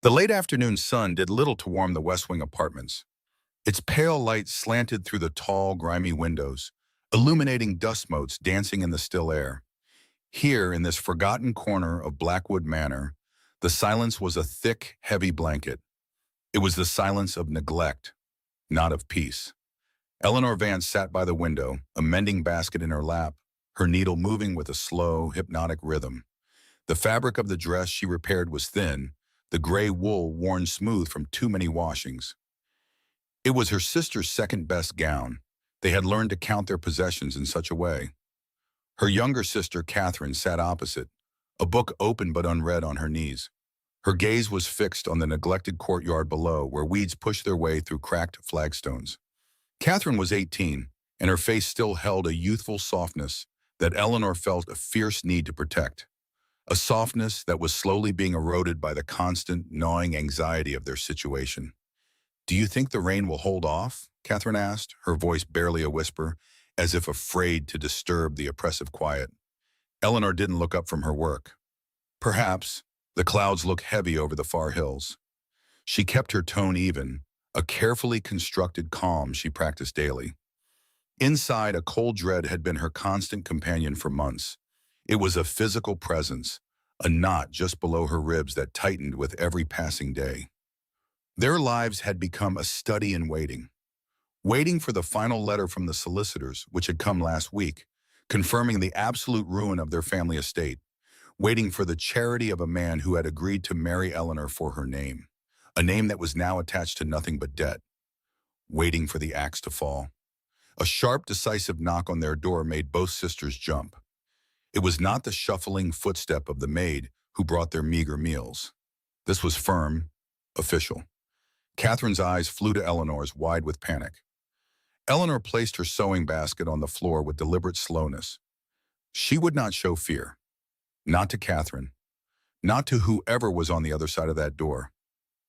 The late afternoon sun did little to warm the West Wing apartments. Its pale light slanted through the tall, grimy windows, illuminating dust motes dancing in the still air. Here, in this forgotten corner of Blackwood Manor, the silence was a thick, heavy blanket. It was the silence of neglect, not of peace. Eleanor Vance sat by the window, a mending basket in her lap, her needle moving with a slow, hypnotic rhythm. The fabric of the dress she repaired was thin, the gray wool worn smooth from too many washings. It was her sister's second-best gown. They had learned to count their possessions in such a way. Her younger sister, Catherine, sat opposite, a book open but unread on her knees. Her gaze was fixed on the neglected courtyard below, where weeds pushed their way through cracked flagstones. Catherine was 18, and her face still held a youthful softness that Eleanor felt a fierce need to protect. A softness that was slowly being eroded by the constant, gnawing anxiety of their situation. "Do you think the rain will hold off?" Catherine asked, her voice barely a whisper, as if afraid to disturb the oppressive quiet. Eleanor didn't look up from her work. "Perhaps. The clouds look heavy over the far hills." She kept her tone even, a carefully constructed calm she practiced daily. Inside, a cold dread had been her constant companion for months. It was a physical presence, a knot just below her ribs that tightened with every passing day. Their lives had become a study in waiting. Waiting for the final letter from the solicitors, which had come last week, confirming the absolute ruin of their family estate. Waiting for the charity of a man who had agreed to marry Eleanor for her name, a name that was now attached to nothing but debt. Waiting for the axe to fall. A sharp, decisive knock on their door made both sisters jump. It was not the shuffling footstep of the maid who brought their meager meals. This was firm, official. Catherine's eyes flew to Eleanor's, wide with panic. Eleanor placed her sewing basket on the floor with deliberate slowness. She would not show fear. Not to Catherine. Not to whoever was on the other side of that door.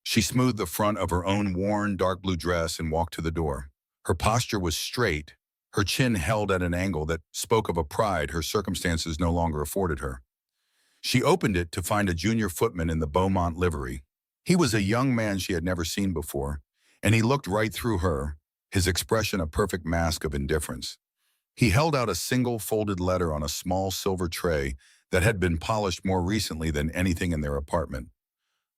She smoothed the front of her own worn, dark blue dress and walked to the door. Her posture was straight, her chin held at an angle that spoke of a pride her circumstances no longer afforded her. She opened it to find a junior footman in the Beaumont livery. He was a young man she had never seen before, and he looked right through her, his expression a perfect mask of indifference. He held out a single folded letter on a small silver tray that had been polished more recently than anything in their apartment.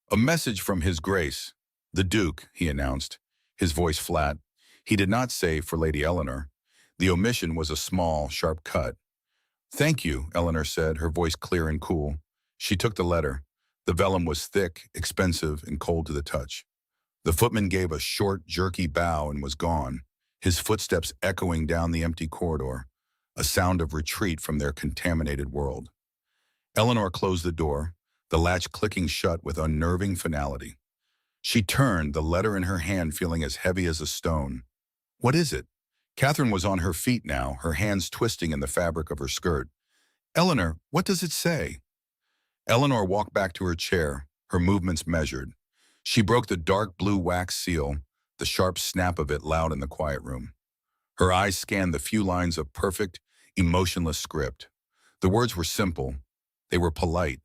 "A message from His Grace, the Duke," he announced, his voice flat. He did not say for Lady Eleanor. The omission was a small, sharp cut. "Thank you," Eleanor said, her voice clear and cool. She took the letter. The vellum was thick, expensive, and cold to the touch. The footman gave a short, jerky bow and was gone, his footsteps echoing down the empty corridor, a sound of retreat from their contaminated world. Eleanor closed the door, the latch clicking shut with unnerving finality. She turned, the letter in her hand feeling as heavy as a stone. "What is it?" Catherine was on her feet now, her hands twisting in the fabric of her skirt. "Eleanor, what does it say?" Eleanor walked back to her chair, her movements measured. She broke the dark blue wax seal, the sharp snap of it loud in the quiet room. Her eyes scanned the few lines of perfect, emotionless script. The words were simple, they were polite,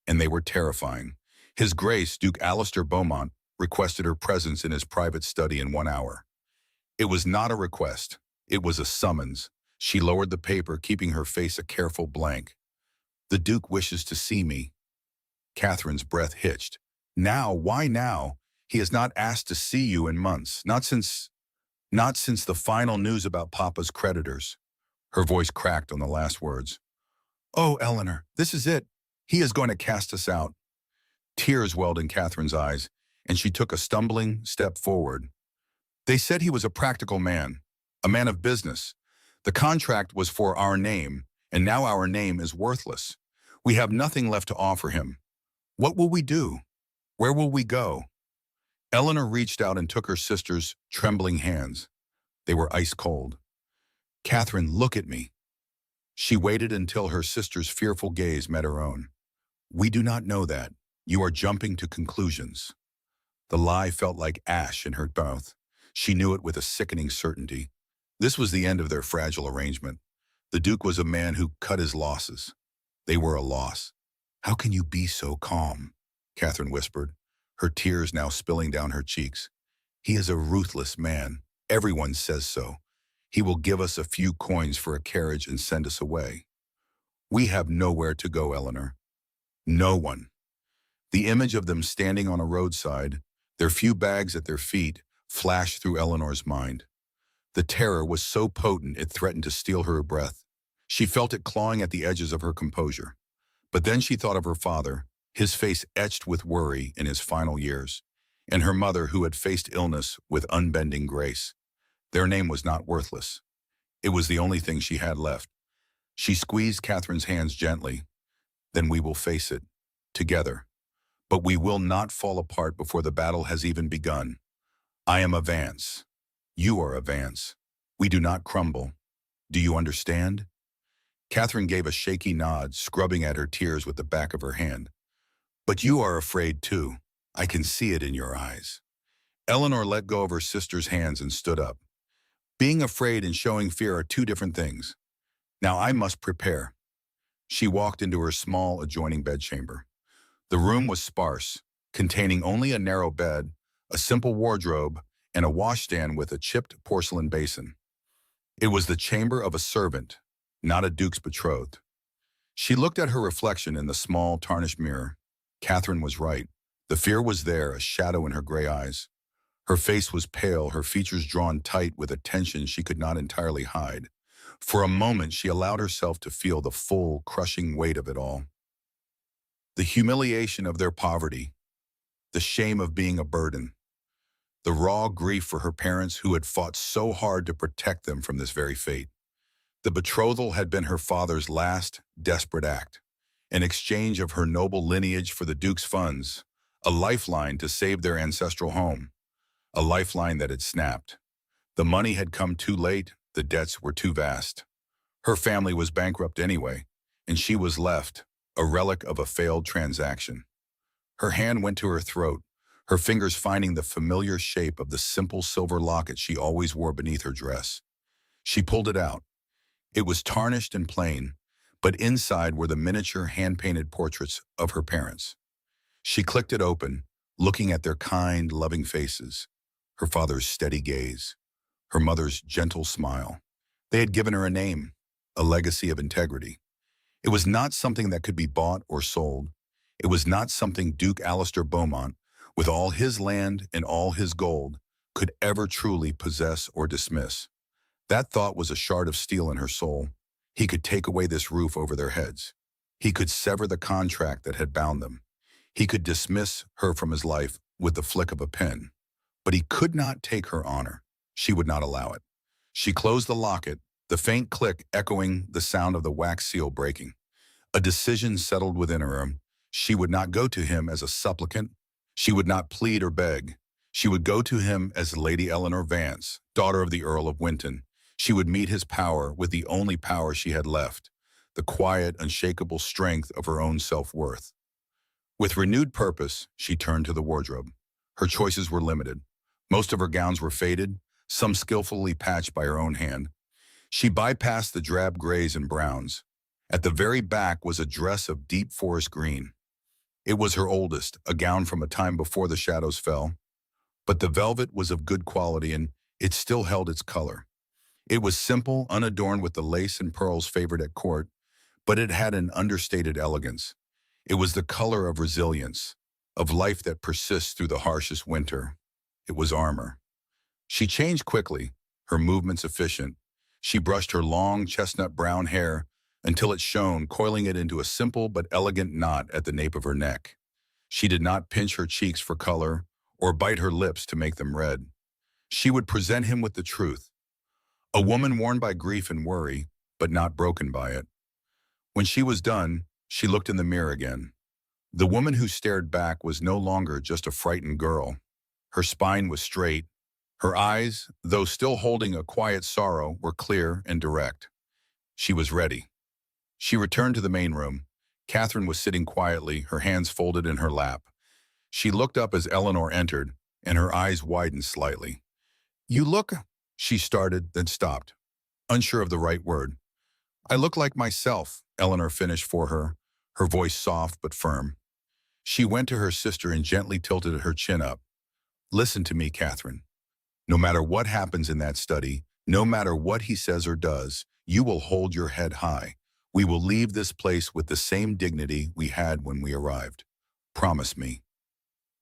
and they were terrifying. His Grace, Duke Alistair Beaumont, requested her presence in his private study in 1 hour. It was not a request, it was a summons. She lowered the paper, keeping her face a careful blank. "The Duke wishes to see me." Catherine's breath hitched. "Now? Why now? He has not asked to see you in months, not since the final news about Papa's creditors." Her voice cracked on the last words. "Oh, Eleanor, this is it. He is going to cast us out." Tears welled in Catherine's eyes, and she took a stumbling step forward. "They said he was a practical man, a man of business. The contract was for our name, and now our name is worthless. We have nothing left to offer him. What will we do? Where will we go?" Eleanor reached out and took her sister's trembling hands. They were ice cold. "Catherine, look at me." She waited until her sister's fearful gaze met her own. "We do not know that. You are jumping to conclusions." The lie felt like ash in her mouth. She knew it with a sickening certainty. This was the end of their fragile arrangement. The Duke was a man who cut his losses. They were a loss. "How can you be so calm?" Catherine whispered. her tears now spilling down her cheeks. "He is a ruthless man. Everyone says so. He will give us a few coins for a carriage and send us away. We have nowhere to go, Eleanor. No one." The image of them standing on a roadside, their few bags at their feet, flashed through Eleanor's mind. The terror was so potent it threatened to steal her breath. She felt it clawing at the edges of her composure. But then she thought of her father, his face etched with worry in his final years, and her mother who had faced illness with unbending grace. Their name was not worthless. It was the only thing she had left. She squeezed Catherine's hands gently. "Then we will face it, together. But we will not fall apart before the battle has even begun. I am a Vance. You are a Vance. We do not crumble. Do you understand?" Catherine gave a shaky nod, scrubbing at her tears with the back of her hand. "But you are afraid too. I can see it in your eyes." Eleanor let go of her sister's hands and stood up. "Being afraid and showing fear are two different things. Now I must prepare." She walked into her small adjoining bedchamber. The room was sparse, containing only a narrow bed, a simple wardrobe, and a washstand with a chipped porcelain basin. It was the chamber of a servant, not a duke's betrothed. She looked at her reflection in the small, tarnished mirror. Catherine was right. The fear was there, a shadow in her gray eyes. Her face was pale, her features drawn tight with a tension she could not entirely hide. For a moment, she allowed herself to feel the full, crushing weight of it all. The humiliation of their poverty, the shame of being a burden, the raw grief for her parents who had fought so hard to protect them from this very fate. The betrothal had been her father's last, desperate act, an exchange of her noble lineage for the Duke's funds, a lifeline to save their ancestral home, a lifeline that had snapped. The money had come too late, the debts were too vast. Her family was bankrupt anyway, and she was left, a relic of a failed transaction. Her hand went to her throat, her fingers finding the familiar shape of the simple silver locket she always wore beneath her dress. She pulled it out. It was tarnished and plain, but inside were the miniature hand-painted portraits of her parents. She clicked it open, looking at their kind, loving faces, her father's steady gaze, her mother's gentle smile. They had given her a name, a legacy of integrity. It was not something that could be bought or sold. It was not something Duke Alistair Beaumont, with all his land and all his gold, could ever truly possess or dismiss. That thought was a shard of steel in her soul. He could take away this roof over their heads. He could sever the contract that had bound them. He could dismiss her from his life with the flick of a pen. But he could not take her honor. She would not allow it. She closed the locket, the faint click echoing the sound of the wax seal breaking. A decision settled within her. She would not go to him as a supplicant. She would not plead or beg. She would go to him as Lady Eleanor Vance, daughter of the Earl of Winton. She would meet his power with the only power she had left, the quiet, unshakable strength of her own self-worth. With renewed purpose, she turned to the wardrobe. Her choices were limited. Most of her gowns were faded, some skillfully patched by her own hand. She bypassed the drab grays and browns. At the very back was a dress of deep forest green. It was her oldest, a gown from a time before the shadows fell. But the velvet was of good quality and it still held its color. It was simple, unadorned with the lace and pearls favored at court, but it had an understated elegance. It was the color of resilience, of life that persists through the harshest winter. It was armor. She changed quickly, her movements efficient. She brushed her long chestnut brown hair until it shone, coiling it into a simple but elegant knot at the nape of her neck. She did not pinch her cheeks for color or bite her lips to make them red. She would present him with the truth. A woman worn by grief and worry, but not broken by it. When she was done, she looked in the mirror again. The woman who stared back was no longer just a frightened girl. Her spine was straight. Her eyes, though still holding a quiet sorrow, were clear and direct. She was ready. She returned to the main room. Catherine was sitting quietly, her hands folded in her lap. She looked up as Eleanor entered, and her eyes widened slightly. "You look," she started, then stopped, unsure of the right word. "I look like myself," Eleanor finished for her, her voice soft but firm. She went to her sister and gently tilted her chin up. Listen to me, Catherine. No matter what happens in that study, no matter what he says or does, you will hold your head high. We will leave this place with the same dignity we had when we arrived. Promise me.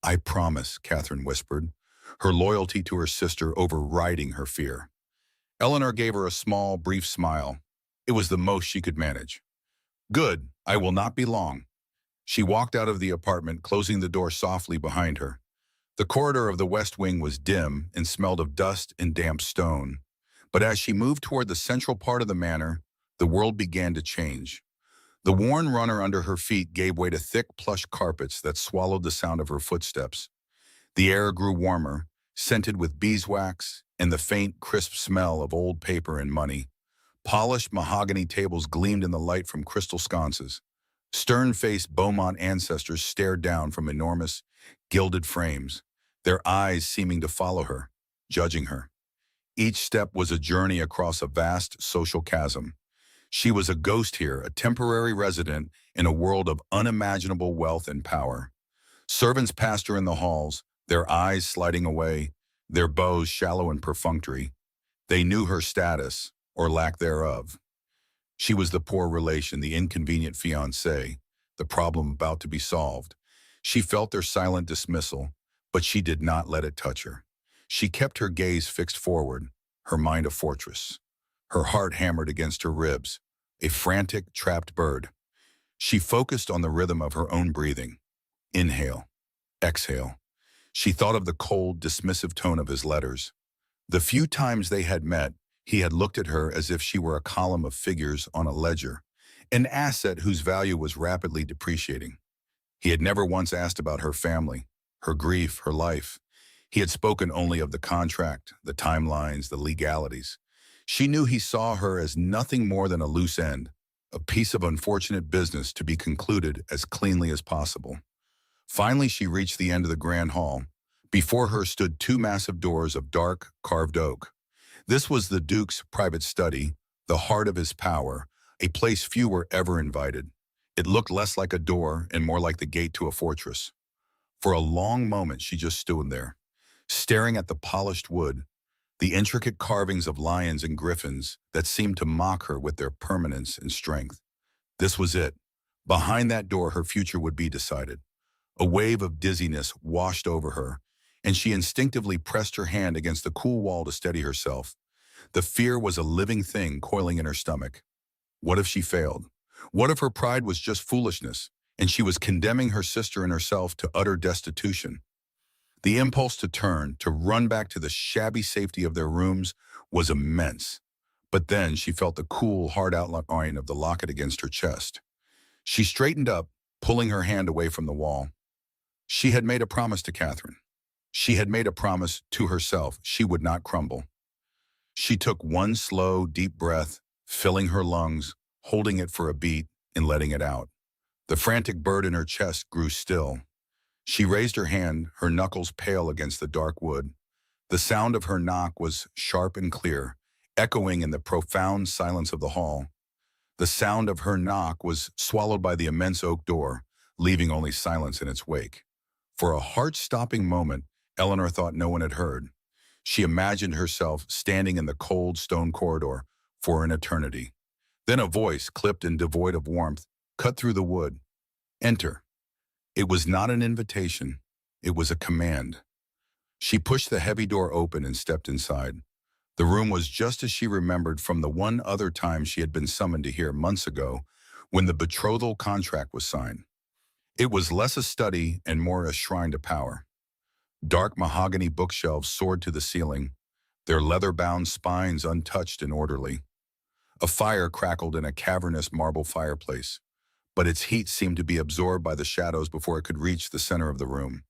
I promise, Catherine whispered, her loyalty to her sister overriding her fear. Eleanor gave her a small, brief smile. It was the most she could manage. Good, I will not be long. She walked out of the apartment, closing the door softly behind her. The corridor of the West Wing was dim and smelled of dust and damp stone. But as she moved toward the central part of the manor, the world began to change. The worn runner under her feet gave way to thick plush carpets that swallowed the sound of her footsteps. The air grew warmer, scented with beeswax and the faint, crisp smell of old paper and money. Polished mahogany tables gleamed in the light from crystal sconces. Stern-faced Beaumont ancestors stared down from enormous, gilded frames, their eyes seeming to follow her, judging her. Each step was a journey across a vast social chasm. She was a ghost here, a temporary resident in a world of unimaginable wealth and power. Servants passed her in the halls, their eyes sliding away, their bows shallow and perfunctory. They knew her status, or lack thereof. She was the poor relation, the inconvenient fiancé, the problem about to be solved. She felt their silent dismissal, but she did not let it touch her. She kept her gaze fixed forward, her mind a fortress. Her heart hammered against her ribs, a frantic, trapped bird. She focused on the rhythm of her own breathing. Inhale, exhale. She thought of the cold, dismissive tone of his letters. The few times they had met, he had looked at her as if she were a column of figures on a ledger, an asset whose value was rapidly depreciating. He had never once asked about her family, her grief, her life. He had spoken only of the contract, the timelines, the legalities. She knew he saw her as nothing more than a loose end, a piece of unfortunate business to be concluded as cleanly as possible. Finally, she reached the end of the grand hall. Before her stood two massive doors of dark, carved oak. This was the Duke's private study, the heart of his power, a place few were ever invited. It looked less like a door and more like the gate to a fortress. For a long moment, she just stood there, staring at the polished wood, the intricate carvings of lions and griffins that seemed to mock her with their permanence and strength. This was it. Behind that door, her future would be decided. A wave of dizziness washed over her, and she instinctively pressed her hand against the cool wall to steady herself. The fear was a living thing coiling in her stomach. What if she failed? What if her pride was just foolishness, and she was condemning her sister and herself to utter destitution? The impulse to turn, to run back to the shabby safety of their rooms, was immense. But then she felt the cool, hard outline of the locket against her chest. She straightened up, pulling her hand away from the wall. She had made a promise to Catherine. She had made a promise to herself she would not crumble. She took one slow, deep breath, filling her lungs, holding it for a beat, and letting it out. The frantic bird in her chest grew still. She raised her hand, her knuckles pale against the dark wood. The sound of her knock was sharp and clear, echoing in the profound silence of the hall. The sound of her knock was swallowed by the immense oak door, leaving only silence in its wake. For a heart-stopping moment, Eleanor thought no one had heard. She imagined herself standing in the cold stone corridor for an eternity. Then a voice, clipped and devoid of warmth, cut through the wood. Enter. It was not an invitation. It was a command. She pushed the heavy door open and stepped inside. The room was just as she remembered from the one other time she had been summoned to here months ago, when the betrothal contract was signed. It was less a study and more a shrine to power. Dark mahogany bookshelves soared to the ceiling, their leather-bound spines untouched and orderly. A fire crackled in a cavernous marble fireplace, but its heat seemed to be absorbed by the shadows before it could reach the center of the room.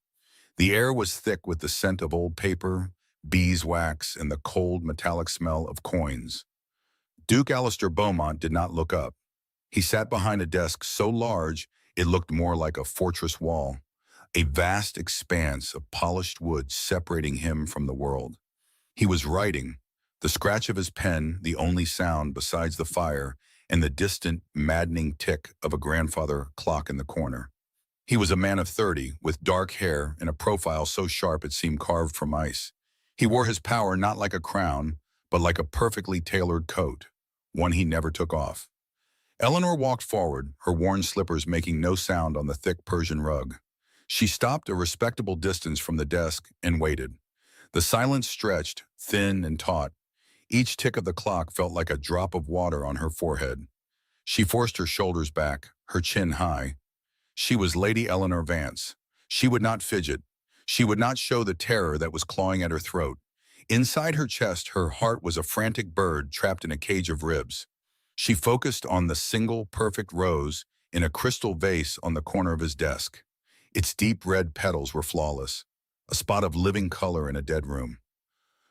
The air was thick with the scent of old paper, beeswax, and the cold, metallic smell of coins. Duke Alistair Beaumont did not look up. He sat behind a desk so large it looked more like a fortress wall, a vast expanse of polished wood separating him from the world. He was writing, the scratch of his pen the only sound besides the fire and the distant, maddening tick of a grandfather clock in the corner. He was a man of 30, with dark hair and a profile so sharp it seemed carved from ice. He wore his power not like a crown, but like a perfectly tailored coat, one he never took off. Eleanor walked forward, her worn slippers making no sound on the thick Persian rug. She stopped a respectable distance from the desk and waited. The silence stretched, thin and taut. Each tick of the clock felt like a drop of water on her forehead. She forced her shoulders back, her chin high. She was Lady Eleanor Vance. She would not fidget. She would not show the terror that was clawing at her throat. Inside her chest, her heart was a frantic bird trapped in a cage of ribs. She focused on the single perfect rose in a crystal vase on the corner of his desk. Its deep red petals were flawless, a spot of living color in a dead room.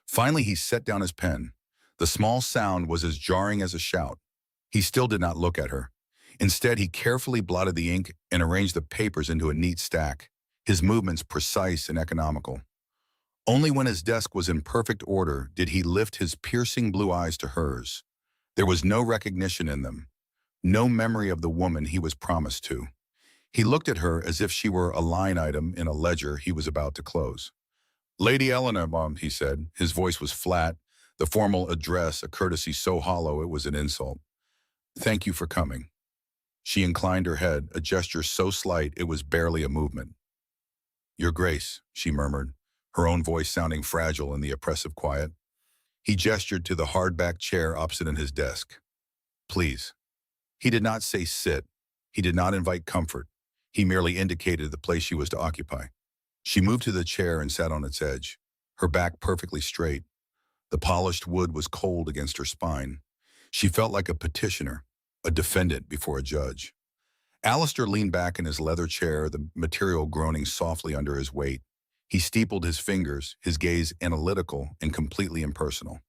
Finally, he set down his pen. The small sound was as jarring as a shout. He still did not look at her. Instead, he carefully blotted the ink and arranged the papers into a neat stack, his movements precise and economical. Only when his desk was in perfect order did he lift his piercing blue eyes to hers. There was no recognition in them, no memory of the woman he was promised to. He looked at her as if she were a line item in a ledger he was about to close. "Lady Eleanor, Mom," he said. His voice was flat, the formal address a courtesy so hollow it was an insult. "Thank you for coming." She inclined her head, a gesture so slight it was barely a movement. "Your Grace," she murmured, her own voice sounding fragile in the oppressive quiet. He gestured to the hard-backed chair opposite in his desk. "Please." He did not say sit. He did not invite comfort. He merely indicated the place she was to occupy. She moved to the chair and sat on its edge, her back perfectly straight. The polished wood was cold against her spine. She felt like a petitioner, a defendant before a judge. Alistair leaned back in his leather chair, the material groaning softly under his weight. He steepled his fingers, his gaze analytical and completely impersonal.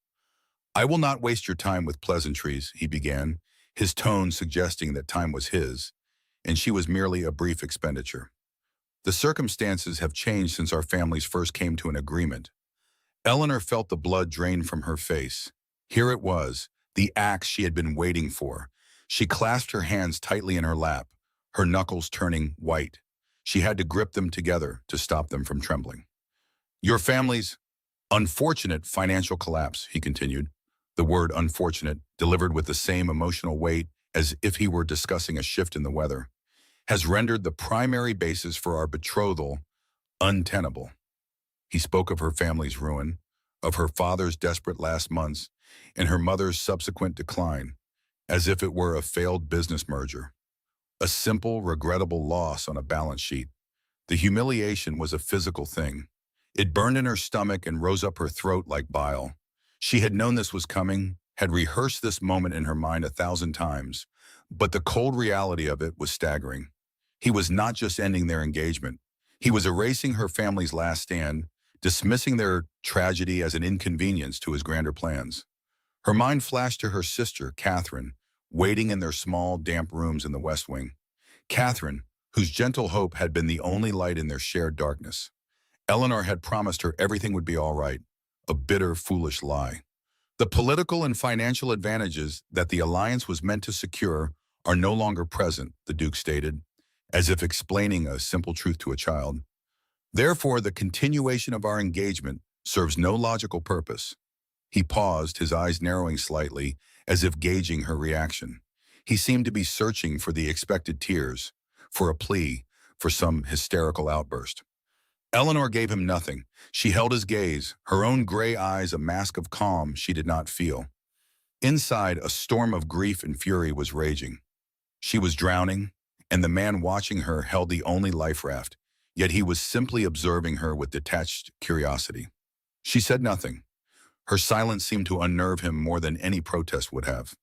"I will not waste your time with pleasantries," he began, his tone suggesting that time was his, and she was merely a brief expenditure. "The circumstances have changed since our families first came to an agreement." Eleanor felt the blood drain from her face. Here it was, the axe she had been waiting for. She clasped her hands tightly in her lap, her knuckles turning white. She had to grip them together to stop them from trembling. "Your family's unfortunate financial collapse," he continued, the word unfortunate delivered with the same emotional weight as if he were discussing a shift in the weather, "has rendered the primary basis for our betrothal untenable." He spoke of her family's ruin, of her father's desperate last months, and her mother's subsequent decline, as if it were a failed business merger. A simple, regrettable loss on a balance sheet. The humiliation was a physical thing. It burned in her stomach and rose up her throat like bile. She had known this was coming, had rehearsed this moment in her mind 1,000 times, but the cold reality of it was staggering. He was not just ending their engagement. He was erasing her family's last stand, dismissing their tragedy as an inconvenience to his grander plans. Her mind flashed to her sister, Catherine, waiting in their small, damp rooms in the West Wing. Catherine, whose gentle hope had been the only light in their shared darkness. Eleanor had promised her everything would be all right, a bitter, foolish lie. The political and financial advantages that the alliance was meant to secure are no longer present, the Duke stated, as if explaining a simple truth to a child. Therefore, the continuation of our engagement serves no logical purpose. He paused, his eyes narrowing slightly, as if gauging her reaction. He seemed to be searching for the expected tears, for a plea, for some hysterical outburst. Eleanor gave him nothing. She held his gaze, her own gray eyes a mask of calm she did not feel. Inside, a storm of grief and fury was raging. She was drowning, and the man watching her held the only life raft, yet he was simply observing her with detached curiosity. She said nothing. Her silence seemed to unnerve him more than any protest would have.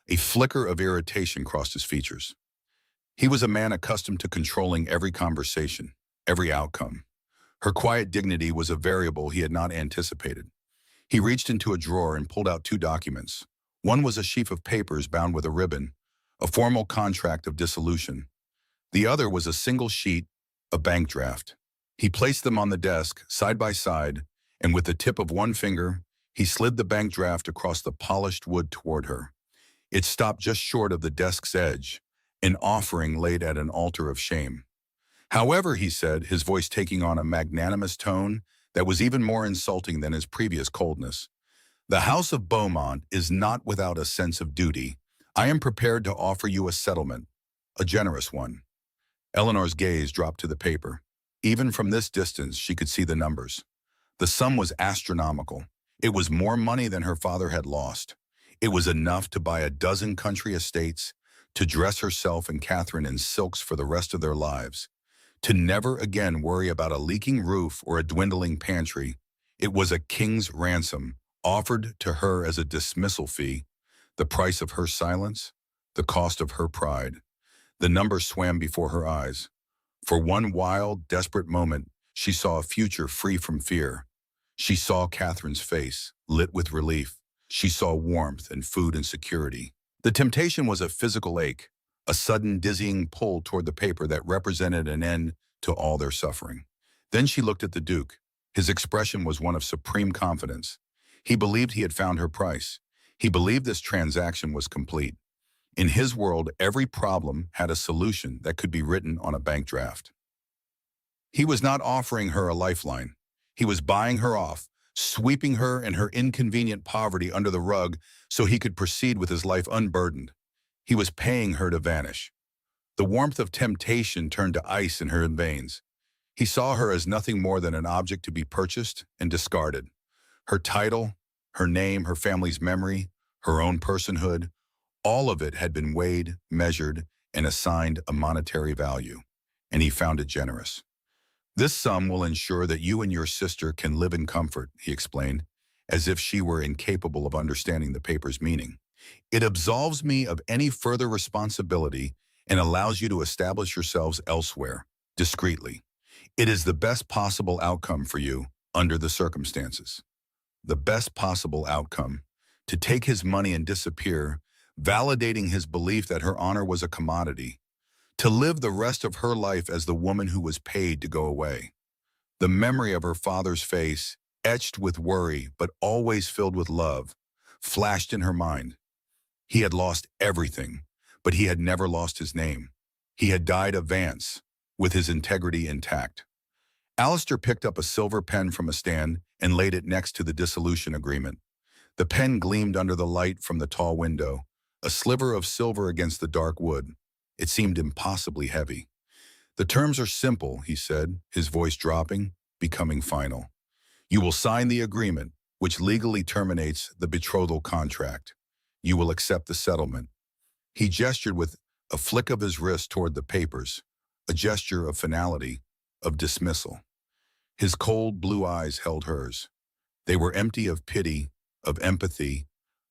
A flicker of irritation crossed his features. He was a man accustomed to controlling every conversation, every outcome. Her quiet dignity was a variable he had not anticipated. He reached into a drawer and pulled out 2 documents. One was a sheaf of papers bound with a ribbon, a formal contract of dissolution. The other was a single sheet, a bank draft. He placed them on the desk, side by side, and with the tip of one finger, he slid the bank draft across the polished wood toward her. It stopped just short of the desk's edge, an offering laid at an altar of shame. However, he said, his voice taking on a magnanimous tone that was even more insulting than his previous coldness, the House of Beaumont is not without a sense of duty. I am prepared to offer you a settlement, a generous one. Eleanor's gaze dropped to the paper. Even from this distance, she could see the numbers. The sum was astronomical. It was more money than her father had lost. It was enough to buy a dozen country estates, to dress herself and Catherine in silks for the rest of their lives, to never again worry about a leaking roof or a dwindling pantry. It was a king's ransom, offered to her as a dismissal fee, the price of her silence, the cost of her pride. The number swam before her eyes. For one wild, desperate moment, she saw a future free from fear. She saw Catherine's face, lit with relief. She saw warmth and food and security. The temptation was a physical ache, a sudden dizzying pull toward the paper that represented an end to all their suffering. Then she looked at the Duke. His expression was one of supreme confidence. He believed he had found her price. He believed this transaction was complete. In his world, every problem had a solution that could be written on a bank draft. He was not offering her a lifeline. He was buying her off, sweeping her and her inconvenient poverty under the rug so he could proceed with his life unburdened. He was paying her to vanish. The warmth of temptation turned to ice in her veins. He saw her as nothing more than an object to be purchased and discarded. Her title, her name, her family's memory, her own personhood, all of it had been weighed, measured, and assigned a monetary value, and he found it generous. This sum will ensure that you and your sister can live in comfort, he explained, as if she were incapable of understanding the paper's meaning. It absolves me of any further responsibility and allows you to establish yourselves elsewhere, discreetly. It is the best possible outcome for you under the circumstances. The best possible outcome, to take his money and disappear, validating his belief that her honor was a commodity, to live the rest of her life as the woman who was paid to go away. The memory of her father's face, etched with worry but always filled with love, flashed in her mind. He had lost everything, but he had never lost his name. He had died of Vance, with his integrity intact. Alistair picked up a silver pen from a stand and laid it next to the dissolution agreement. The pen gleamed under the light from the tall window, a sliver of silver against the dark wood. It seemed impossibly heavy. The terms are simple, he said, his voice dropping, becoming final. You will sign the agreement, which legally terminates the betrothal contract. You will accept the settlement. He gestured with a flick of his wrist toward the papers, a gesture of finality, of dismissal. His cold blue eyes held hers. They were empty of pity, of empathy,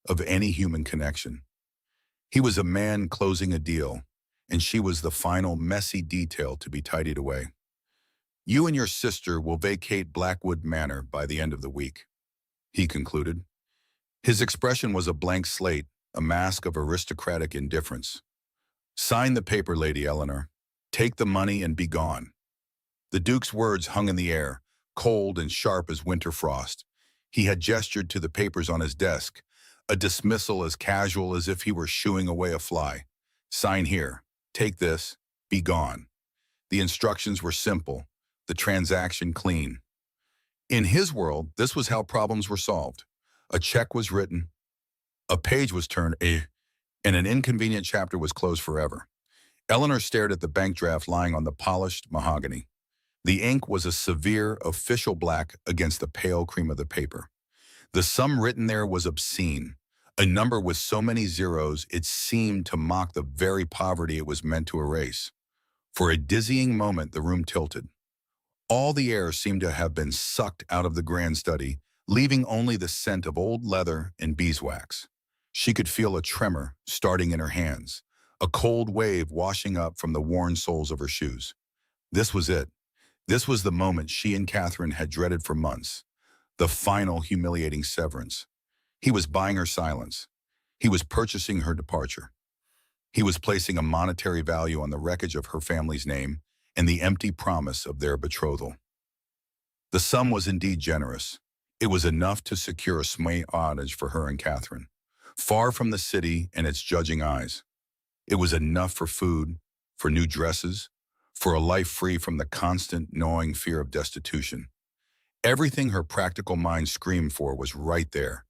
of any human connection. He was a man closing a deal, and she was the final messy detail to be tidied away. You and your sister will vacate Blackwood Manor by the end of the week, he concluded. His expression was a blank slate, a mask of aristocratic indifference. Sign the paper, Lady Eleanor. Take the money and be gone. The Duke's words hung in the air, cold and sharp as winter frost. He had gestured to the papers on his desk, a dismissal as casual as if he were shooing away a fly. Sign here. Take this. Be gone. The instructions were simple, the transaction clean. In his world, this was how problems were solved. A check was written, a page was turned, and an inconvenient chapter was closed forever. Eleanor stared at the bank draft lying on the polished mahogany. The ink was a severe, official black against the pale cream of the paper. The sum written there was obscene, a number with so many zeros it seemed to mock the very poverty it was meant to erase. For a dizzying moment, the room tilted. All the air seemed to have been sucked out of the grand study, leaving only the scent of old leather and beeswax. She could feel a tremor starting in her hands, a cold wave washing up from the worn soles of her shoes. This was it. This was the moment she and Catherine had dreaded for months, the final humiliating severance. He was buying her silence. He was purchasing her departure. He was placing a monetary value on the wreckage of her family's name and the empty promise of their betrothal. The sum was indeed generous. It was enough to secure a small cottage for her and Catherine, far from the city and its judging eyes. It was enough for food, for new dresses, for a life free from the constant, gnawing fear of destitution. Everything her practical mind screamed for was right there,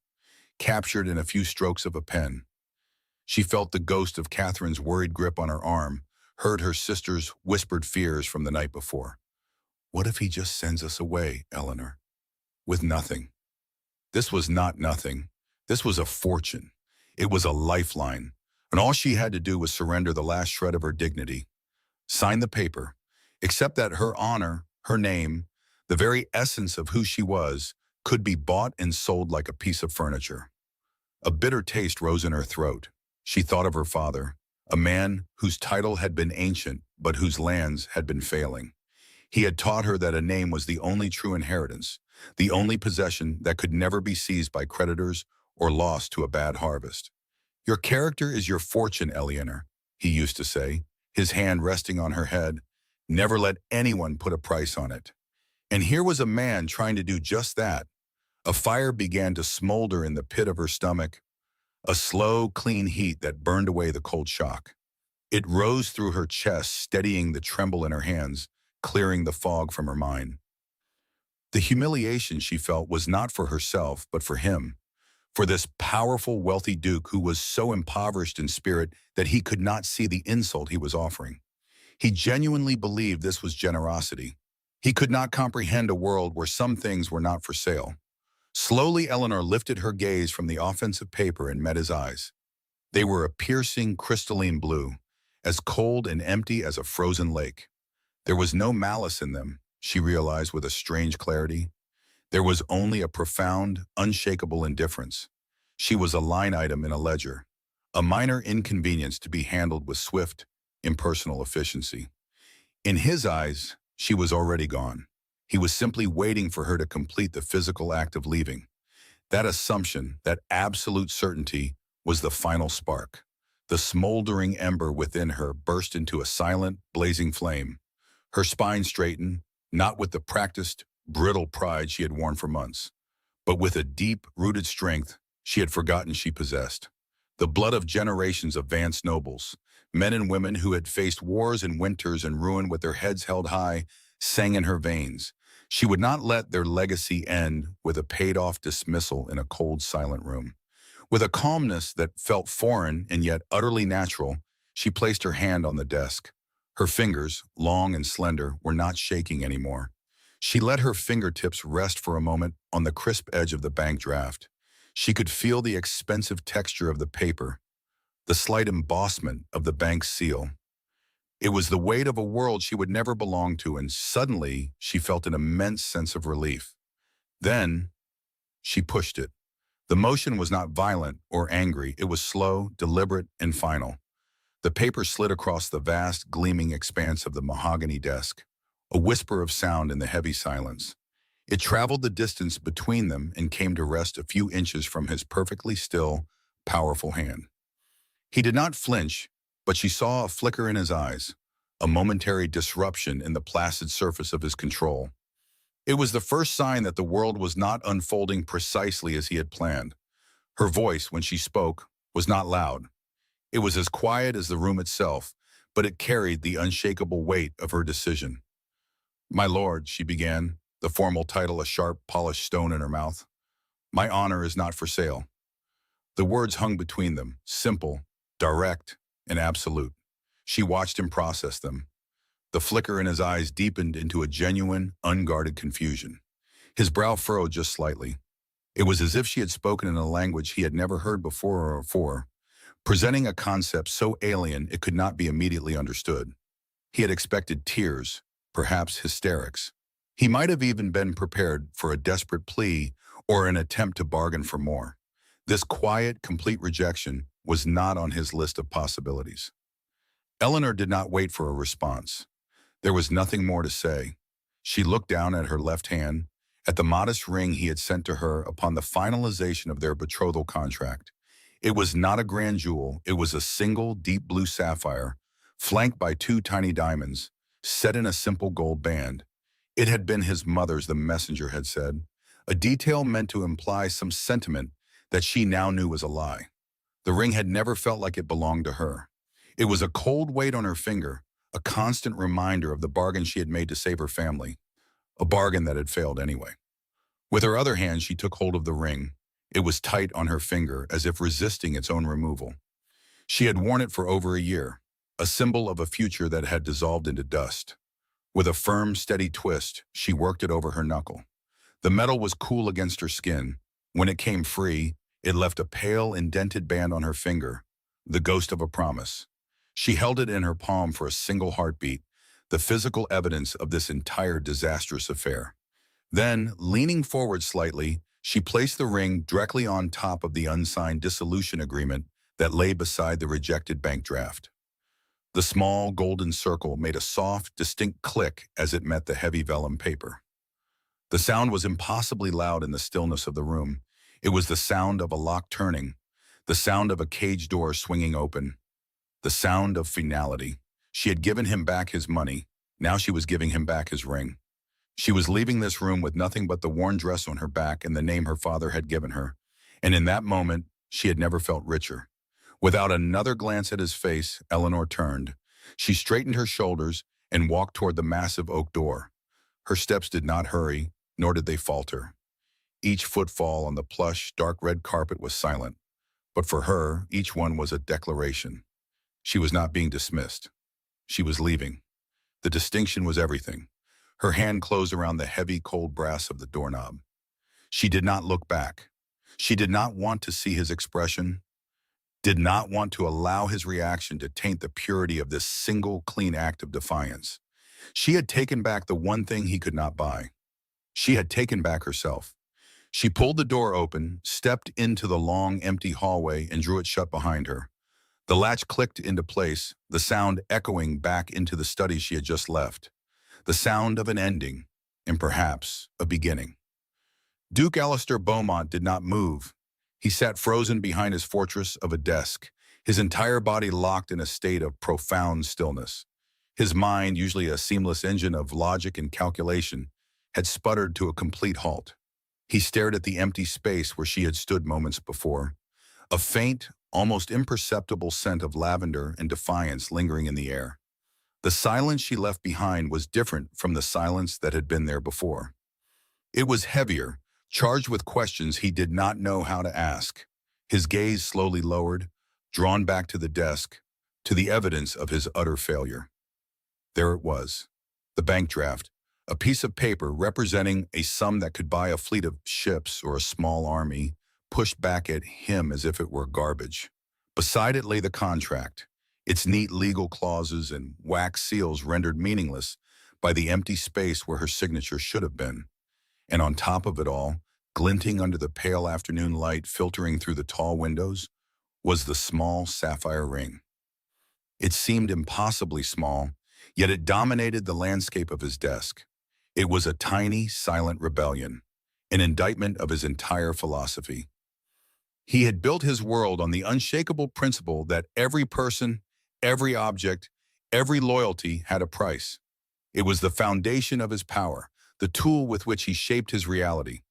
captured in a few strokes of a pen. She felt the ghost of Catherine's worried grip on her arm, heard her sister's whispered fears from the night before. What if he just sends us away, Eleanor? With nothing. This was not nothing. This was a fortune. It was a lifeline. And all she had to do was surrender the last shred of her dignity, sign the paper, accept that her honor, her name, the very essence of who she was, could be bought and sold like a piece of furniture. A bitter taste rose in her throat. She thought of her father, a man whose title had been ancient but whose lands had been failing. He had taught her that a name was the only true inheritance, the only possession that could never be seized by creditors or lost to a bad harvest. Your character is your fortune, Eleanor, he used to say, his hand resting on her head. Never let anyone put a price on it. And here was a man trying to do just that. A fire began to smolder in the pit of her stomach, a slow, clean heat that burned away the cold shock. It rose through her chest, steadying the tremble in her hands, clearing the fog from her mind. The humiliation she felt was not for herself, but for him, for this powerful, wealthy duke who was so impoverished in spirit that he could not see the insult he was offering. He genuinely believed this was generosity. He could not comprehend a world where some things were not for sale. Slowly, Eleanor lifted her gaze from the offensive paper and met his eyes. They were a piercing, crystalline blue, as cold and empty as a frozen lake. There was no malice in them, she realized with a strange clarity. There was only a profound, unshakable indifference. She was a line item in a ledger, a minor inconvenience to be handled with swift, impersonal efficiency. In his eyes, she was already gone. He was simply waiting for her to complete the physical act of leaving. That assumption, that absolute certainty, was the final spark. The smoldering ember within her burst into a silent, blazing flame. Her spine straightened, not with the practiced, brittle pride she had worn for months, but with a deep-rooted strength she had forgotten she possessed. The blood of generations of Vance nobles, men and women who had faced wars and winters and ruin with their heads held high, sang in her veins. She would not let their legacy end with a paid-off dismissal in a cold, silent room. With a calmness that felt foreign and yet utterly natural, she placed her hand on the desk. Her fingers, long and slender, were not shaking anymore. She let her fingertips rest for a moment on the crisp edge of the bank draft. She could feel the expensive texture of the paper, the slight embossment of the bank's seal. It was the weight of a world she would never belong to, and suddenly she felt an immense sense of relief. Then she pushed it. The motion was not violent or angry. It was slow, deliberate, and final. The paper slid across the vast, gleaming expanse of the mahogany desk, a whisper of sound in the heavy silence. It traveled the distance between them and came to rest a few inches from his perfectly still, powerful hand. He did not flinch, but she saw a flicker in his eyes, a momentary disruption in the placid surface of his control. It was the first sign that the world was not unfolding precisely as he had planned. Her voice, when she spoke, was not loud. It was as quiet as the room itself, but it carried the unshakable weight of her decision. "My lord," she began, the formal title a sharp, polished stone in her mouth. "My honor is not for sale." The words hung between them, simple, direct, and absolute. She watched him process them. The flicker in his eyes deepened into a genuine, unguarded confusion. His brow furrowed just slightly. It was as if she had spoken in a language he had never heard before or before, presenting a concept so alien it could not be immediately understood. He had expected tears, perhaps hysterics. He might have even been prepared for a desperate plea or an attempt to bargain for more. This quiet, complete rejection was not on his list of possibilities. Eleanor did not wait for a response. There was nothing more to say. She looked down at her left hand, at the modest ring he had sent to her upon the finalization of their betrothal contract. It was not a grand jewel. It was a single, deep blue sapphire, flanked by two tiny diamonds, set in a simple gold band. It had been his mother's, the messenger had said, a detail meant to imply some sentiment that she now knew was a lie. The ring had never felt like it belonged to her. It was a cold weight on her finger, a constant reminder of the bargain she had made to save her family, a bargain that had failed anyway. With her other hand, she took hold of the ring. It was tight on her finger, as if resisting its own removal. She had worn it for over a year, a symbol of a future that had dissolved into dust. With a firm, steady twist, she worked it over her knuckle. The metal was cool against her skin. When it came free, it left a pale, indented band on her finger, the ghost of a promise. She held it in her palm for a single heartbeat, the physical evidence of this entire disastrous affair. Then, leaning forward slightly, she placed the ring directly on top of the unsigned dissolution agreement that lay beside the rejected bank draft. The small golden circle made a soft, distinct click as it met the heavy vellum paper. The sound was impossibly loud in the stillness of the room. It was the sound of a lock turning, the sound of a cage door swinging open, the sound of finality. She had given him back his money. Now she was giving him back his ring. She was leaving this room with nothing but the worn dress on her back and the name her father had given her. And in that moment, she had never felt richer. Without another glance at his face, Eleanor turned. She straightened her shoulders and walked toward the massive oak door. Her steps did not hurry, nor did they falter. Each footfall on the plush, dark red carpet was silent. But for her, each one was a declaration. She was not being dismissed. She was leaving. The distinction was everything. Her hand closed around the heavy, cold brass of the doorknob. She did not look back. She did not want to see his expression, did not want to allow his reaction to taint the purity of this single, clean act of defiance. She had taken back the one thing he could not buy. She had taken back herself. She pulled the door open, stepped into the long, empty hallway, and drew it shut behind her. The latch clicked into place, the sound echoing back into the study she had just left. The sound of an ending, and perhaps a beginning. Duke Alistair Beaumont did not move. He sat frozen behind his fortress of a desk, his entire body locked in a state of profound stillness. His mind, usually a seamless engine of logic and calculation, had sputtered to a complete halt. He stared at the empty space where she had stood moments before, a faint, almost imperceptible scent of lavender and defiance lingering in the air. The silence she left behind was different from the silence that had been there before. It was heavier, charged with questions he did not know how to ask. His gaze slowly lowered, drawn back to the desk, to the evidence of his utter failure. There it was, the bank draft, a piece of paper representing a sum that could buy a fleet of ships or a small army, pushed back at him as if it were garbage. Beside it lay the contract, its neat legal clauses and wax seals rendered meaningless by the empty space where her signature should have been. And on top of it all, glinting under the pale afternoon light filtering through the tall windows, was the small sapphire ring. It seemed impossibly small, yet it dominated the landscape of his desk. It was a tiny, silent rebellion, an indictment of his entire philosophy. He had built his world on the unshakable principle that every person, every object, every loyalty had a price. It was the foundation of his power, the tool with which he shaped his reality.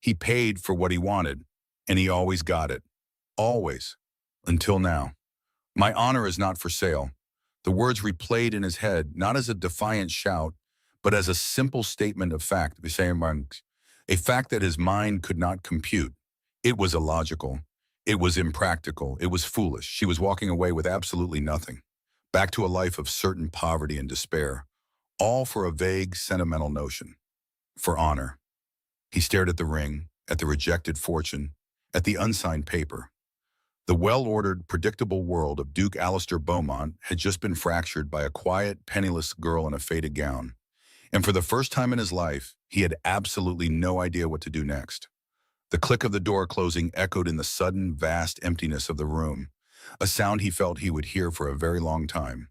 He paid for what he wanted, and he always got it. Always. Until now. My honor is not for sale. The words replayed in his head, not as a defiant shout, but as a simple statement of fact, a fact that his mind could not compute. It was illogical. It was impractical. It was foolish. She was walking away with absolutely nothing, back to a life of certain poverty and despair, all for a vague, sentimental notion. For honor. He stared at the ring, at the rejected fortune, at the unsigned paper. The well-ordered, predictable world of Duke Alistair Beaumont had just been fractured by a quiet, penniless girl in a faded gown. And for the first time in his life, he had absolutely no idea what to do next. The click of the door closing echoed in the sudden, vast emptiness of the room, a sound he felt he would hear for a very long time.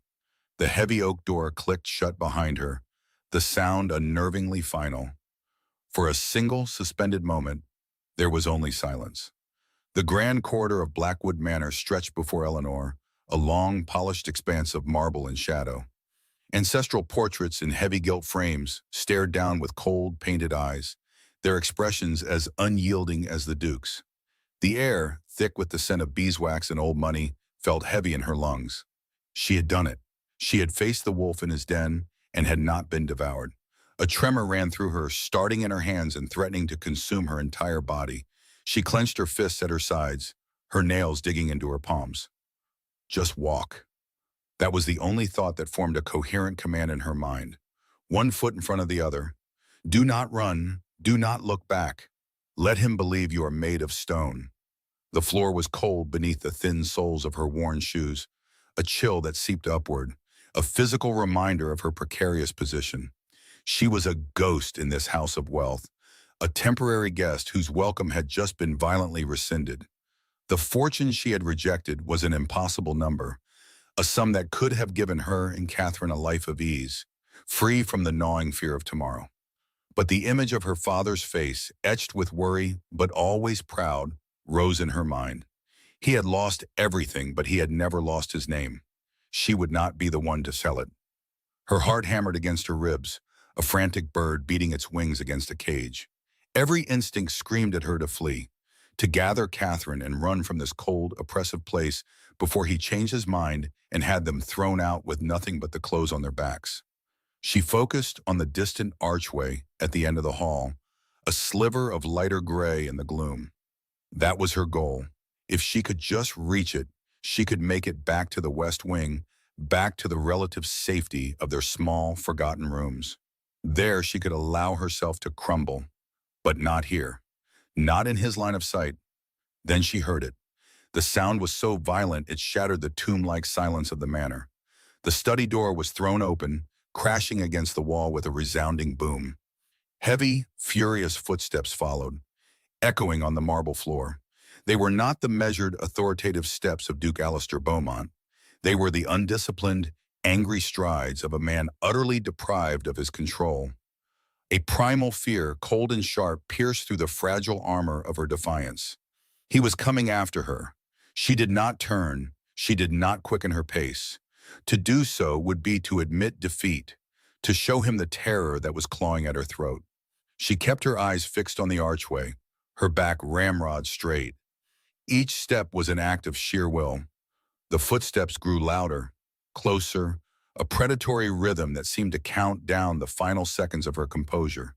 The heavy oak door clicked shut behind her, the sound unnervingly final. For a single, suspended moment, there was only silence. The grand corridor of Blackwood Manor stretched before Eleanor, a long, polished expanse of marble and shadow. Ancestral portraits in heavy gilt frames stared down with cold, painted eyes, their expressions as unyielding as the Duke's. The air, thick with the scent of beeswax and old money, felt heavy in her lungs. She had done it. She had faced the wolf in his den and had not been devoured. A tremor ran through her, starting in her hands and threatening to consume her entire body. She clenched her fists at her sides, her nails digging into her palms. Just walk. That was the only thought that formed a coherent command in her mind. One foot in front of the other. Do not run. Do not look back. Let him believe you are made of stone. The floor was cold beneath the thin soles of her worn shoes, a chill that seeped upward, a physical reminder of her precarious position. She was a ghost in this house of wealth, a temporary guest whose welcome had just been violently rescinded. The fortune she had rejected was an impossible number, a sum that could have given her and Catherine a life of ease, free from the gnawing fear of tomorrow. But the image of her father's face, etched with worry but always proud, rose in her mind. He had lost everything, but he had never lost his name. She would not be the one to sell it. Her heart hammered against her ribs, a frantic bird beating its wings against a cage. Every instinct screamed at her to flee, to gather Catherine and run from this cold, oppressive place before he changed his mind and had them thrown out with nothing but the clothes on their backs. She focused on the distant archway at the end of the hall, a sliver of lighter gray in the gloom. That was her goal. If she could just reach it, she could make it back to the West Wing, back to the relative safety of their small, forgotten rooms. There she could allow herself to crumble, but not here, not in his line of sight. Then she heard it. The sound was so violent it shattered the tomb-like silence of the manor. The study door was thrown open, crashing against the wall with a resounding boom. Heavy, furious footsteps followed, echoing on the marble floor. They were not the measured, authoritative steps of Duke Alistair Beaumont. They were the undisciplined, angry strides of a man utterly deprived of his control. A primal fear, cold and sharp, pierced through the fragile armor of her defiance. He was coming after her. She did not turn. She did not quicken her pace. To do so would be to admit defeat, to show him the terror that was clawing at her throat. She kept her eyes fixed on the archway, her back ramrod straight. Each step was an act of sheer will. The footsteps grew louder, closer, a predatory rhythm that seemed to count down the final seconds of her composure.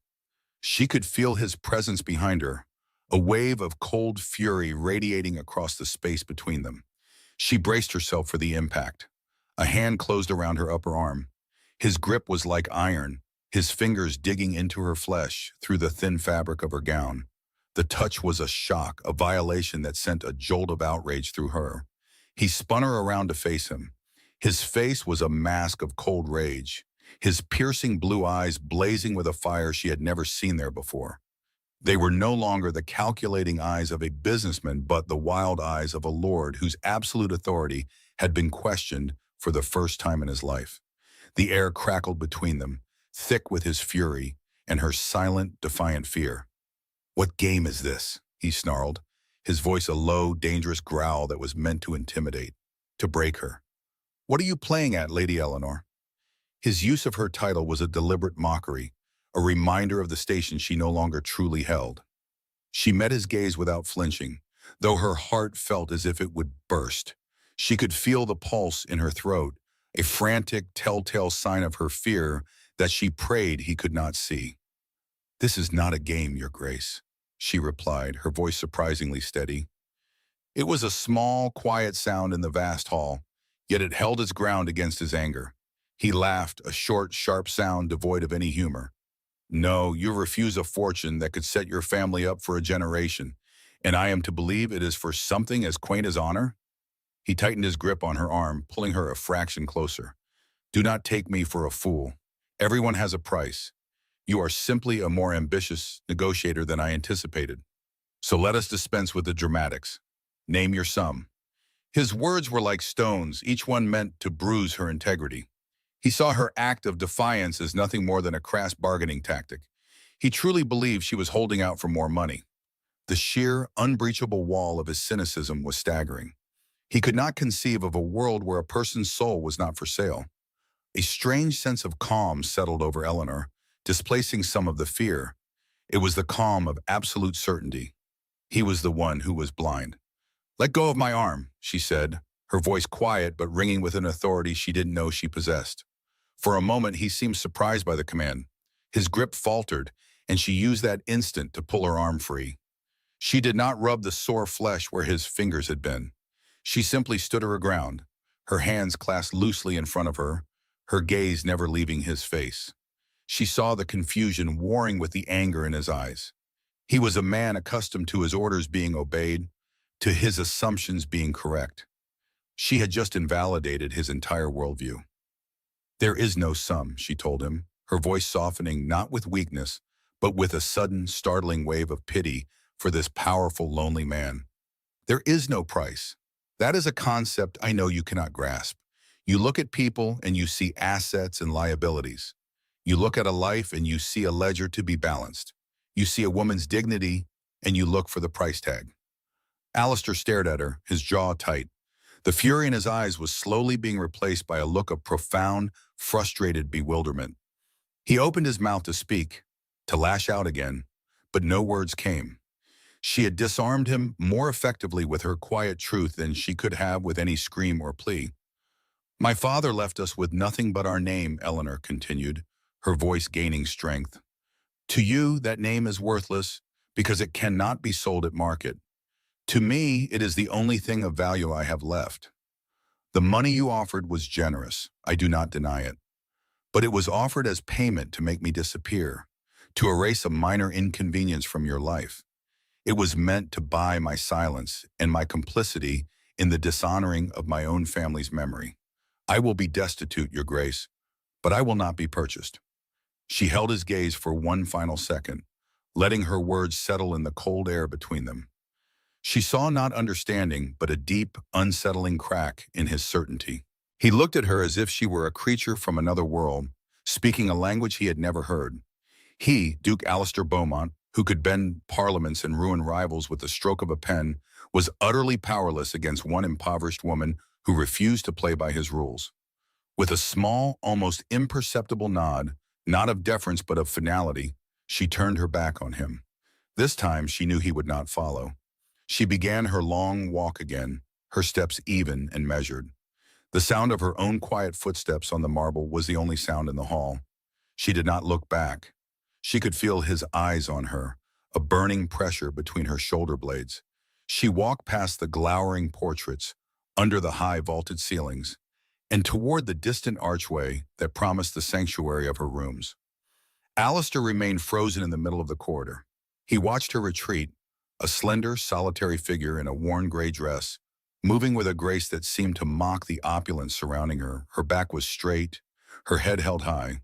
She could feel his presence behind her, a wave of cold fury radiating across the space between them. She braced herself for the impact. A hand closed around her upper arm. His grip was like iron, his fingers digging into her flesh through the thin fabric of her gown. The touch was a shock, a violation that sent a jolt of outrage through her. He spun her around to face him. His face was a mask of cold rage, his piercing blue eyes blazing with a fire she had never seen there before. They were no longer the calculating eyes of a businessman, but the wild eyes of a lord whose absolute authority had been questioned for the first time in his life. The air crackled between them, thick with his fury and her silent, defiant fear. "What game is this?" he snarled, his voice a low, dangerous growl that was meant to intimidate, to break her. "What are you playing at, Lady Eleanor?" His use of her title was a deliberate mockery, a reminder of the station she no longer truly held. She met his gaze without flinching, though her heart felt as if it would burst. She could feel the pulse in her throat, a frantic, telltale sign of her fear that she prayed he could not see. "This is not a game, Your Grace," she replied, her voice surprisingly steady. It was a small, quiet sound in the vast hall, yet it held its ground against his anger. He laughed, a short, sharp sound devoid of any humor. "No, you refuse a fortune that could set your family up for a generation, and I am to believe it is for something as quaint as honor?" He tightened his grip on her arm, pulling her a fraction closer. "Do not take me for a fool. Everyone has a price. You are simply a more ambitious negotiator than I anticipated. So let us dispense with the dramatics. Name your sum." His words were like stones, each one meant to bruise her integrity. He saw her act of defiance as nothing more than a crass bargaining tactic. He truly believed she was holding out for more money. The sheer, unbreachable wall of his cynicism was staggering. He could not conceive of a world where a person's soul was not for sale. A strange sense of calm settled over Eleanor, displacing some of the fear. It was the calm of absolute certainty. He was the one who was blind. "Let go of my arm," she said, her voice quiet but ringing with an authority she didn't know she possessed. For a moment, he seemed surprised by the command. His grip faltered, and she used that instant to pull her arm free. She did not rub the sore flesh where his fingers had been. She simply stood her ground, her hands clasped loosely in front of her gaze never leaving his face. She saw the confusion warring with the anger in his eyes. He was a man accustomed to his orders being obeyed, to his assumptions being correct. She had just invalidated his entire worldview. "There is no sum," she told him, her voice softening not with weakness, but with a sudden, startling wave of pity for this powerful, lonely man. "There is no price. That is a concept I know you cannot grasp. You look at people and you see assets and liabilities. You look at a life and you see a ledger to be balanced. You see a woman's dignity and you look for the price tag." Alistair stared at her, his jaw tight. The fury in his eyes was slowly being replaced by a look of profound, frustrated bewilderment. He opened his mouth to speak, to lash out again, but no words came. She had disarmed him more effectively with her quiet truth than she could have with any scream or plea. "My father left us with nothing but our name," Eleanor continued, her voice gaining strength. "To you, that name is worthless because it cannot be sold at market. To me, it is the only thing of value I have left. The money you offered was generous, I do not deny it. But it was offered as payment to make me disappear, to erase a minor inconvenience from your life. It was meant to buy my silence and my complicity in the dishonoring of my own family's memory. I will be destitute, Your Grace, but I will not be purchased." She held his gaze for one final second, letting her words settle in the cold air between them. She saw not understanding, but a deep, unsettling crack in his certainty. He looked at her as if she were a creature from another world, speaking a language he had never heard. He, Duke Alistair Beaumont, who could bend parliaments and ruin rivals with the stroke of a pen, was utterly powerless against one impoverished woman who refused to play by his rules. With a small, almost imperceptible nod, not of deference but of finality, she turned her back on him. This time she knew he would not follow. She began her long walk again, her steps even and measured. The sound of her own quiet footsteps on the marble was the only sound in the hall. She did not look back. She could feel his eyes on her, a burning pressure between her shoulder blades. She walked past the glowering portraits, under the high vaulted ceilings, and toward the distant archway that promised the sanctuary of her rooms. Alistair remained frozen in the middle of the corridor. He watched her retreat, a slender, solitary figure in a worn gray dress, moving with a grace that seemed to mock the opulence surrounding her. Her back was straight, her head held high.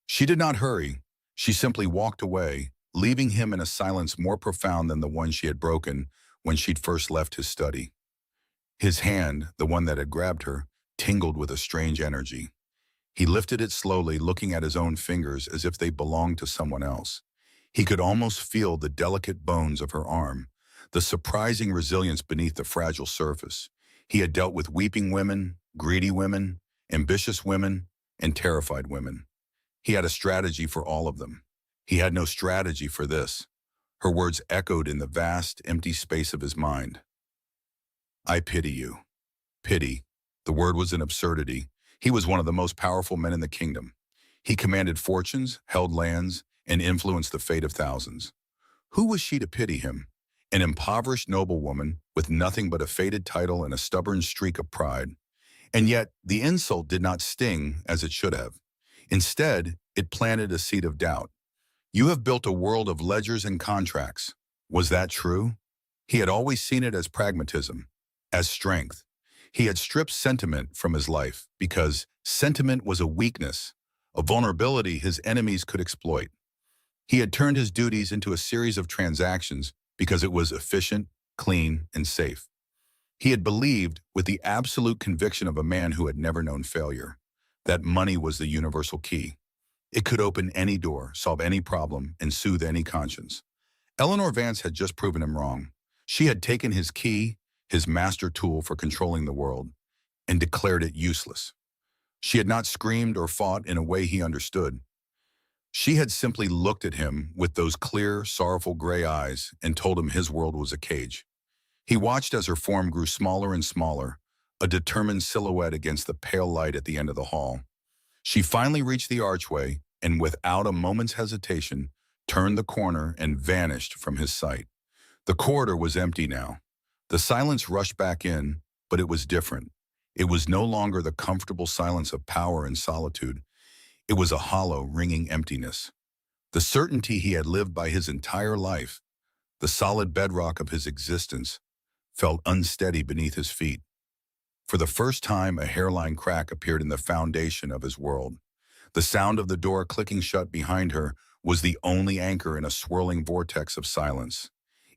She did not hurry. She simply walked away, leaving him in a silence more profound than the one she had broken when she'd first left his study. His hand, the one that had grabbed her, tingled with a strange energy. He lifted it slowly, looking at his own fingers as if they belonged to someone else. He could almost feel the delicate bones of her arm, the surprising resilience beneath the fragile surface. He had dealt with weeping women, greedy women, ambitious women, and terrified women. He had a strategy for all of them. He had no strategy for this. Her words echoed in the vast, empty space of his mind. "I pity you." Pity. The word was an absurdity. He was one of the most powerful men in the kingdom. He commanded fortunes, held lands, and influenced the fate of thousands. Who was she to pity him? An impoverished noblewoman with nothing but a faded title and a stubborn streak of pride. And yet, the insult did not sting as it should have. Instead, it planted a seed of doubt. "You have built a world of ledgers and contracts." Was that true? He had always seen it as pragmatism, as strength. He had stripped sentiment from his life because sentiment was a weakness, a vulnerability his enemies could exploit. He had turned his duties into a series of transactions because it was efficient, clean, and safe. He had believed, with the absolute conviction of a man who had never known failure, that money was the universal key. It could open any door, solve any problem, and soothe any conscience. Eleanor Vance had just proven him wrong. She had taken his key, his master tool for controlling the world, and declared it useless. She had not screamed or fought in a way he understood. She had simply looked at him with those clear, sorrowful gray eyes and told him his world was a cage. He watched as her form grew smaller and smaller, a determined silhouette against the pale light at the end of the hall. She finally reached the archway and, without a moment's hesitation, turned the corner and vanished from his sight. The corridor was empty now. The silence rushed back in, but it was different. It was no longer the comfortable silence of power and solitude. It was a hollow, ringing emptiness. The certainty he had lived by his entire life, the solid bedrock of his existence, felt unsteady beneath his feet. For the first time, a hairline crack appeared in the foundation of his world. The sound of the door clicking shut behind her was the only anchor in a swirling vortex of silence.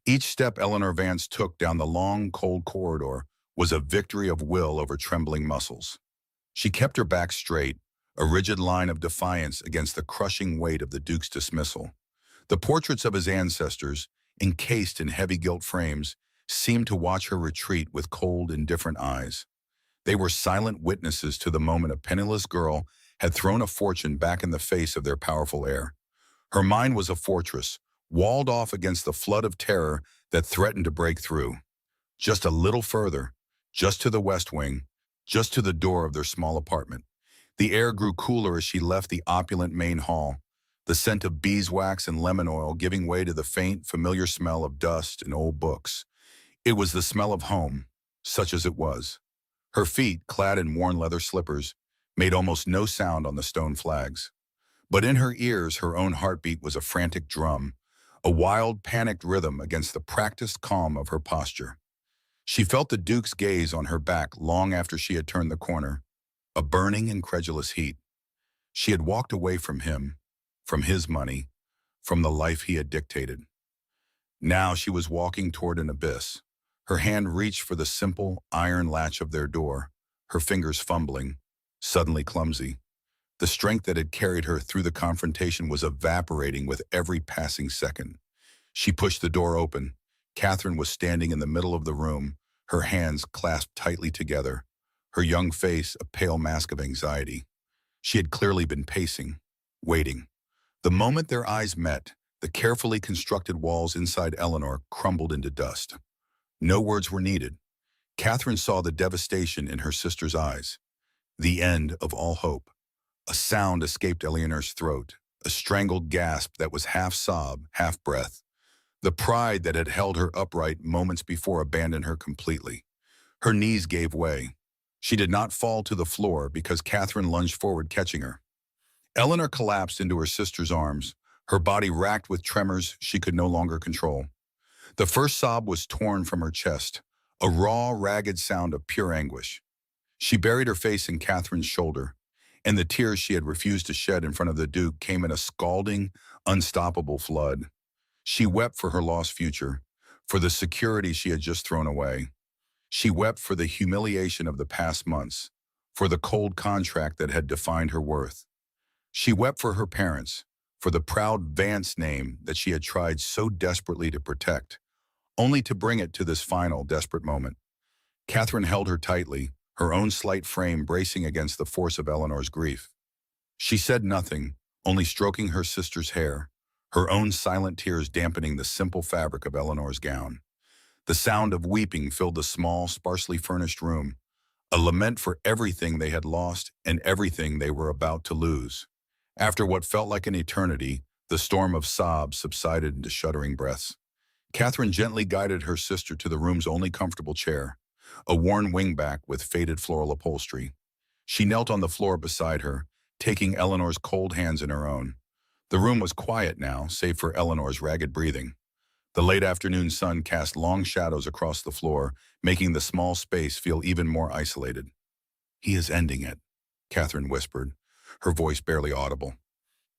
Each step Eleanor Vance took down the long, cold corridor was a victory of will over trembling muscles. She kept her back straight, a rigid line of defiance against the crushing weight of the Duke's dismissal. The portraits of his ancestors, encased in heavy gilt frames, seemed to watch her retreat with cold, indifferent eyes. They were silent witnesses to the moment a penniless girl had thrown a fortune back in the face of their powerful heir. Her mind was a fortress, walled off against the flood of terror that threatened to break through. Just a little further, just to the west wing, just to the door of their small apartment. The air grew cooler as she left the opulent main hall, the scent of beeswax and lemon oil giving way to the faint, familiar smell of dust and old books. It was the smell of home, such as it was. Her feet, clad in worn leather slippers, made almost no sound on the stone flags. But in her ears, her own heartbeat was a frantic drum, a wild, panicked rhythm against the practiced calm of her posture. She felt the Duke's gaze on her back long after she had turned the corner, a burning, incredulous heat. She had walked away from him, from his money, from the life he had dictated. Now she was walking toward an abyss. Her hand reached for the simple iron latch of their door, her fingers fumbling, suddenly clumsy. The strength that had carried her through the confrontation was evaporating with every passing second. She pushed the door open. Catherine was standing in the middle of the room, her hands clasped tightly together, her young face a pale mask of anxiety. She had clearly been pacing, waiting. The moment their eyes met, the carefully constructed walls inside Eleanor crumbled into dust. No words were needed. Catherine saw the devastation in her sister's eyes. The end of all hope. A sound escaped Eleanor's throat, a strangled gasp that was half sob, half breath. The pride that had held her upright moments before abandoned her completely. Her knees gave way. She did not fall to the floor because Catherine lunged forward, catching her. Eleanor collapsed into her sister's arms, her body racked with tremors she could no longer control. The first sob was torn from her chest, a raw, ragged sound of pure anguish. She buried her face in Catherine's shoulder, and the tears she had refused to shed in front of the Duke came in a scalding, unstoppable flood. She wept for her lost future, for the security she had just thrown away. She wept for the humiliation of the past months, for the cold contract that had defined her worth. She wept for her parents, for the proud Vance name that she had tried so desperately to protect, only to bring it to this final, desperate moment. Catherine held her tightly, her own slight frame bracing against the force of Eleanor's grief. She said nothing, only stroking her sister's hair, her own silent tears dampening the simple fabric of Eleanor's gown. The sound of weeping filled the small, sparsely furnished room, a lament for everything they had lost and everything they were about to lose. After what felt like an eternity, the storm of sobs subsided into shuddering breaths. Catherine gently guided her sister to the room's only comfortable chair, a worn wingback with faded floral upholstery. She knelt on the floor beside her, taking Eleanor's cold hands in her own. The room was quiet now, save for Eleanor's ragged breathing. The late afternoon sun cast long shadows across the floor, making the small space feel even more isolated. "He is ending it," Catherine whispered, her voice barely audible.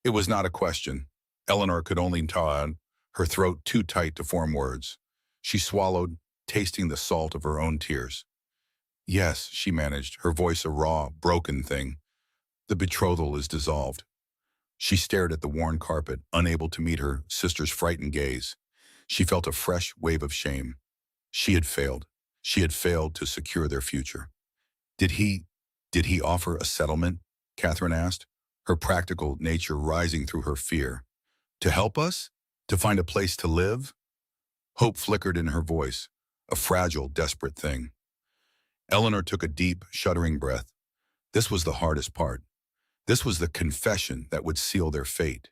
It was not a question. Eleanor could only nod, her throat too tight to form words. She swallowed, tasting the salt of her own tears. "Yes," she managed, her voice a raw, broken thing. "The betrothal is dissolved." She stared at the worn carpet, unable to meet her sister's frightened gaze. She felt a fresh wave of shame. She had failed. She had failed to secure their future. Did he offer a settlement?" Catherine asked, her practical nature rising through her fear. "To help us? To find a place to live?" Hope flickered in her voice, a fragile, desperate thing. Eleanor took a deep, shuddering breath. This was the hardest part. This was the confession that would seal their fate.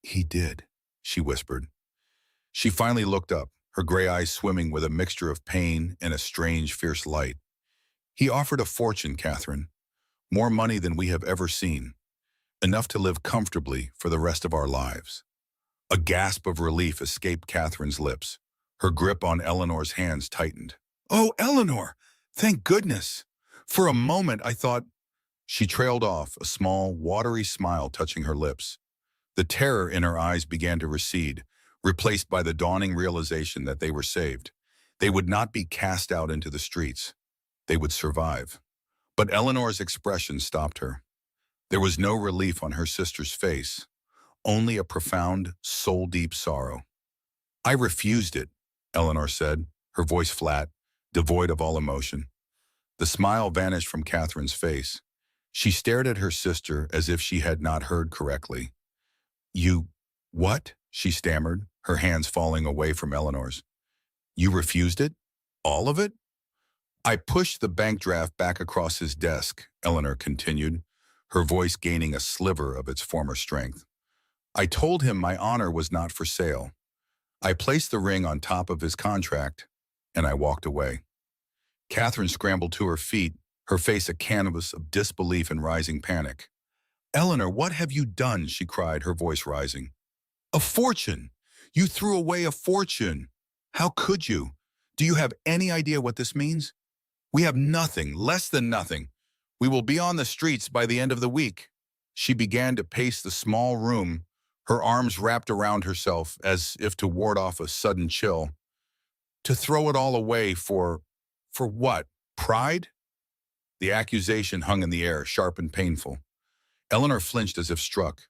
He did, she whispered. She finally looked up, her gray eyes swimming with a mixture of pain and a strange, fierce light. He offered a fortune, Catherine. More money than we have ever seen. Enough to live comfortably for the rest of our lives. A gasp of relief escaped Catherine's lips. Her grip on Eleanor's hands tightened. Oh, Eleanor! Thank goodness! For a moment I thought... She trailed off, a small, watery smile touching her lips. The terror in her eyes began to recede, replaced by the dawning realization that they were saved. They would not be cast out into the streets. They would survive. But Eleanor's expression stopped her. There was no relief on her sister's face, only a profound, soul-deep sorrow. I refused it, Eleanor said, her voice flat, devoid of all emotion. The smile vanished from Catherine's face. She stared at her sister as if she had not heard correctly. You... what? She stammered, her hands falling away from Eleanor's. You refused it? All of it? I pushed the bank draft back across his desk, Eleanor continued, her voice gaining a sliver of its former strength. I told him my honor was not for sale. I placed the ring on top of his contract, and I walked away. Catherine scrambled to her feet, her face a canvas of disbelief and rising panic. Eleanor, what have you done? She cried, her voice rising. A fortune! You threw away a fortune! How could you? Do you have any idea what this means? We have nothing, less than nothing. We will be on the streets by the end of the week. She began to pace the small room, her arms wrapped around herself as if to ward off a sudden chill. To throw it all away for what? Pride? The accusation hung in the air, sharp and painful. Eleanor flinched as if struck.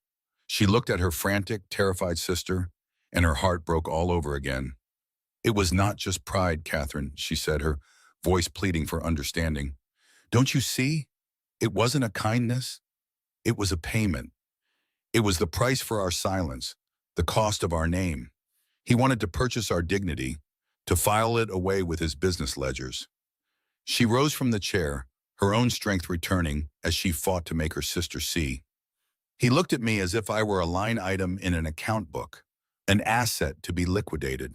She looked at her frantic, terrified sister, and her heart broke all over again. It was not just pride, Catherine, she said, her voice pleading for understanding. Don't you see? It wasn't a kindness. It was a payment. It was the price for our silence, the cost of our name. He wanted to purchase our dignity, to file it away with his business ledgers. She rose from the chair, her own strength returning as she fought to make her sister see. He looked at me as if I were a line item in an account book, an asset to be liquidated.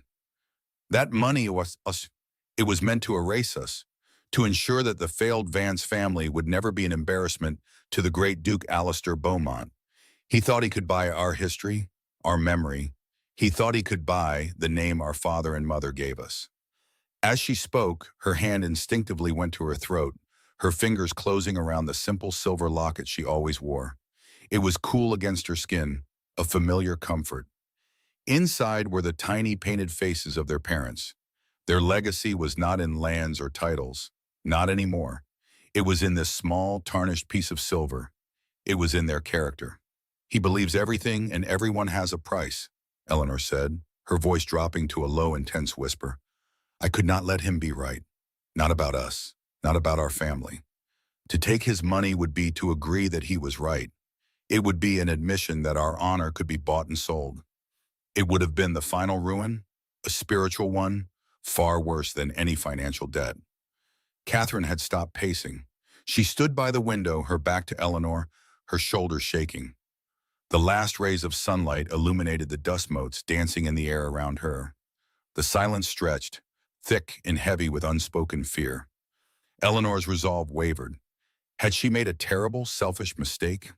That money was us. It was meant to erase us, to ensure that the failed Vance family would never be an embarrassment to the great Duke Alistair Beaumont. He thought he could buy our history, our memory. He thought he could buy the name our father and mother gave us. As she spoke, her hand instinctively went to her throat, her fingers closing around the simple silver locket she always wore. It was cool against her skin, a familiar comfort. Inside were the tiny painted faces of their parents. Their legacy was not in lands or titles, not anymore. It was in this small, tarnished piece of silver. It was in their character. He believes everything and everyone has a price, Eleanor said, her voice dropping to a low, intense whisper. I could not let him be right. Not about us, not about our family. To take his money would be to agree that he was right. It would be an admission that our honor could be bought and sold. It would have been the final ruin, a spiritual one, far worse than any financial debt. Catherine had stopped pacing. She stood by the window, her back to Eleanor, her shoulders shaking. The last rays of sunlight illuminated the dust motes dancing in the air around her. The silence stretched, thick and heavy with unspoken fear. Eleanor's resolve wavered. Had she made a terrible, selfish mistake?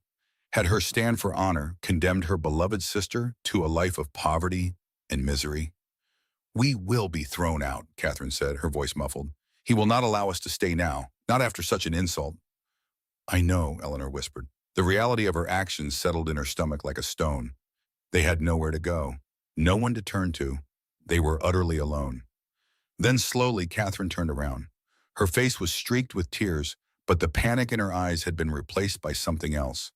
Had her stand for honor condemned her beloved sister to a life of poverty and misery? We will be thrown out, Catherine said, her voice muffled. He will not allow us to stay now, not after such an insult. I know, Eleanor whispered. The reality of her actions settled in her stomach like a stone. They had nowhere to go, no one to turn to. They were utterly alone. Then slowly, Catherine turned around. Her face was streaked with tears, but the panic in her eyes had been replaced by something else.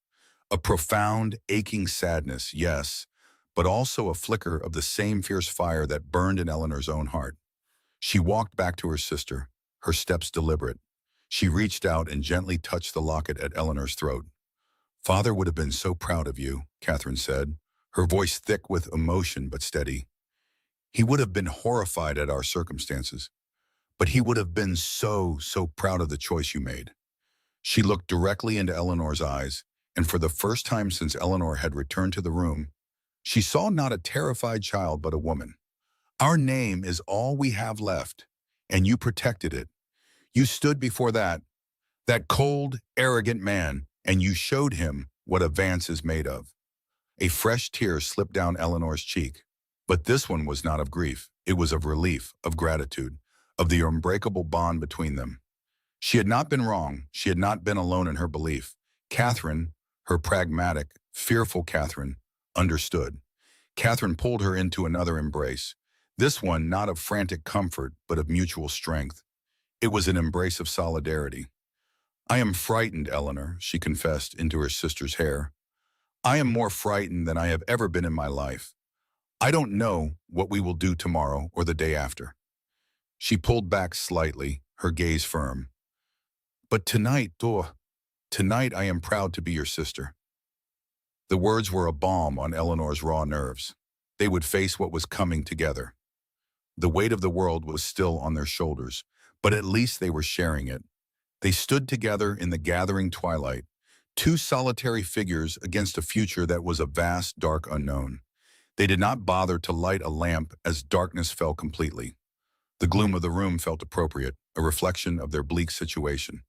A profound, aching sadness, yes, but also a flicker of the same fierce fire that burned in Eleanor's own heart. She walked back to her sister, her steps deliberate. She reached out and gently touched the locket at Eleanor's throat. Father would have been so proud of you, Catherine said, her voice thick with emotion but steady. He would have been horrified at our circumstances. but he would have been so proud of the choice you made. She looked directly into Eleanor's eyes, and for the first time since Eleanor had returned to the room, she saw not a terrified child but a woman. Our name is all we have left, and you protected it. You stood before that cold, arrogant man, and you showed him what a Vance is made of. A fresh tear slipped down Eleanor's cheek. But this one was not of grief. It was of relief, of gratitude, of the unbreakable bond between them. She had not been wrong. She had not been alone in her belief. Catherine, her pragmatic, fearful Catherine, understood. Catherine pulled her into another embrace. This one not of frantic comfort, but of mutual strength. It was an embrace of solidarity. I am frightened, Eleanor, she confessed into her sister's hair. I am more frightened than I have ever been in my life. I don't know what we will do tomorrow or the day after. She pulled back slightly, her gaze firm. But tonight I am proud to be your sister. The words were a balm on Eleanor's raw nerves. They would face what was coming together. The weight of the world was still on their shoulders, but at least they were sharing it. They stood together in the gathering twilight, two solitary figures against a future that was a vast, dark unknown. They did not bother to light a lamp as darkness fell completely. The gloom of the room felt appropriate, a reflection of their bleak situation.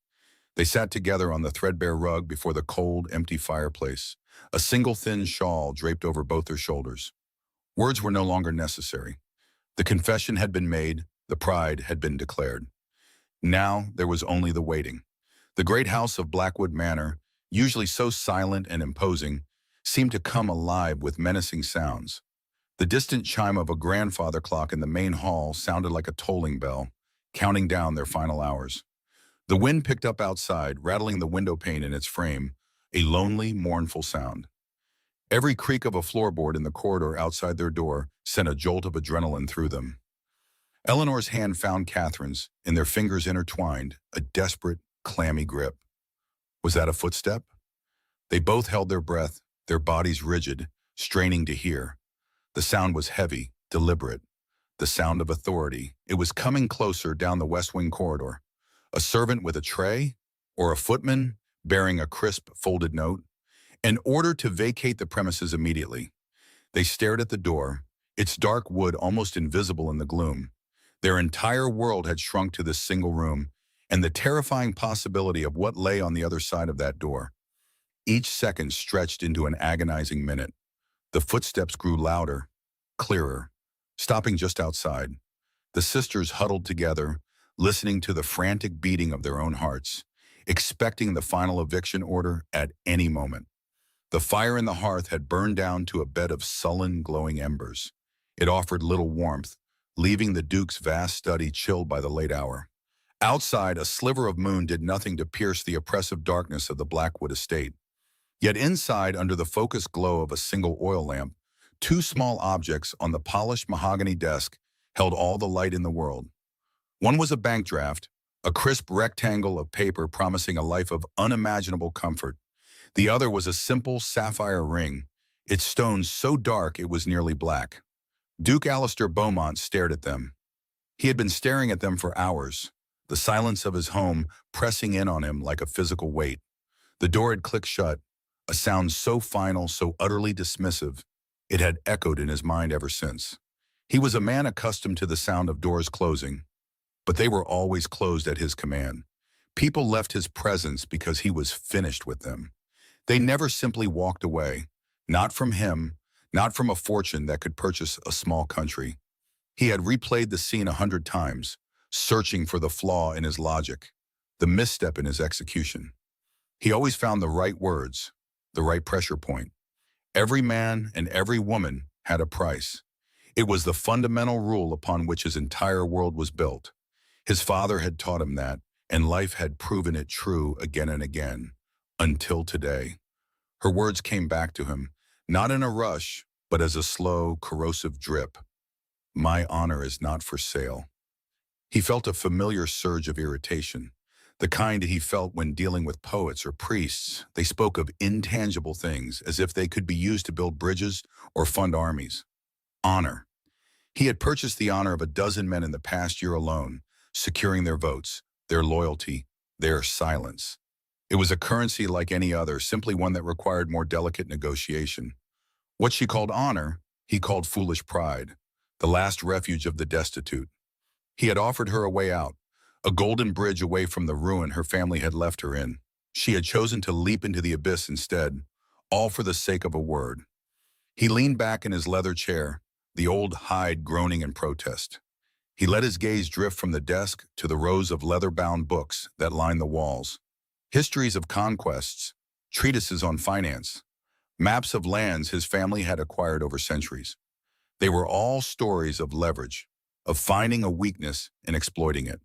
They sat together on the threadbare rug before the cold, empty fireplace, a single thin shawl draped over both their shoulders. Words were no longer necessary. The confession had been made, the pride had been declared. Now there was only the waiting. The great house of Blackwood Manor, usually so silent and imposing, seemed to come alive with menacing sounds. The distant chime of a grandfather clock in the main hall sounded like a tolling bell, counting down their final hours. The wind picked up outside, rattling the window pane in its frame, a lonely, mournful sound. Every creak of a floorboard in the corridor outside their door sent a jolt of adrenaline through them. Eleanor's hand found Catherine's, and their fingers intertwined, a desperate, clammy grip. Was that a footstep? They both held their breath, their bodies rigid, straining to hear. The sound was heavy, deliberate. The sound of authority. It was coming closer down the West Wing corridor. A servant with a tray? Or a footman bearing a crisp, folded note? An order to vacate the premises immediately. They stared at the door, its dark wood almost invisible in the gloom. Their entire world had shrunk to this single room, and the terrifying possibility of what lay on the other side of that door. Each second stretched into an agonizing minute. The footsteps grew louder, clearer, stopping just outside. The sisters huddled together, listening to the frantic beating of their own hearts, expecting the final eviction order at any moment. The fire in the hearth had burned down to a bed of sullen, glowing embers. It offered little warmth, leaving the Duke's vast study chilled by the late hour. Outside, a sliver of moon did nothing to pierce the oppressive darkness of the Blackwood estate. Yet inside, under the focused glow of a single oil lamp, two small objects on the polished mahogany desk held all the light in the world. One was a bank draft, a crisp rectangle of paper promising a life of unimaginable comfort. The other was a simple sapphire ring, its stones so dark it was nearly black. Duke Alistair Beaumont stared at them. He had been staring at them for hours, the silence of his home pressing in on him like a physical weight. The door had clicked shut, a sound so final, so utterly dismissive, it had echoed in his mind ever since. He was a man accustomed to the sound of doors closing, but they were always closed at his command. People left his presence because he was finished with them. They never simply walked away, not from him, not from a fortune that could purchase a small country. He had replayed the scene 100 times, searching for the flaw in his logic, the misstep in his execution. He always found the right words, the right pressure point. Every man and every woman had a price. It was the fundamental rule upon which his entire world was built. His father had taught him that, and life had proven it true again and again, until today. Her words came back to him, not in a rush, but as a slow, corrosive drip. My honor is not for sale. He felt a familiar surge of irritation, the kind he felt when dealing with poets or priests. They spoke of intangible things as if they could be used to build bridges or fund armies. Honor. He had purchased the honor of a dozen men in the past year alone, securing their votes, their loyalty, their silence. It was a currency like any other, simply one that required more delicate negotiation. What she called honor, he called foolish pride, the last refuge of the destitute. He had offered her a way out, a golden bridge away from the ruin her family had left her in. She had chosen to leap into the abyss instead, all for the sake of a word. He leaned back in his leather chair, the old hide groaning in protest. He let his gaze drift from the desk to the rows of leather-bound books that lined the walls. Histories of conquests, treatises on finance, maps of lands his family had acquired over centuries. They were all stories of leverage, of finding a weakness and exploiting it.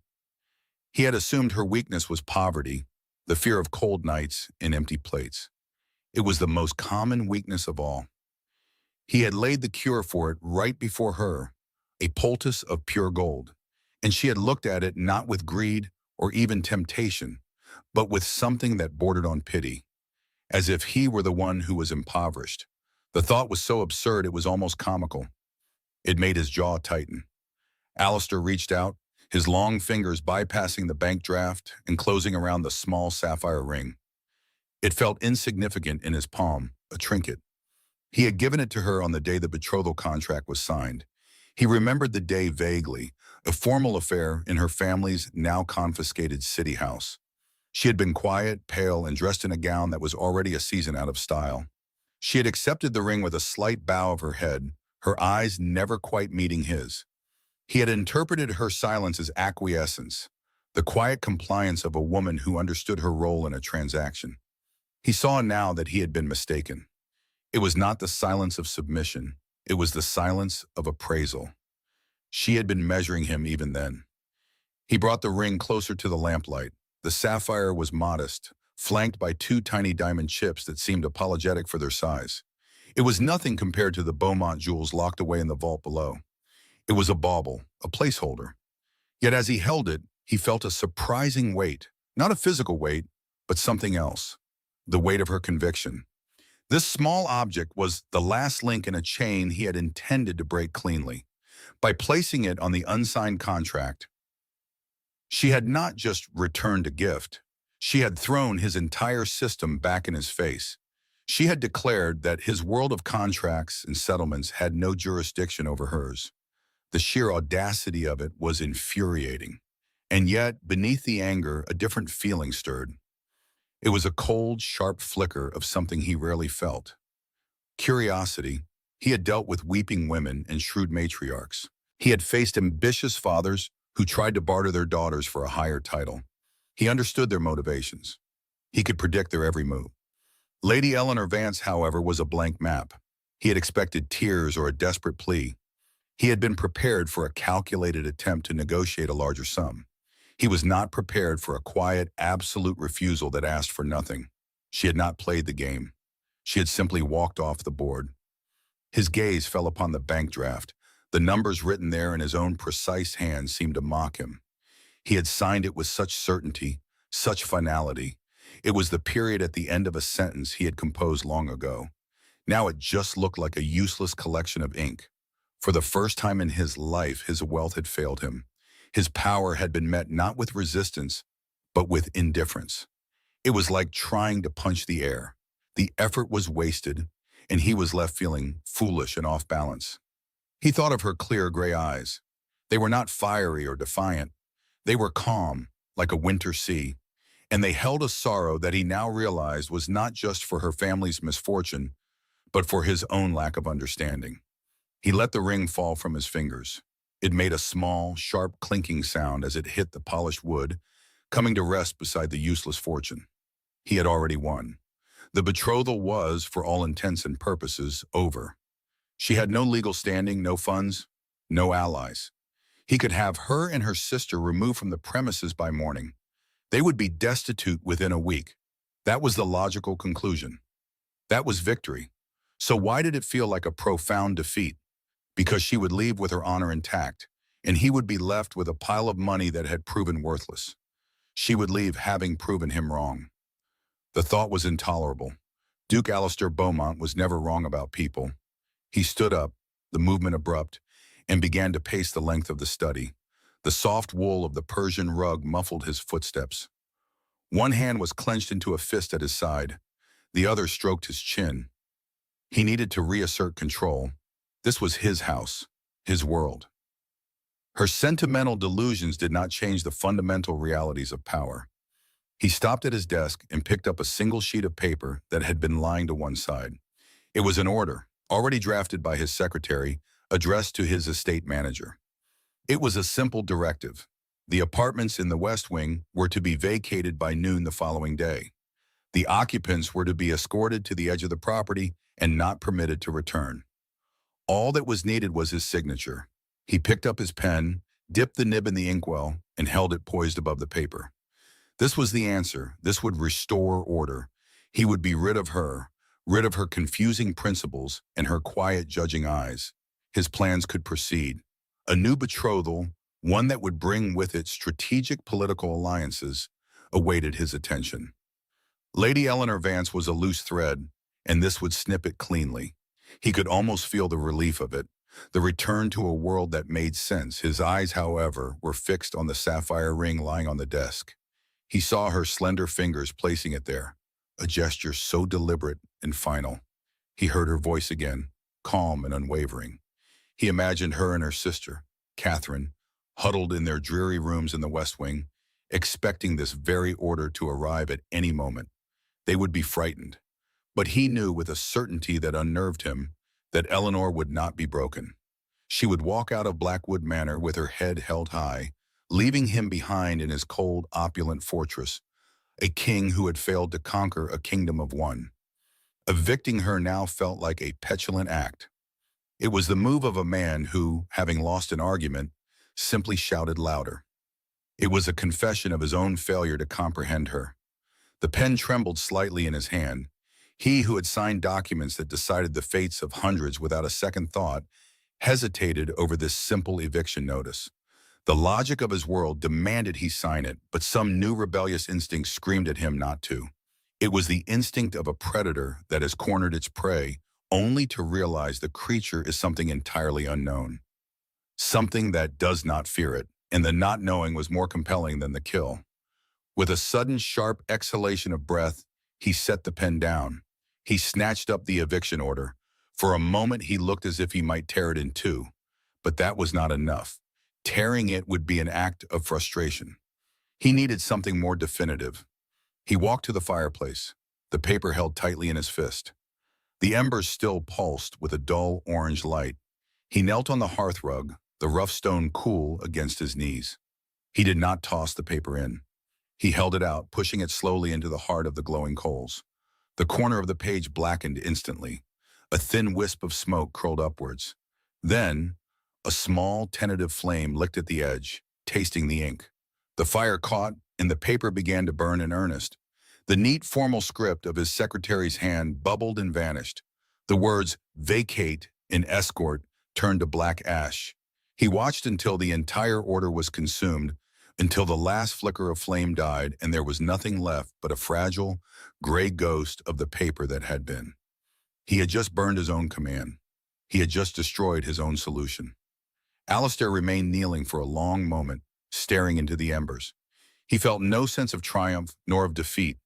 He had assumed her weakness was poverty, the fear of cold nights and empty plates. It was the most common weakness of all. He had laid the cure for it right before her, a poultice of pure gold, and she had looked at it not with greed or even temptation, but with something that bordered on pity, as if he were the one who was impoverished. The thought was so absurd it was almost comical. It made his jaw tighten. Alistair reached out, his long fingers bypassing the bank draft and closing around the small sapphire ring. It felt insignificant in his palm, a trinket. He had given it to her on the day the betrothal contract was signed. He remembered the day vaguely, a formal affair in her family's now confiscated city house. She had been quiet, pale, and dressed in a gown that was already a season out of style. She had accepted the ring with a slight bow of her head, her eyes never quite meeting his. He had interpreted her silence as acquiescence, the quiet compliance of a woman who understood her role in a transaction. He saw now that he had been mistaken. It was not the silence of submission. It was the silence of appraisal. She had been measuring him even then. He brought the ring closer to the lamplight. The sapphire was modest, flanked by two tiny diamond chips that seemed apologetic for their size. It was nothing compared to the Beaumont jewels locked away in the vault below. It was a bauble, a placeholder. Yet as he held it, he felt a surprising weight, not a physical weight, but something else, the weight of her conviction. This small object was the last link in a chain he had intended to break cleanly. By placing it on the unsigned contract, she had not just returned a gift. She had thrown his entire system back in his face. She had declared that his world of contracts and settlements had no jurisdiction over hers. The sheer audacity of it was infuriating. And yet, beneath the anger, a different feeling stirred. It was a cold, sharp flicker of something he rarely felt. Curiosity. He had dealt with weeping women and shrewd matriarchs. He had faced ambitious fathers who tried to barter their daughters for a higher title. He understood their motivations. He could predict their every move. Lady Eleanor Vance, however, was a blank map. He had expected tears or a desperate plea. He had been prepared for a calculated attempt to negotiate a larger sum. He was not prepared for a quiet, absolute refusal that asked for nothing. She had not played the game. She had simply walked off the board. His gaze fell upon the bank draft. The numbers written there in his own precise hand seemed to mock him. He had signed it with such certainty, such finality. It was the period at the end of a sentence he had composed long ago. Now it just looked like a useless collection of ink. For the first time in his life, his wealth had failed him. His power had been met not with resistance, but with indifference. It was like trying to punch the air. The effort was wasted, and he was left feeling foolish and off balance. He thought of her clear gray eyes. They were not fiery or defiant. They were calm, like a winter sea, and they held a sorrow that he now realized was not just for her family's misfortune, but for his own lack of understanding. He let the ring fall from his fingers. It made a small, sharp clinking sound as it hit the polished wood, coming to rest beside the useless fortune. He had already won. The betrothal was, for all intents and purposes, over. She had no legal standing, no funds, no allies. He could have her and her sister removed from the premises by morning. They would be destitute within a week. That was the logical conclusion. That was victory. So why did it feel like a profound defeat? Because she would leave with her honor intact, and he would be left with a pile of money that had proven worthless. She would leave having proven him wrong. The thought was intolerable. Duke Alistair Beaumont was never wrong about people. He stood up, the movement abrupt, and began to pace the length of the study. The soft wool of the Persian rug muffled his footsteps. One hand was clenched into a fist at his side. The other stroked his chin. He needed to reassert control. This was his house, his world. Her sentimental delusions did not change the fundamental realities of power. He stopped at his desk and picked up a single sheet of paper that had been lying to one side. It was an order, already drafted by his secretary, addressed to his estate manager. It was a simple directive. The apartments in the West Wing were to be vacated by noon the following day. The occupants were to be escorted to the edge of the property and not permitted to return. All that was needed was his signature. He picked up his pen, dipped the nib in the inkwell, and held it poised above the paper. This was the answer. This would restore order. He would be rid of her confusing principles and her quiet judging eyes. His plans could proceed. A new betrothal, one that would bring with it strategic political alliances, awaited his attention. Lady Eleanor Vance was a loose thread, and this would snip it cleanly. He could almost feel the relief of it, the return to a world that made sense. His eyes, however, were fixed on the sapphire ring lying on the desk. He saw her slender fingers placing it there, a gesture so deliberate and final. He heard her voice again, calm and unwavering. He imagined her and her sister, Catherine, huddled in their dreary rooms in the West Wing, expecting this very order to arrive at any moment. They would be frightened, but he knew with a certainty that unnerved him that Eleanor would not be broken. She would walk out of Blackwood Manor with her head held high, leaving him behind in his cold, opulent fortress, a king who had failed to conquer a kingdom of one. Evicting her now felt like a petulant act. It was the move of a man who, having lost an argument, simply shouted louder. It was a confession of his own failure to comprehend her. The pen trembled slightly in his hand. He who had signed documents that decided the fates of hundreds without a second thought hesitated over this simple eviction notice. The logic of his world demanded he sign it, but some new rebellious instinct screamed at him not to. It was the instinct of a predator that has cornered its prey, only to realize the creature is something entirely unknown. Something that does not fear it, and the not knowing was more compelling than the kill. With a sudden sharp exhalation of breath, he set the pen down. He snatched up the eviction order. For a moment he looked as if he might tear it in two, but that was not enough. Tearing it would be an act of frustration. He needed something more definitive. He walked to the fireplace, the paper held tightly in his fist. The embers still pulsed with a dull orange light. He knelt on the hearthrug, the rough stone cool against his knees. He did not toss the paper in. He held it out, pushing it slowly into the heart of the glowing coals. The corner of the page blackened instantly. A thin wisp of smoke curled upwards. Then, a small, tentative flame licked at the edge, tasting the ink. The fire caught, and the paper began to burn in earnest. The neat, formal script of his secretary's hand bubbled and vanished. The words "vacate" and "escort" turned to black ash. He watched until the entire order was consumed, until the last flicker of flame died and there was nothing left but a fragile, gray ghost of the paper that had been. He had just burned his own command. He had just destroyed his own solution. Alistair remained kneeling for a long moment, staring into the embers. He felt no sense of triumph nor of defeat.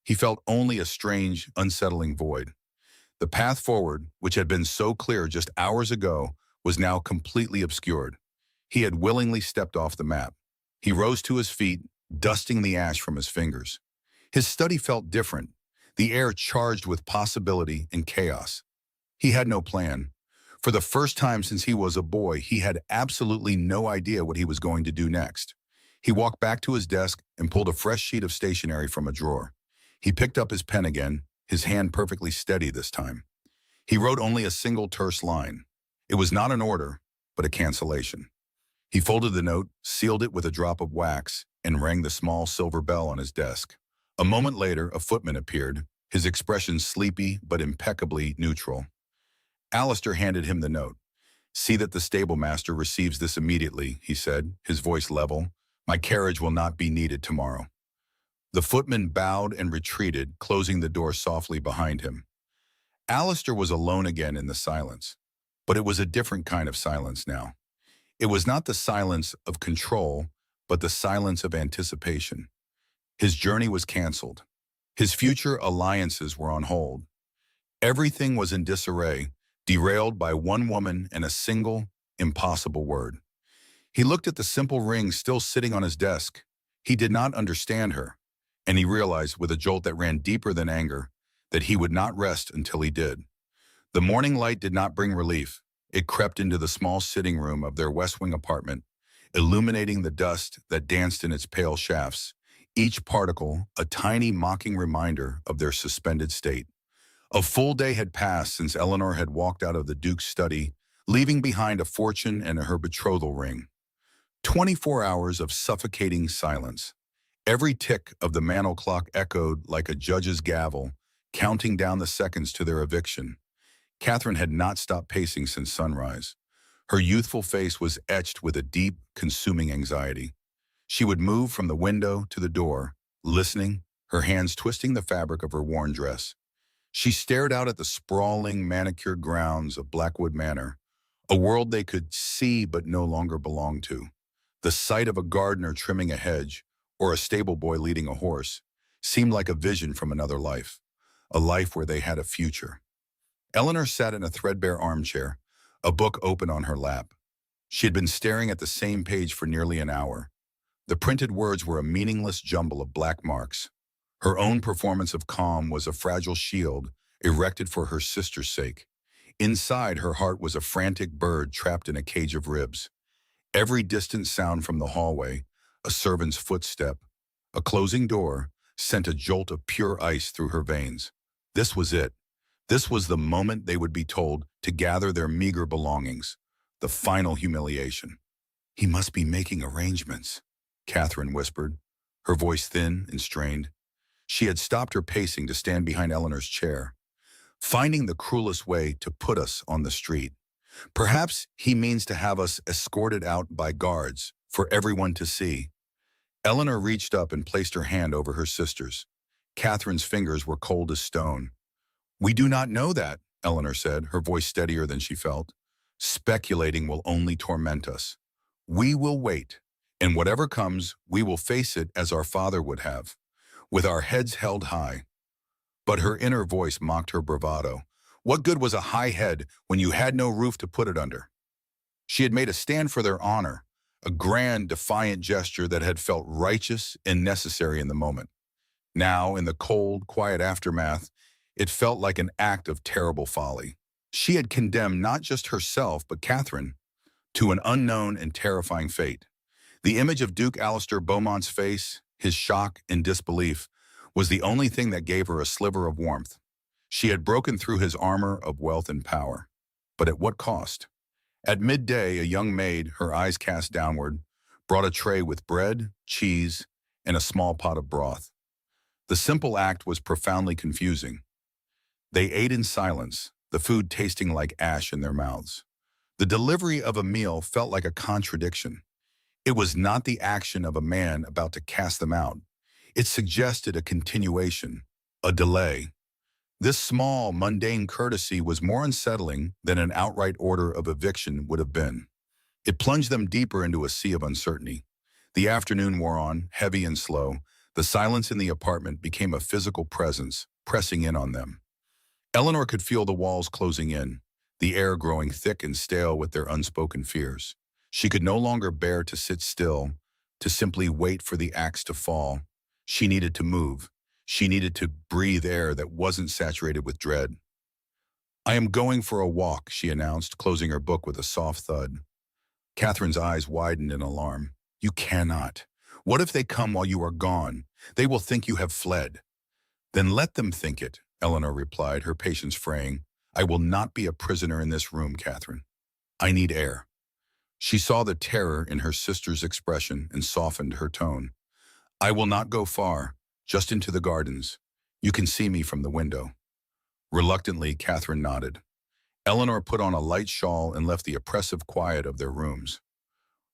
He felt only a strange, unsettling void. The path forward, which had been so clear just hours ago, was now completely obscured. He had willingly stepped off the map. He rose to his feet, dusting the ash from his fingers. His study felt different, the air charged with possibility and chaos. He had no plan. For the first time since he was a boy, he had absolutely no idea what he was going to do next. He walked back to his desk and pulled a fresh sheet of stationery from a drawer. He picked up his pen again, his hand perfectly steady this time. He wrote only a single terse line. It was not an order, but a cancellation. He folded the note, sealed it with a drop of wax, and rang the small silver bell on his desk. A moment later, a footman appeared, his expression sleepy but impeccably neutral. Alistair handed him the note. "See that the stable-master receives this immediately," he said, his voice level. "My carriage will not be needed tomorrow." The footman bowed and retreated, closing the door softly behind him. Alistair was alone again in the silence, but it was a different kind of silence now. It was not the silence of control, but the silence of anticipation. His journey was canceled. His future alliances were on hold. Everything was in disarray, derailed by one woman and a single, impossible word. He looked at the simple ring still sitting on his desk. He did not understand her, and he realized with a jolt that ran deeper than anger that he would not rest until he did. The morning light did not bring relief. It crept into the small sitting room of their West Wing apartment, illuminating the dust that danced in its pale shafts, each particle a tiny mocking reminder of their suspended state. A full day had passed since Eleanor had walked out of the Duke's study, leaving behind a fortune and her betrothal ring. 24 hours of suffocating silence. Every tick of the mantel clock echoed like a judge's gavel, counting down the seconds to their eviction. Catherine had not stopped pacing since sunrise. Her youthful face was etched with a deep, consuming anxiety. She would move from the window to the door, listening, her hands twisting the fabric of her worn dress. She stared out at the sprawling, manicured grounds of Blackwood Manor, a world they could see but no longer belong to. The sight of a gardener trimming a hedge, or a stable boy leading a horse, seemed like a vision from another life, a life where they had a future. Eleanor sat in a threadbare armchair, a book open on her lap. She had been staring at the same page for nearly an hour. The printed words were a meaningless jumble of black marks. Her own performance of calm was a fragile shield erected for her sister's sake. Inside, her heart was a frantic bird trapped in a cage of ribs. Every distant sound from the hallway, a servant's footstep, a closing door, sent a jolt of pure ice through her veins. This was it. This was the moment they would be told to gather their meager belongings, the final humiliation. "He must be making arrangements," Catherine whispered, her voice thin and strained. She had stopped her pacing to stand behind Eleanor's chair. "Finding the cruelest way to put us on the street. Perhaps he means to have us escorted out by guards for everyone to see." Eleanor reached up and placed her hand over her sister's. Catherine's fingers were cold as stone. "We do not know that," Eleanor said, her voice steadier than she felt. "Speculating will only torment us. We will wait, and whatever comes, we will face it as our father would have, with our heads held high." But her inner voice mocked her bravado. What good was a high head when you had no roof to put it under? She had made a stand for their honor, a grand, defiant gesture that had felt righteous and necessary in the moment. Now, in the cold, quiet aftermath, it felt like an act of terrible folly. She had condemned not just herself, but Catherine, to an unknown and terrifying fate. The image of Duke Alistair Beaumont's face, his shock and disbelief, was the only thing that gave her a sliver of warmth. She had broken through his armor of wealth and power. But at what cost? At midday, a young maid, her eyes cast downward, brought a tray with bread, cheese, and a small pot of broth. The simple act was profoundly confusing. They ate in silence, the food tasting like ash in their mouths. The delivery of a meal felt like a contradiction. It was not the action of a man about to cast them out. It suggested a continuation, a delay. This small, mundane courtesy was more unsettling than an outright order of eviction would have been. It plunged them deeper into a sea of uncertainty. The afternoon wore on, heavy and slow. The silence in the apartment became a physical presence, pressing in on them. Eleanor could feel the walls closing in, the air growing thick and stale with their unspoken fears. She could no longer bear to sit still, to simply wait for the axe to fall. She needed to move. She needed to breathe air that wasn't saturated with dread. "I am going for a walk," she announced, closing her book with a soft thud. Catherine's eyes widened in alarm. "You cannot. What if they come while you are gone? They will think you have fled." "Then let them think it," Eleanor replied, her patience fraying. "I will not be a prisoner in this room, Catherine. I need air." She saw the terror in her sister's expression and softened her tone. "I will not go far, just into the gardens. You can see me from the window." Reluctantly, Catherine nodded. Eleanor put on a light shawl and left the oppressive quiet of their rooms.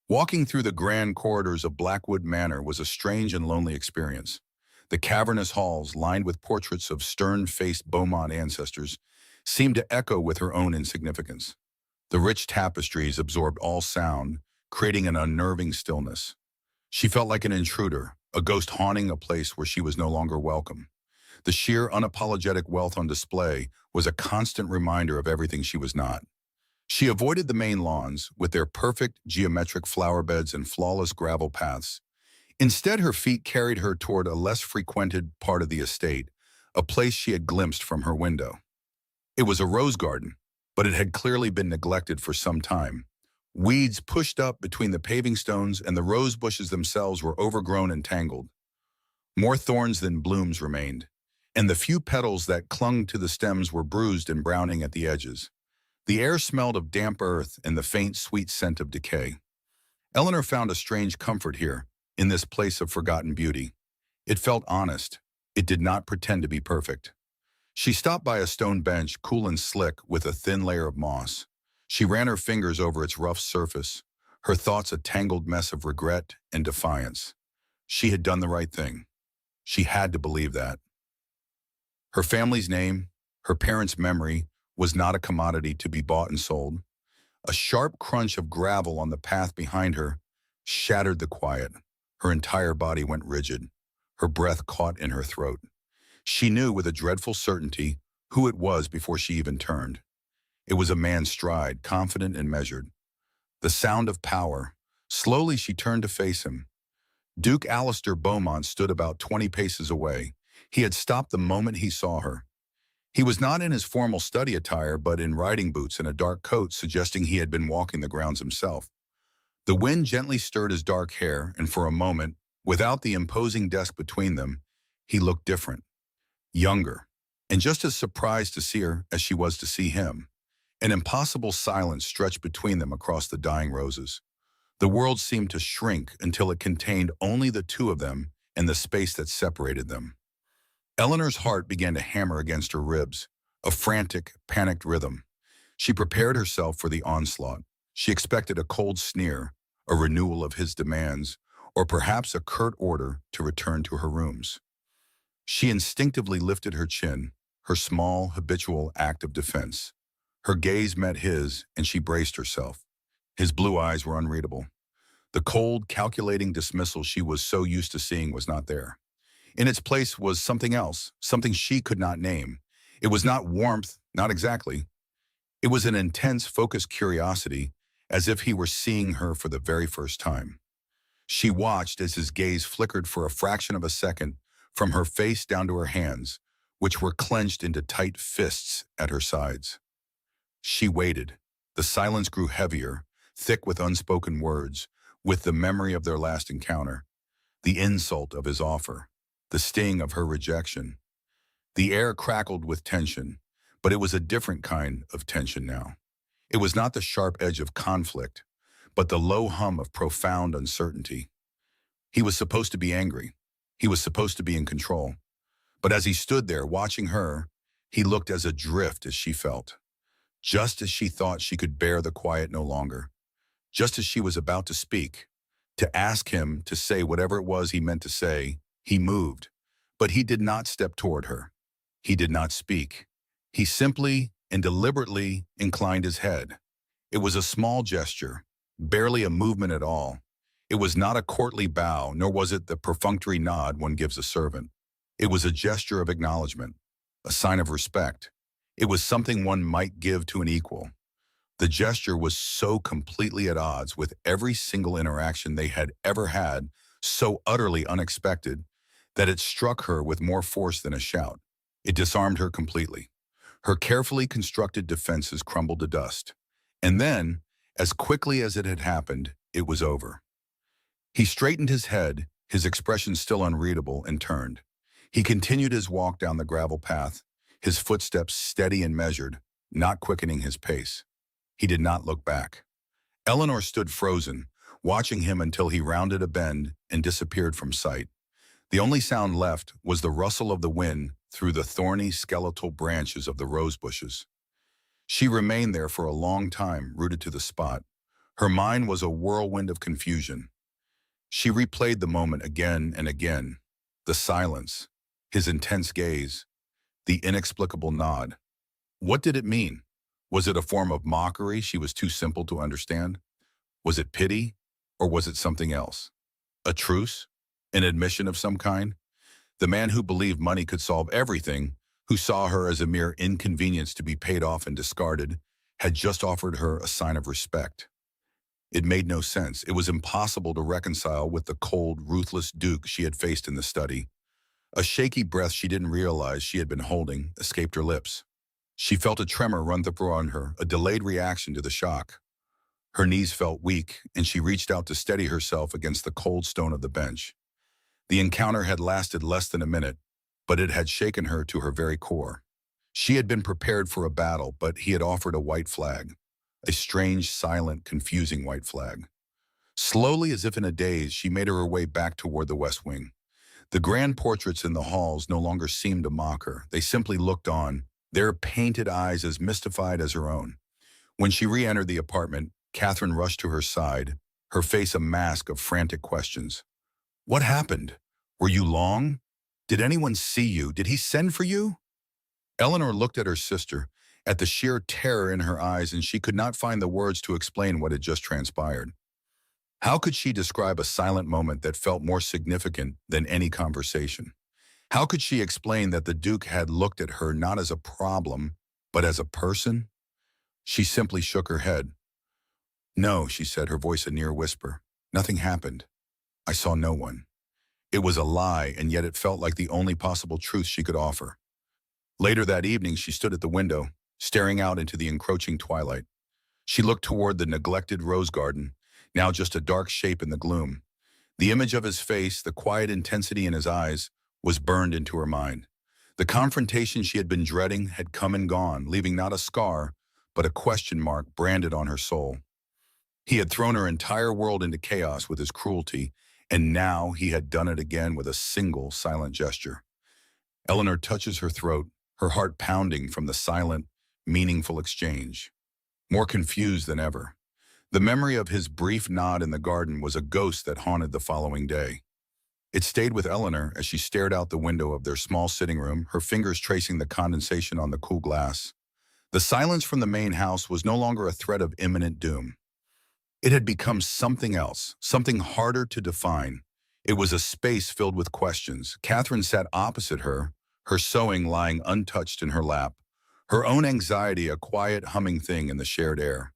Walking through the grand corridors of Blackwood Manor was a strange and lonely experience. The cavernous halls, lined with portraits of stern-faced Beaumont ancestors, seemed to echo with her own insignificance. The rich tapestries absorbed all sound, creating an unnerving stillness. She felt like an intruder, a ghost haunting a place where she was no longer welcome. The sheer unapologetic wealth on display was a constant reminder of everything she was not. She avoided the main lawns, with their perfect geometric flower beds and flawless gravel paths. Instead, her feet carried her toward a less frequented part of the estate, a place she had glimpsed from her window. It was a rose garden, but it had clearly been neglected for some time. Weeds pushed up between the paving stones, and the rose bushes themselves were overgrown and tangled. More thorns than blooms remained, and the few petals that clung to the stems were bruised and browning at the edges. The air smelled of damp earth and the faint, sweet scent of decay. Eleanor found a strange comfort here, in this place of forgotten beauty. It felt honest. It did not pretend to be perfect. She stopped by a stone bench, cool and slick, with a thin layer of moss. She ran her fingers over its rough surface, her thoughts a tangled mess of regret and defiance. She had done the right thing. She had to believe that. Her family's name, her parents' memory, was not a commodity to be bought and sold. A sharp crunch of gravel on the path behind her shattered the quiet. Her entire body went rigid. Her breath caught in her throat. She knew with a dreadful certainty who it was before she even turned. It was a man's stride, confident and measured. The sound of power. Slowly she turned to face him. Duke Alistair Beaumont stood about 20 paces away. He had stopped the moment he saw her. He was not in his formal study attire, but in riding boots and a dark coat, suggesting he had been walking the grounds himself. The wind gently stirred his dark hair, and for a moment, without the imposing desk between them, he looked different, younger, and just as surprised to see her as she was to see him. An impossible silence stretched between them across the dying roses. The world seemed to shrink until it contained only the two of them and the space that separated them. Eleanor's heart began to hammer against her ribs, a frantic, panicked rhythm. She prepared herself for the onslaught. She expected a cold sneer, a renewal of his demands, or perhaps a curt order to return to her rooms. She instinctively lifted her chin, her small, habitual act of defense. Her gaze met his, and she braced herself. His blue eyes were unreadable. The cold, calculating dismissal she was so used to seeing was not there. In its place was something else, something she could not name. It was not warmth, not exactly. It was an intense, focused curiosity, as if he were seeing her for the very first time. She watched as his gaze flickered for a fraction of a second from her face down to her hands, which were clenched into tight fists at her sides. She waited. The silence grew heavier, thick with unspoken words, with the memory of their last encounter, the insult of his offer, the sting of her rejection. The air crackled with tension, but it was a different kind of tension now. It was not the sharp edge of conflict, but the low hum of profound uncertainty. He was supposed to be angry. He was supposed to be in control. But as he stood there watching her, he looked as adrift as she felt. Just as she thought she could bear the quiet no longer. Just as she was about to speak, to ask him to say whatever it was he meant to say, he moved. But he did not step toward her. He did not speak. He simply and deliberately inclined his head. It was a small gesture, barely a movement at all. It was not a courtly bow, nor was it the perfunctory nod one gives a servant. It was a gesture of acknowledgement, a sign of respect. It was something one might give to an equal. The gesture was so completely at odds with every single interaction they had ever had, so utterly unexpected, that it struck her with more force than a shout. It disarmed her completely. Her carefully constructed defenses crumbled to dust. And then, as quickly as it had happened, it was over. He straightened his head, his expression still unreadable, and turned. He continued his walk down the gravel path, his footsteps steady and measured, not quickening his pace. He did not look back. Eleanor stood frozen, watching him until he rounded a bend and disappeared from sight. The only sound left was the rustle of the wind through the thorny, skeletal branches of the rose bushes. She remained there for a long time, rooted to the spot. Her mind was a whirlwind of confusion. She replayed the moment again and again. The silence, his intense gaze, the inexplicable nod. What did it mean? Was it a form of mockery she was too simple to understand? Was it pity? Or was it something else? A truce? An admission of some kind? The man who believed money could solve everything, who saw her as a mere inconvenience to be paid off and discarded, had just offered her a sign of respect. It made no sense. It was impossible to reconcile with the cold, ruthless Duke she had faced in the study. A shaky breath she didn't realize she had been holding escaped her lips. She felt a tremor run through her, a delayed reaction to the shock. Her knees felt weak, and she reached out to steady herself against the cold stone of the bench. The encounter had lasted less than a minute, but it had shaken her to her very core. She had been prepared for a battle, but he had offered a white flag. A strange, silent, confusing white flag. Slowly, as if in a daze, she made her way back toward the West Wing. The grand portraits in the halls no longer seemed to mock her. They simply looked on, their painted eyes as mystified as her own. When she re-entered the apartment, Catherine rushed to her side, her face a mask of frantic questions. What happened? Were you long? Did anyone see you? Did he send for you? Eleanor looked at her sister, at the sheer terror in her eyes, and she could not find the words to explain what had just transpired. How could she describe a silent moment that felt more significant than any conversation? How could she explain that the Duke had looked at her not as a problem, but as a person? She simply shook her head. No, she said, her voice a near whisper. Nothing happened. I saw no one. It was a lie, and yet it felt like the only possible truth she could offer. Later that evening, she stood at the window, staring out into the encroaching twilight. She looked toward the neglected rose garden, now just a dark shape in the gloom. The image of his face, the quiet intensity in his eyes, was burned into her mind. The confrontation she had been dreading had come and gone, leaving not a scar, but a question mark branded on her soul. He had thrown her entire world into chaos with his cruelty, and now he had done it again with a single silent gesture. Eleanor touches her throat, her heart pounding from the silent, meaningful exchange. More confused than ever. The memory of his brief nod in the garden was a ghost that haunted the following day. It stayed with Eleanor as she stared out the window of their small sitting room, her fingers tracing the condensation on the cool glass. The silence from the main house was no longer a threat of imminent doom. It had become something else, something harder to define. It was a space filled with questions. Catherine sat opposite her, her sewing lying untouched in her lap, her own anxiety a quiet humming thing in the shared air.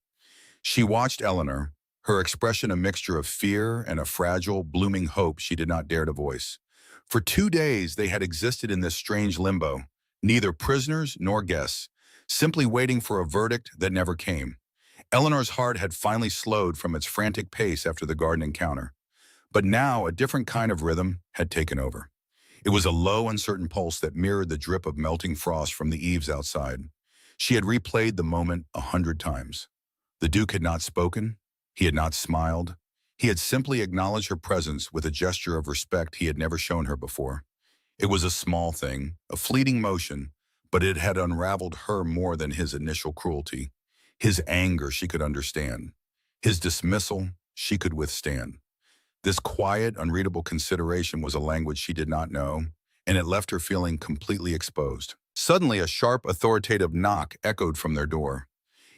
She watched Eleanor, her expression a mixture of fear and a fragile, blooming hope she did not dare to voice. For 2 days they had existed in this strange limbo, neither prisoners nor guests, simply waiting for a verdict that never came. Eleanor's heart had finally slowed from its frantic pace after the garden encounter. But now a different kind of rhythm had taken over. It was a low, uncertain pulse that mirrored the drip of melting frost from the eaves outside. She had replayed the moment 100 times. The Duke had not spoken. He had not smiled. He had simply acknowledged her presence with a gesture of respect he had never shown her before. It was a small thing, a fleeting motion, but it had unraveled her more than his initial cruelty. His anger she could understand. His dismissal she could withstand. This quiet, unreadable consideration was a language she did not know, and it left her feeling completely exposed. Suddenly, a sharp, authoritative knock echoed from their door.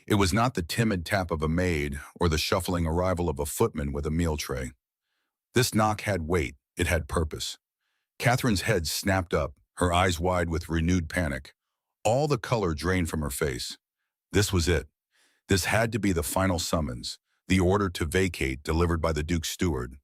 It was not the timid tap of a maid or the shuffling arrival of a footman with a meal tray. This knock had weight, it had purpose. Catherine's head snapped up, her eyes wide with renewed panic. All the color drained from her face. This was it. This had to be the final summons, the order to vacate delivered by the Duke's steward.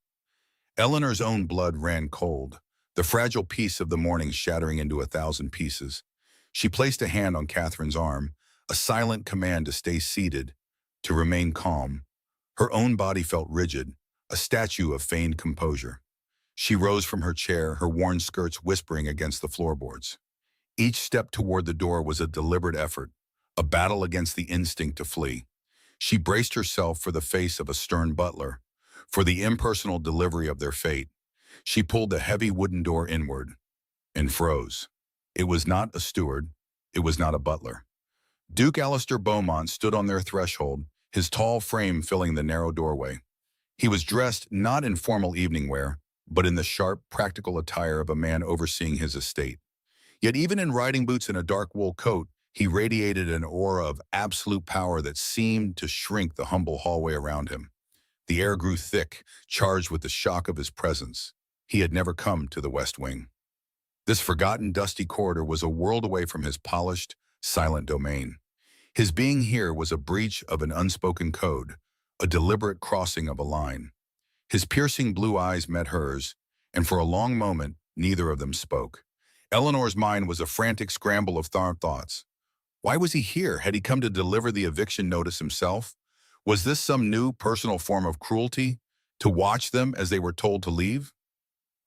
Eleanor's own blood ran cold, the fragile peace of the morning shattering into 1,000 pieces. She placed a hand on Catherine's arm, a silent command to stay seated, to remain calm. Her own body felt rigid, a statue of feigned composure. She rose from her chair, her worn skirts whispering against the floorboards. Each step toward the door was a deliberate effort, a battle against the instinct to flee. She braced herself for the face of a stern butler, for the impersonal delivery of their fate. She pulled the heavy wooden door inward and froze. It was not a steward. It was not a butler. Duke Alistair Beaumont stood on their threshold, his tall frame filling the narrow doorway. He was dressed not in formal evening wear, but in the sharp, practical attire of a man overseeing his estate. Yet even in riding boots and a dark wool coat, he radiated an aura of absolute power that seemed to shrink the humble hallway around him. The air grew thick, charged with the shock of his presence. He had never come to the West Wing. This forgotten, dusty corridor was a world away from his polished, silent domain. His being here was a breach of an unspoken code, a deliberate crossing of a line. His piercing blue eyes met hers, and for a long moment, neither of them spoke. Eleanor's mind was a frantic scramble of thoughts. Why was he here? Had he come to deliver the eviction notice himself? Was this some new personal form of cruelty? To watch them as they were told to leave?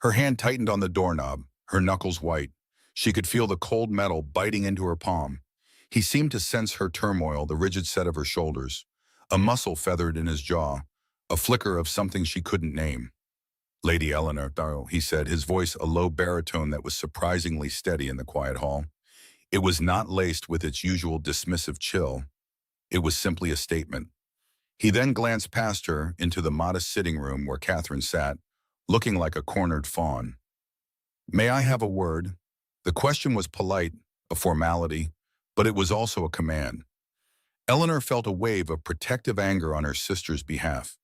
Her hand tightened on the doorknob, her knuckles white. She could feel the cold metal biting into her palm. He seemed to sense her turmoil, the rigid set of her shoulders, a muscle feathered in his jaw, a flicker of something she couldn't name. Lady Eleanor, he said, his voice a low baritone that was surprisingly steady in the quiet hall. It was not laced with its usual dismissive chill. It was simply a statement. He then glanced past her into the modest sitting room where Catherine sat, looking like a cornered fawn. "May I have a word?" The question was polite, a formality, but it was also a command. Eleanor felt a wave of protective anger on her sister's behalf.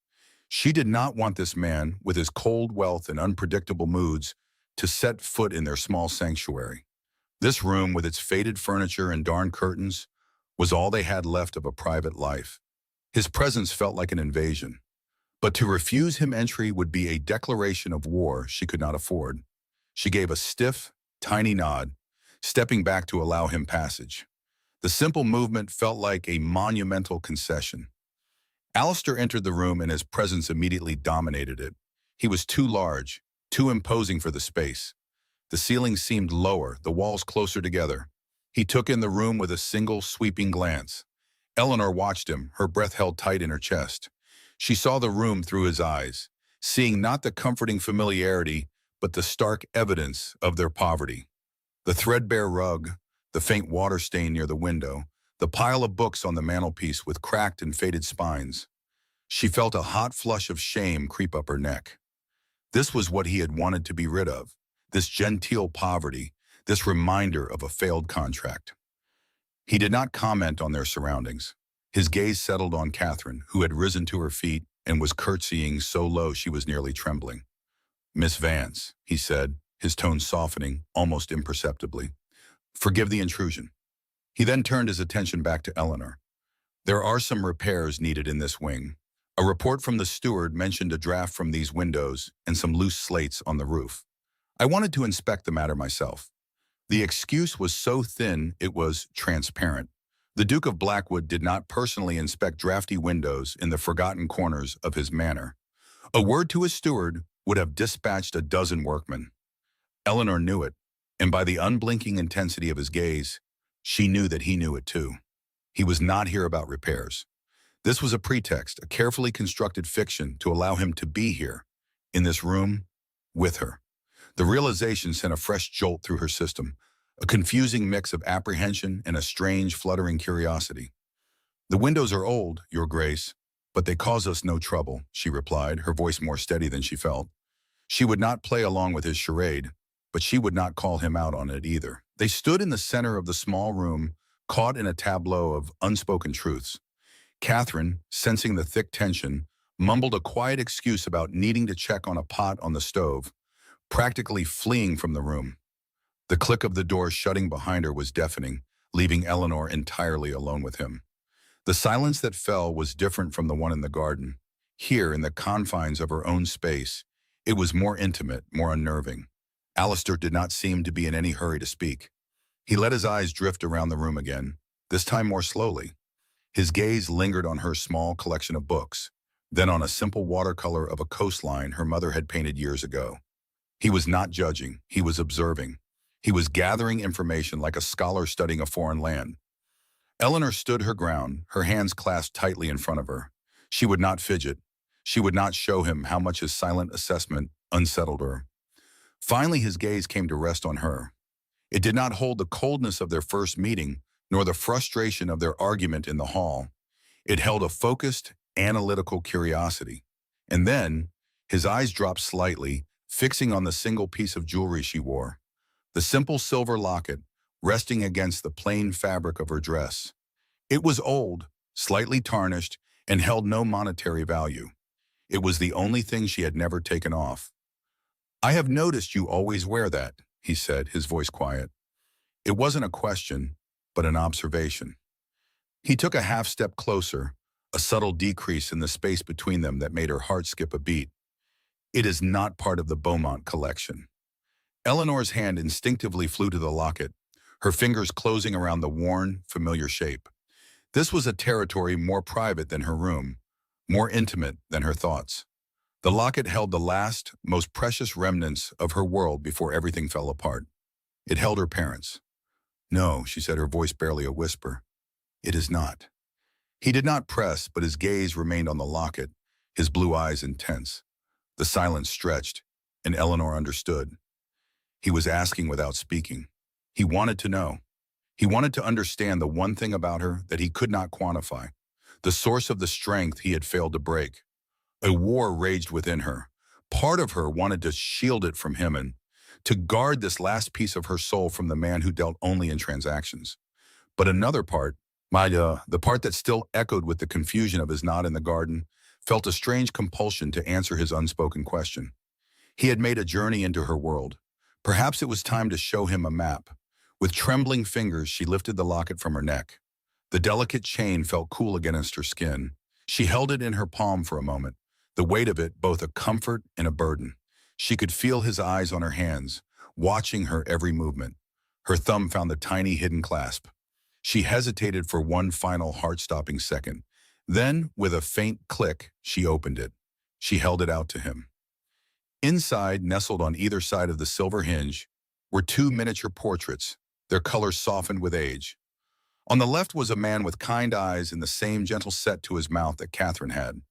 She did not want this man, with his cold wealth and unpredictable moods, to set foot in their small sanctuary. This room, with its faded furniture and darn curtains, was all they had left of a private life. His presence felt like an invasion. But to refuse him entry would be a declaration of war she could not afford. She gave a stiff, tiny nod, stepping back to allow him passage. The simple movement felt like a monumental concession. Alistair entered the room and his presence immediately dominated it. He was too large, too imposing for the space. The ceiling seemed lower, the walls closer together. He took in the room with a single sweeping glance. Eleanor watched him, her breath held tight in her chest. She saw the room through his eyes, seeing not the comforting familiarity, but the stark evidence of their poverty. The threadbare rug, the faint water stain near the window, the pile of books on the mantelpiece with cracked and faded spines. She felt a hot flush of shame creep up her neck. This was what he had wanted to be rid of, this genteel poverty, this reminder of a failed contract. He did not comment on their surroundings. His gaze settled on Catherine, who had risen to her feet and was curtsying so low she was nearly trembling. "Miss Vance," he said, his tone softening almost imperceptibly. "Forgive the intrusion." He then turned his attention back to Eleanor. "There are some repairs needed in this wing. A report from the steward mentioned a draft from these windows and some loose slates on the roof. I wanted to inspect the matter myself." The excuse was so thin it was transparent. The Duke of Blackwood did not personally inspect drafty windows in the forgotten corners of his manor. A word to his steward would have dispatched a dozen workmen. Eleanor knew it, and by the unblinking intensity of his gaze, she knew that he knew it too. He was not here about repairs. This was a pretext, a carefully constructed fiction to allow him to be here, in this room, with her. The realization sent a fresh jolt through her system, a confusing mix of apprehension and a strange, fluttering curiosity. "The windows are old, Your Grace, but they cause us no trouble," she replied, her voice more steady than she felt. She would not play along with his charade, but she would not call him out on it either. They stood in the center of the small room, caught in a tableau of unspoken truths. Catherine, sensing the thick tension, mumbled a quiet excuse about needing to check on a pot on the stove, practically fleeing from the room. The click of the door shutting behind her was deafening, leaving Eleanor entirely alone with him. The silence that fell was different from the one in the garden. Here, in the confines of her own space, it was more intimate, more unnerving. Alistair did not seem to be in any hurry to speak. He let his eyes drift around the room again, this time more slowly. His gaze lingered on her small collection of books, then on a simple watercolor of a coastline her mother had painted years ago. He was not judging, he was observing. He was gathering information like a scholar studying a foreign land. Eleanor stood her ground, her hands clasped tightly in front of her. She would not fidget. She would not show him how much his silent assessment unsettled her. Finally, his gaze came to rest on her. It did not hold the coldness of their first meeting, nor the frustration of their argument in the hall. It held a focused, analytical curiosity. And then, his eyes dropped slightly, fixing on the single piece of jewelry she wore. The simple silver locket, resting against the plain fabric of her dress. It was old, slightly tarnished, and held no monetary value. It was the only thing she had never taken off. "I have noticed you always wear that," he said, his voice quiet. It wasn't a question, but an observation. He took a half step closer, a subtle decrease in the space between them that made her heart skip a beat. "It is not part of the Beaumont collection." Eleanor's hand instinctively flew to the locket, her fingers closing around the worn, familiar shape. This was a territory more private than her room, more intimate than her thoughts. The locket held the last, most precious remnants of her world before everything fell apart. It held her parents. "No," she said, her voice barely a whisper. "It is not." He did not press, but his gaze remained on the locket, his blue eyes intense. The silence stretched, and Eleanor understood. He was asking without speaking. He wanted to know. He wanted to understand the one thing about her that he could not quantify, the source of the strength he had failed to break. A war raged within her. Part of her wanted to shield it from him and to guard this last piece of her soul from the man who dealt only in transactions. But another part, the part that still echoed with the confusion of his nod in the garden, felt a strange compulsion to answer his unspoken question. He had made a journey into her world. Perhaps it was time to show him a map. With trembling fingers, she lifted the locket from her neck. The delicate chain felt cool against her skin. She held it in her palm for a moment, the weight of it both a comfort and a burden. She could feel his eyes on her hands, watching her every movement. Her thumb found the tiny hidden clasp. She hesitated for one final heart-stopping second. Then, with a faint click, she opened it. She held it out to him. Inside, nestled on either side of the silver hinge, were two miniature portraits, their colors softened with age. On the left was a man with kind eyes and the same gentle set to his mouth that Catherine had.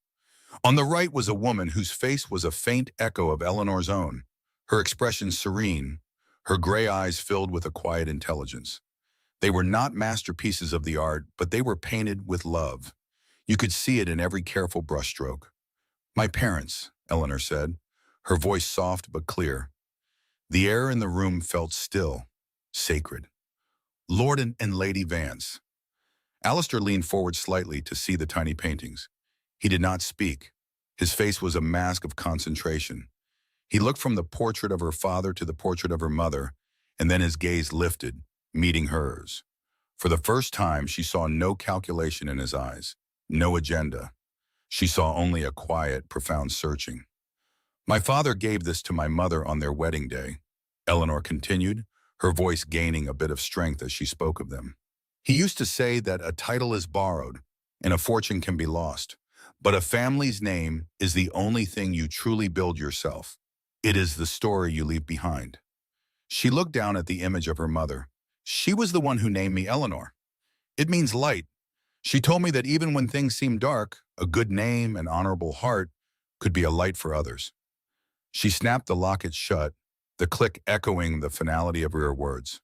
On the right was a woman whose face was a faint echo of Eleanor's own, her expression serene, her gray eyes filled with a quiet intelligence. They were not masterpieces of the art, but they were painted with love. You could see it in every careful brushstroke. "My parents," Eleanor said, her voice soft but clear. The air in the room felt still, sacred. "Lord and Lady Vance." Alistair leaned forward slightly to see the tiny paintings. He did not speak. His face was a mask of concentration. He looked from the portrait of her father to the portrait of her mother, and then his gaze lifted, meeting hers. For the first time, she saw no calculation in his eyes, no agenda. She saw only a quiet, profound searching. "My father gave this to my mother on their wedding day," Eleanor continued, her voice gaining a bit of strength as she spoke of them. "He used to say that a title is borrowed and a fortune can be lost, but a family's name is the only thing you truly build yourself. It is the story you leave behind." She looked down at the image of her mother. "She was the one who named me Eleanor. It means light. She told me that even when things seem dark, a good name, an honorable heart, could be a light for others." She snapped the locket shut, the click echoing the finality of her words.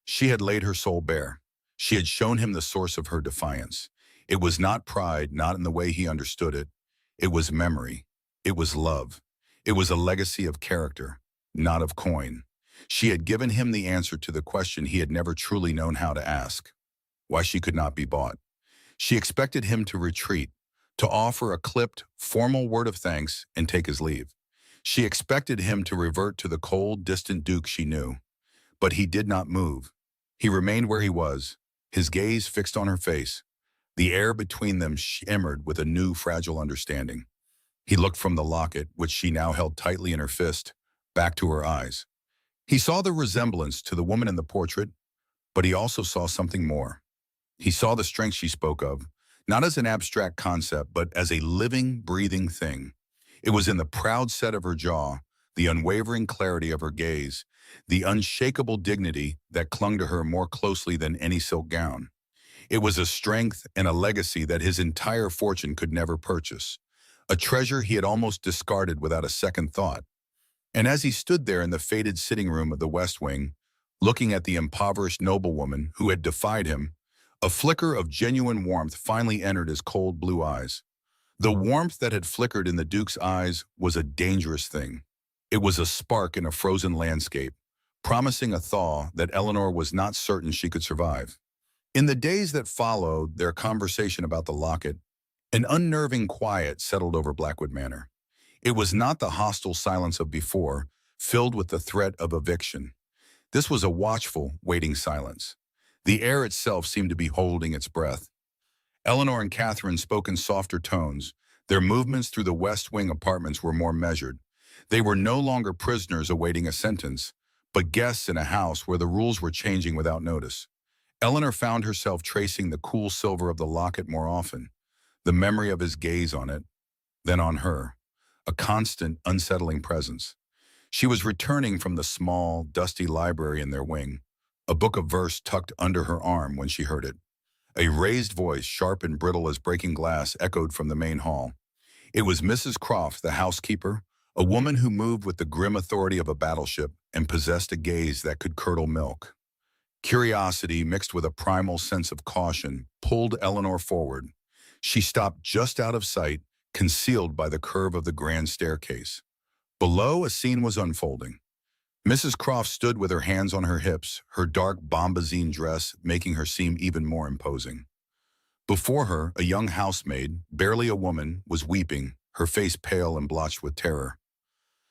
She had laid her soul bare. She had shown him the source of her defiance. It was not pride, not in the way he understood it. It was memory. It was love. It was a legacy of character, not of coin. She had given him the answer to the question he had never truly known how to ask: why she could not be bought. She expected him to retreat, to offer a clipped, formal word of thanks and take his leave. She expected him to revert to the cold, distant Duke she knew. But he did not move. He remained where he was, his gaze fixed on her face. The air between them shimmered with a new, fragile understanding. He looked from the locket, which she now held tightly in her fist, back to her eyes. He saw the resemblance to the woman in the portrait, but he also saw something more. He saw the strength she spoke of, not as an abstract concept, but as a living, breathing thing. It was in the proud set of her jaw, the unwavering clarity of her gaze, the unshakable dignity that clung to her more closely than any silk gown. It was a strength and a legacy that his entire fortune could never purchase, a treasure he had almost discarded without a second thought. And as he stood there in the faded sitting room of the West Wing, looking at the impoverished noblewoman who had defied him, a flicker of genuine warmth finally entered his cold blue eyes. The warmth that had flickered in the Duke's eyes was a dangerous thing. It was a spark in a frozen landscape, promising a thaw that Eleanor was not certain she could survive. In the days that followed their conversation about the locket, An unnerving quiet settled over Blackwood Manor. It was not the hostile silence of before, filled with the threat of eviction. This was a watchful, waiting silence. The air itself seemed to be holding its breath. Eleanor and Catherine spoke in softer tones. Their movements through the West Wing apartments were more measured. They were no longer prisoners awaiting a sentence, but guests in a house where the rules were changing without notice. Eleanor found herself tracing the cool silver of the locket more often, the memory of his gaze on it, then on her, a constant, unsettling presence. She was returning from the small, dusty library in their wing, a book of verse tucked under her arm when she heard it. A raised voice, sharp and brittle as breaking glass, echoed from the main hall. It was Mrs. Croft, the housekeeper, a woman who moved with the grim authority of a battleship and possessed a gaze that could curdle milk. Curiosity, mixed with a primal sense of caution, pulled Eleanor forward. She stopped just out of sight, concealed by the curve of the grand staircase. Below, a scene was unfolding. Mrs. Croft stood with her hands on her hips, her dark bombazine dress making her seem even more imposing. Before her, a young housemaid, barely a woman, was weeping, her face pale and blotched with terror.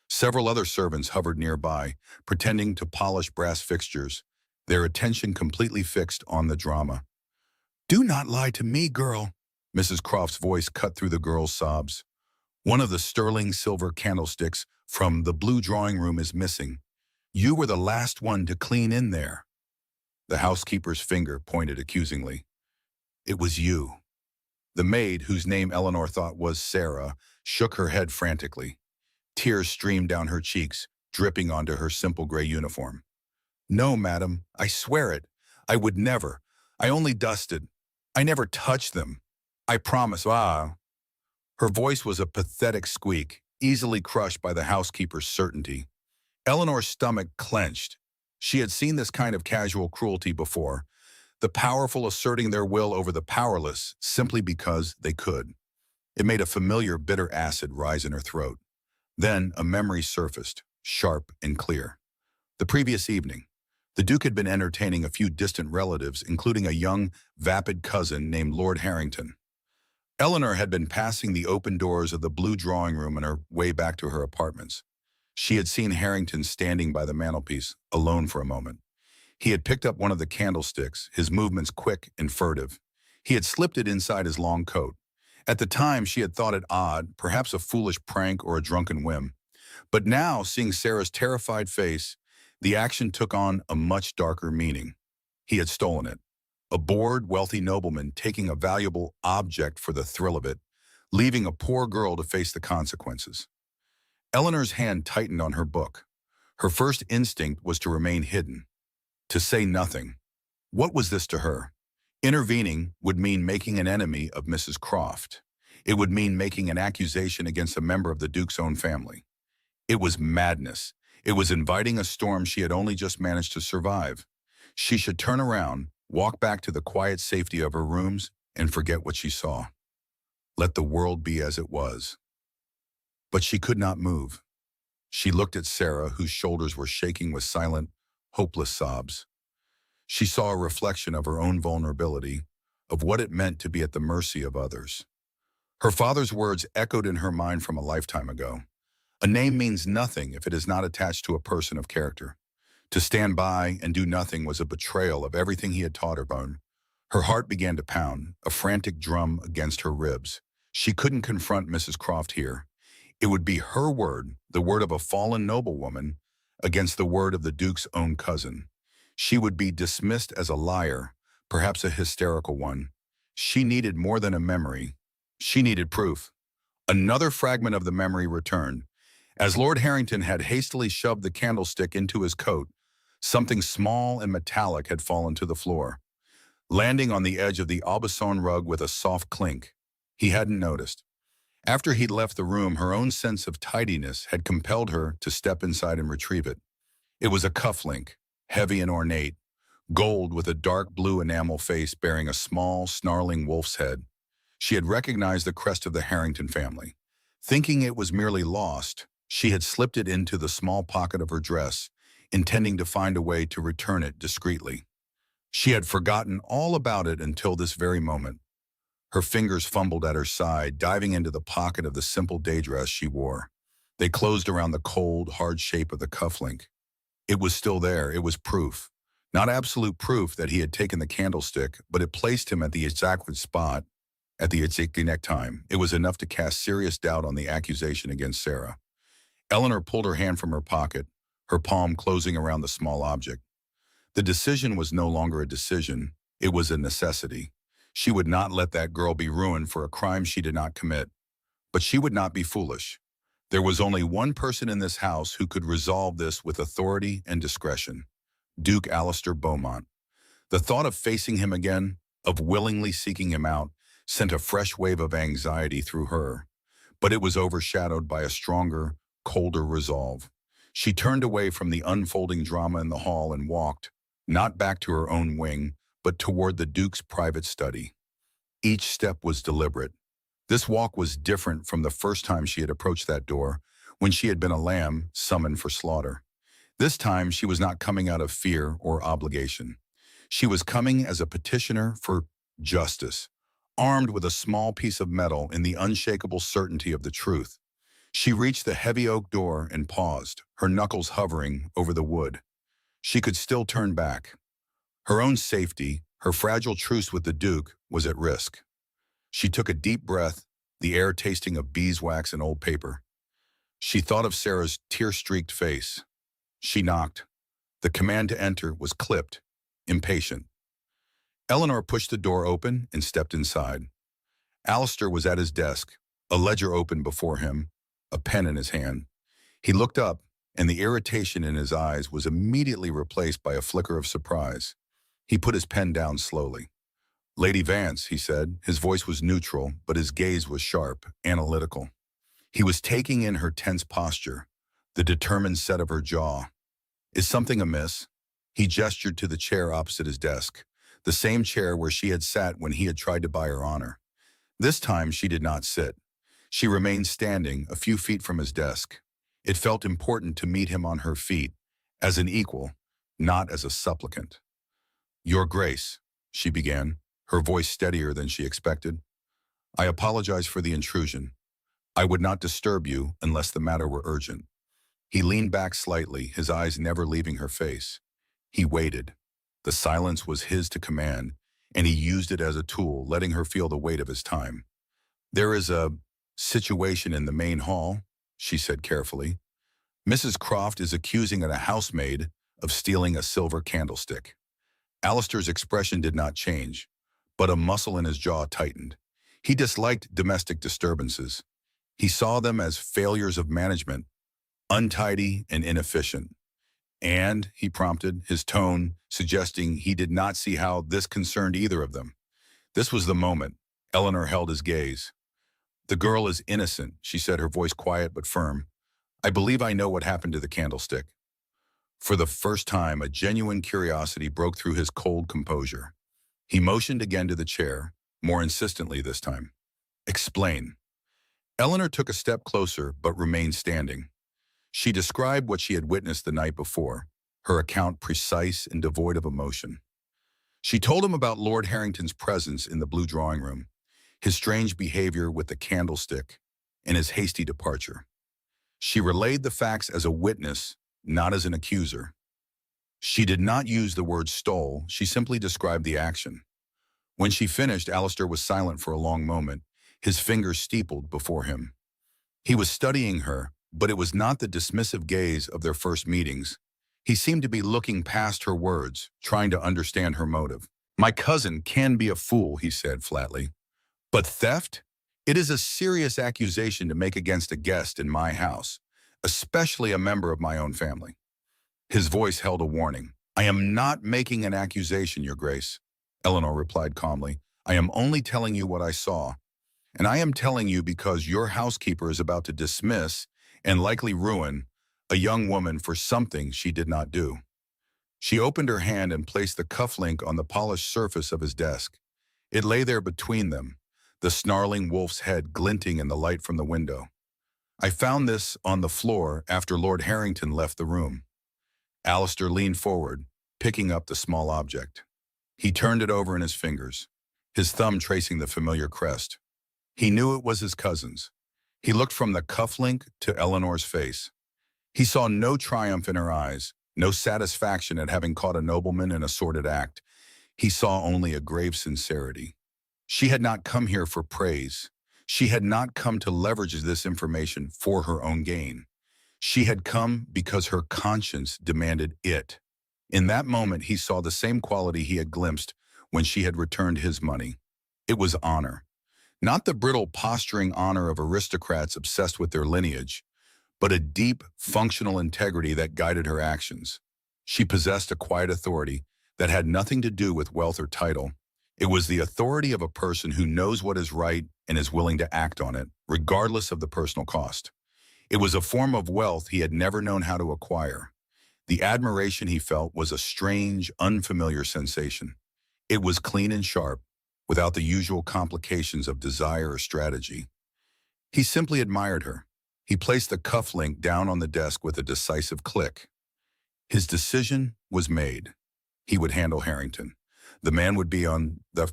Several other servants hovered nearby, pretending to polish brass fixtures, their attention completely fixed on the drama. "Do not lie to me, girl," Mrs. Croft's voice cut through the girl's sobs. "One of the sterling silver candlesticks from the blue drawing room is missing. You were the last one to clean in there." The housekeeper's finger pointed accusingly. "It was you." The maid, whose name Eleanor thought was Sarah, shook her head frantically. Tears streamed down her cheeks, dripping onto her simple gray uniform. "No, madam, I swear it. I would never. I only dusted. I never touched them. I promise." Her voice was a pathetic squeak, easily crushed by the housekeeper's certainty. Eleanor's stomach clenched. She had seen this kind of casual cruelty before, the powerful asserting their will over the powerless simply because they could. It made a familiar bitter acid rise in her throat. Then a memory surfaced, sharp and clear. The previous evening, the Duke had been entertaining a few distant relatives, including a young, vapid cousin named Lord Harrington. Eleanor had been passing the open doors of the blue drawing room on her way back to her apartments. She had seen Harrington standing by the mantelpiece, alone for a moment. He had picked up one of the candlesticks, his movements quick and furtive. He had slipped it inside his long coat. At the time, she had thought it odd, perhaps a foolish prank or a drunken whim. But now, seeing Sarah's terrified face, the action took on a much darker meaning. He had stolen it. A bored, wealthy nobleman taking a valuable object for the thrill of it, leaving a poor girl to face the consequences. Eleanor's hand tightened on her book. Her first instinct was to remain hidden, to say nothing. What was this to her? Intervening would mean making an enemy of Mrs. Croft. It would mean making an accusation against a member of the Duke's own family. It was madness. It was inviting a storm she had only just managed to survive. She should turn around, walk back to the quiet safety of her rooms, and forget what she saw. Let the world be as it was. But she could not move. She looked at Sarah, whose shoulders were shaking with silent, hopeless sobs. She saw a reflection of her own vulnerability, of what it meant to be at the mercy of others. Her father's words echoed in her mind from a lifetime ago. A name means nothing if it is not attached to a person of character. To stand by and do nothing was a betrayal of everything he had taught her. Her heart began to pound, a frantic drum against her ribs. She couldn't confront Mrs. Croft here. It would be her word, the word of a fallen noblewoman, against the word of the Duke's own cousin. She would be dismissed as a liar, perhaps a hysterical one. She needed more than a memory. She needed proof. Another fragment of the memory returned. As Lord Harrington had hastily shoved the candlestick into his coat, something small and metallic had fallen to the floor, landing on the edge of the Aubusson rug with a soft clink. He hadn't noticed. After he'd left the room, her own sense of tidiness had compelled her to step inside and retrieve it. It was a cufflink, heavy and ornate, gold with a dark blue enamel face bearing a small, snarling wolf's head. She had recognized the crest of the Harrington family. Thinking it was merely lost, she had slipped it into the small pocket of her dress, intending to find a way to return it discreetly. She had forgotten all about it until this very moment. Her fingers fumbled at her side, diving into the pocket of the simple day dress she wore. They closed around the cold, hard shape of the cufflink. It was still there. It was proof. Not absolute proof that he had taken the candlestick, but it placed him at the exact spot at the exact time. It was enough to cast serious doubt on the accusation against Sarah. Eleanor pulled her hand from her pocket, her palm closing around the small object. The decision was no longer a decision. It was a necessity. She would not let that girl be ruined for a crime she did not commit. But she would not be foolish. There was only one person in this house who could resolve this with authority and discretion: Duke Alistair Beaumont. The thought of facing him again, of willingly seeking him out, sent a fresh wave of anxiety through her. But it was overshadowed by a stronger, colder resolve. She turned away from the unfolding drama in the hall and walked, not back to her own wing, but toward the Duke's private study. Each step was deliberate. This walk was different from the first time she had approached that door, when she had been a lamb summoned for slaughter. This time she was not coming out of fear or obligation. She was coming as a petitioner for justice, armed with a small piece of metal in the unshakable certainty of the truth. She reached the heavy oak door and paused, her knuckles hovering over the wood. She could still turn back. Her own safety, her fragile truce with the Duke, was at risk. She took a deep breath, the air tasting of beeswax and old paper. She thought of Sarah's tear-streaked face. She knocked. The command to enter was clipped, impatient. Eleanor pushed the door open and stepped inside. Alistair was at his desk, a ledger open before him, a pen in his hand. He looked up, and the irritation in his eyes was immediately replaced by a flicker of surprise. He put his pen down slowly. "Lady Vance," he said. His voice was neutral, but his gaze was sharp, analytical. He was taking in her tense posture, the determined set of her jaw. "Is something amiss?" He gestured to the chair opposite his desk, the same chair where she had sat when he had tried to buy her honor. This time she did not sit. She remained standing a few feet from his desk. It felt important to meet him on her feet, as an equal, not as a supplicant. "Your Grace," she began, her voice steadier than she expected. "I apologize for the intrusion. I would not disturb you unless the matter were urgent." He leaned back slightly, his eyes never leaving her face. He waited. The silence was his to command, and he used it as a tool, letting her feel the weight of his time. "There is a situation in the main hall," she said carefully. "Mrs. Croft is accusing a housemaid of stealing a silver candlestick." Alistair's expression did not change, but a muscle in his jaw tightened. He disliked domestic disturbances. He saw them as failures of management, untidy and inefficient. "And," he prompted, his tone suggesting he did not see how this concerned either of them. This was the moment. Eleanor held his gaze. "The girl is innocent," she said, her voice quiet but firm. "I believe I know what happened to the candlestick." For the first time, a genuine curiosity broke through his cold composure. He motioned again to the chair, more insistently this time. "Explain." Eleanor took a step closer but remained standing. She described what she had witnessed the night before, her account precise and devoid of emotion. She told him about Lord Harrington's presence in the blue drawing room, his strange behavior with the candlestick, and his hasty departure. She relayed the facts as a witness, not as an accuser. She did not use the word stole, she simply described the action. When she finished, Alistair was silent for a long moment, his fingers steepled before him. He was studying her, but it was not the dismissive gaze of their first meetings. He seemed to be looking past her words, trying to understand her motive. "My cousin can be a fool," he said flatly. "But theft? It is a serious accusation to make against a guest in my house, especially a member of my own family." His voice held a warning. "I am not making an accusation, Your Grace," Eleanor replied calmly. "I am only telling you what I saw. And I am telling you because your housekeeper is about to dismiss and likely ruin a young woman for something she did not do." She opened her hand and placed the cufflink on the polished surface of his desk. It lay there between them, the snarling wolf's head glinting in the light from the window. "I found this on the floor after Lord Harrington left the room." Alistair leaned forward, picking up the small object. He turned it over in his fingers. his thumb tracing the familiar crest. He knew it was his cousin's. He looked from the cufflink to Eleanor's face. He saw no triumph in her eyes, no satisfaction at having caught a nobleman in a sordid act. He saw only a grave sincerity. She had not come here for praise. She had not come to leverage this information for her own gain. She had come because her conscience demanded it. In that moment, he saw the same quality he had glimpsed when she had returned his money. It was honor. Not the brittle posturing honor of aristocrats obsessed with their lineage, but a deep, functional integrity that guided her actions. She possessed a quiet authority that had nothing to do with wealth or title. It was the authority of a person who knows what is right and is willing to act on it, regardless of the personal cost. It was a form of wealth he had never known how to acquire. The admiration he felt was a strange, unfamiliar sensation. It was clean and sharp, without the usual complications of desire or strategy. He simply admired her. He placed the cufflink down on the desk with a decisive click. His decision was made. He would handle Harrington. The man would be on the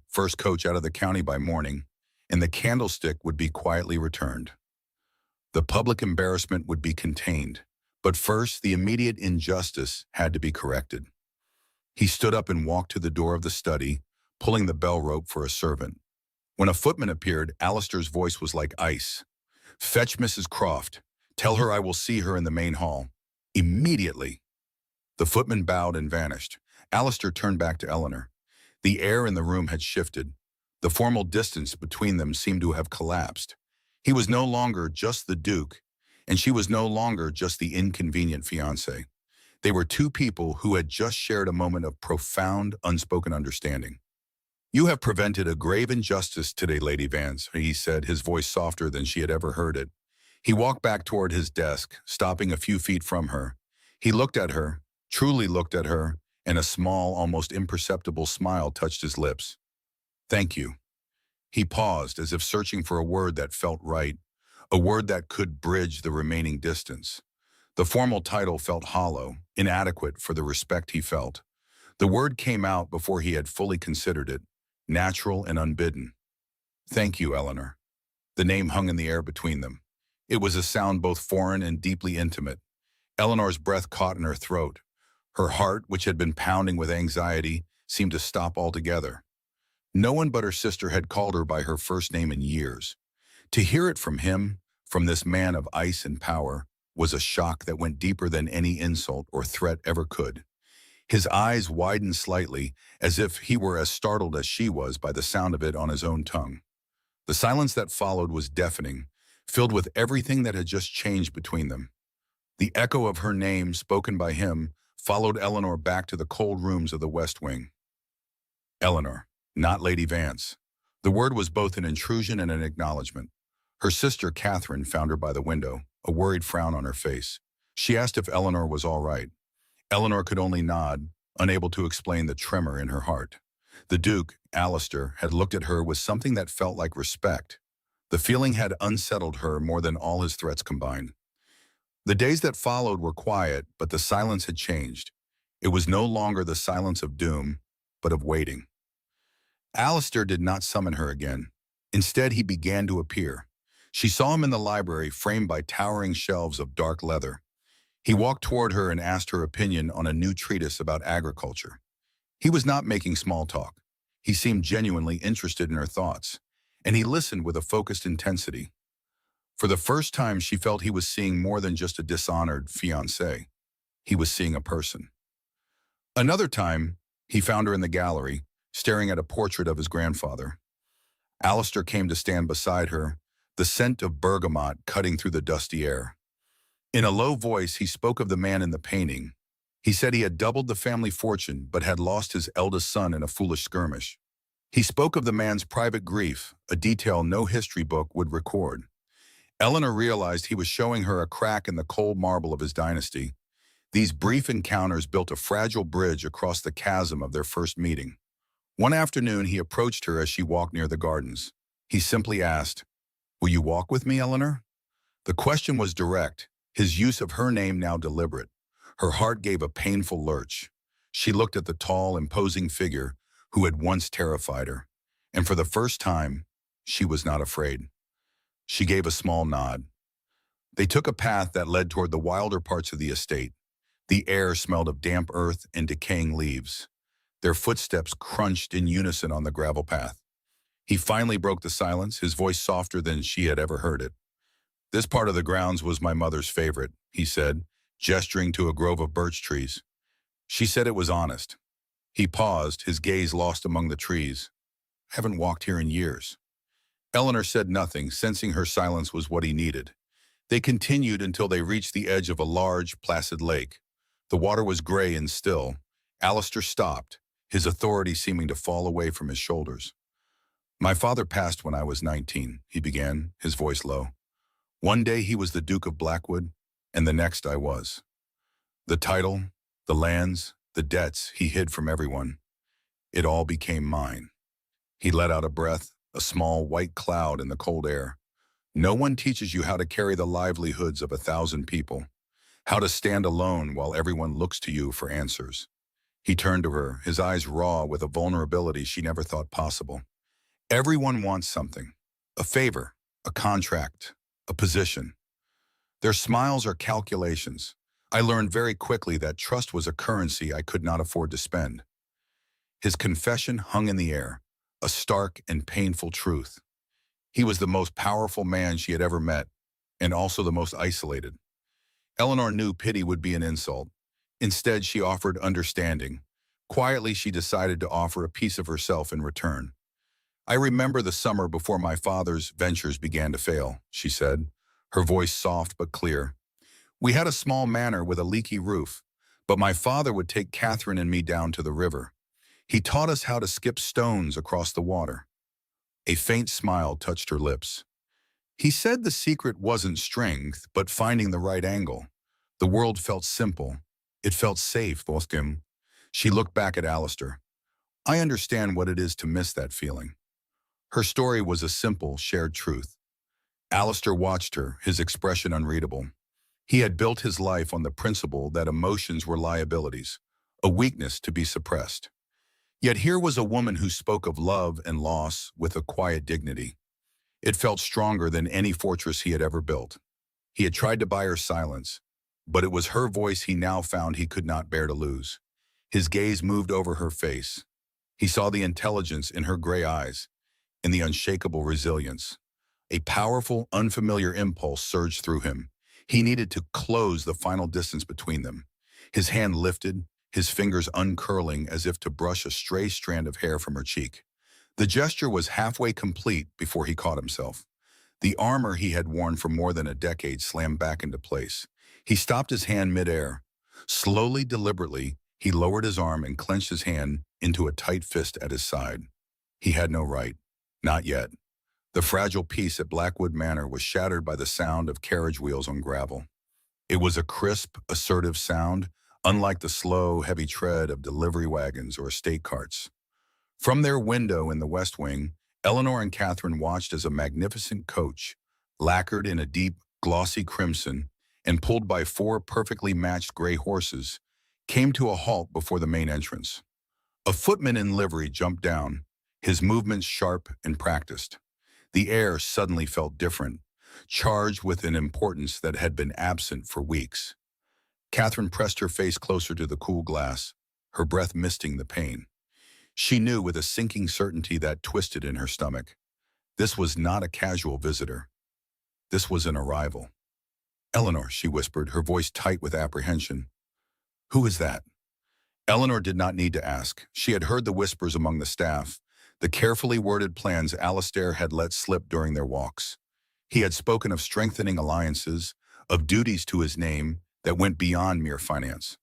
first coach out of the county by morning, and the candlestick would be quietly returned. The public embarrassment would be contained, but first the immediate injustice had to be corrected. He stood up and walked to the door of the study, pulling the bell rope for a servant. When a footman appeared, Alistair's voice was like ice. "Fetch Mrs. Croft. Tell her I will see her in the main hall. Immediately." The footman bowed and vanished. Alistair turned back to Eleanor. The air in the room had shifted. The formal distance between them seemed to have collapsed. He was no longer just the Duke, and she was no longer just the inconvenient fiancé. They were two people who had just shared a moment of profound, unspoken understanding. "You have prevented a grave injustice today, Lady Vance," he said, his voice softer than she had ever heard it. He walked back toward his desk, stopping a few feet from her. He looked at her, truly looked at her, and a small, almost imperceptible smile touched his lips. "Thank you." He paused, as if searching for a word that felt right, a word that could bridge the remaining distance. The formal title felt hollow, inadequate for the respect he felt. The word came out before he had fully considered it, natural and unbidden. "Thank you, Eleanor." The name hung in the air between them. It was a sound both foreign and deeply intimate. Eleanor's breath caught in her throat. Her heart, which had been pounding with anxiety, seemed to stop altogether. No one but her sister had called her by her first name in years. To hear it from him, from this man of ice and power, was a shock that went deeper than any insult or threat ever could. His eyes widened slightly, as if he were as startled as she was by the sound of it on his own tongue. The silence that followed was deafening, filled with everything that had just changed between them. The echo of her name, spoken by him, followed Eleanor back to the cold rooms of the West Wing. Eleanor, not Lady Vance. The word was both an intrusion and an acknowledgement. Her sister, Catherine, found her by the window, a worried frown on her face. She asked if Eleanor was all right. Eleanor could only nod, unable to explain the tremor in her heart. The Duke, Alistair, had looked at her with something that felt like respect. The feeling had unsettled her more than all his threats combined. The days that followed were quiet, but the silence had changed. It was no longer the silence of doom, but of waiting. Alistair did not summon her again. Instead, he began to appear. She saw him in the library, framed by towering shelves of dark leather. He walked toward her and asked her opinion on a new treatise about agriculture. He was not making small talk. He seemed genuinely interested in her thoughts, and he listened with a focused intensity. For the first time, she felt he was seeing more than just a dishonored fiancé. He was seeing a person. Another time, he found her in the gallery, staring at a portrait of his grandfather. Alistair came to stand beside her, the scent of bergamot cutting through the dusty air. In a low voice, he spoke of the man in the painting. He said he had doubled the family fortune, but had lost his eldest son in a foolish skirmish. He spoke of the man's private grief, a detail no history book would record. Eleanor realized he was showing her a crack in the cold marble of his dynasty. These brief encounters built a fragile bridge across the chasm of their first meeting. One afternoon, he approached her as she walked near the gardens. He simply asked, "Will you walk with me, Eleanor?" The question was direct, his use of her name now deliberate. Her heart gave a painful lurch. She looked at the tall, imposing figure who had once terrified her. and for the first time, she was not afraid. She gave a small nod. They took a path that led toward the wilder parts of the estate. The air smelled of damp earth and decaying leaves. Their footsteps crunched in unison on the gravel path. He finally broke the silence, his voice softer than she had ever heard it. "This part of the grounds was my mother's favorite," he said, gesturing to a grove of birch trees. "She said it was honest." He paused, his gaze lost among the trees. "I haven't walked here in years." Eleanor said nothing, sensing her silence was what he needed. They continued until they reached the edge of a large, placid lake. The water was gray and still. Alistair stopped, his authority seeming to fall away from his shoulders. "My father passed when I was 19, he began, his voice low. "One day he was the Duke of Blackwood, and the next I was. The title, the lands, the debts he hid from everyone. It all became mine." He let out a breath, a small white cloud in the cold air. "No one teaches you how to carry the livelihoods of 1,000 people, how to stand alone while everyone looks to you for answers." He turned to her, his eyes raw with a vulnerability she never thought possible. "Everyone wants something, a favor, a contract, a position. Their smiles are calculations. I learned very quickly that trust was a currency I could not afford to spend." His confession hung in the air, a stark and painful truth. He was the most powerful man she had ever met, and also the most isolated. Eleanor knew pity would be an insult. Instead, she offered understanding. Quietly, she decided to offer a piece of herself in return. "I remember the summer before my father's ventures began to fail," she said, her voice soft but clear. "We had a small manor with a leaky roof, but my father would take Catherine and me down to the river. He taught us how to skip stones across the water." A faint smile touched her lips. "He said the secret wasn't strength, but finding the right angle. The world felt simple. It felt safe, Boskim." She looked back at Alistair. "I understand what it is to miss that feeling." Her story was a simple, shared truth. Alistair watched her, his expression unreadable. He had built his life on the principle that emotions were liabilities, a weakness to be suppressed. Yet here was a woman who spoke of love and loss with a quiet dignity. It felt stronger than any fortress he had ever built. He had tried to buy her silence, but it was her voice he now found he could not bear to lose. His gaze moved over her face. He saw the intelligence in her gray eyes and the unshakable resilience. A powerful, unfamiliar impulse surged through him. He needed to close the final distance between them. His hand lifted, his fingers uncurling as if to brush a stray strand of hair from her cheek. The gesture was halfway complete before he caught himself. The armor he had worn for more than a decade slammed back into place. He stopped his hand midair. Slowly, deliberately, he lowered his arm and clenched his hand into a tight fist at his side. He had no right. Not yet. The fragile peace at Blackwood Manor was shattered by the sound of carriage wheels on gravel. It was a crisp, assertive sound, unlike the slow, heavy tread of delivery wagons or estate carts. From their window in the West Wing, Eleanor and Catherine watched as a magnificent coach, lacquered in a deep, glossy crimson and pulled by 4 perfectly matched gray horses, came to a halt before the main entrance. A footman in livery jumped down, his movements sharp and practiced. The air suddenly felt different, charged with an importance that had been absent for weeks. Catherine pressed her face closer to the cool glass, her breath misting the pain. She knew with a sinking certainty that twisted in her stomach. This was not a casual visitor. This was an arrival. "Eleanor," she whispered, her voice tight with apprehension. "Who is that?" Eleanor did not need to ask. She had heard the whispers among the staff, the carefully worded plans Alistair had let slip during their walks. He had spoken of strengthening alliances, of duties to his name that went beyond mere finance.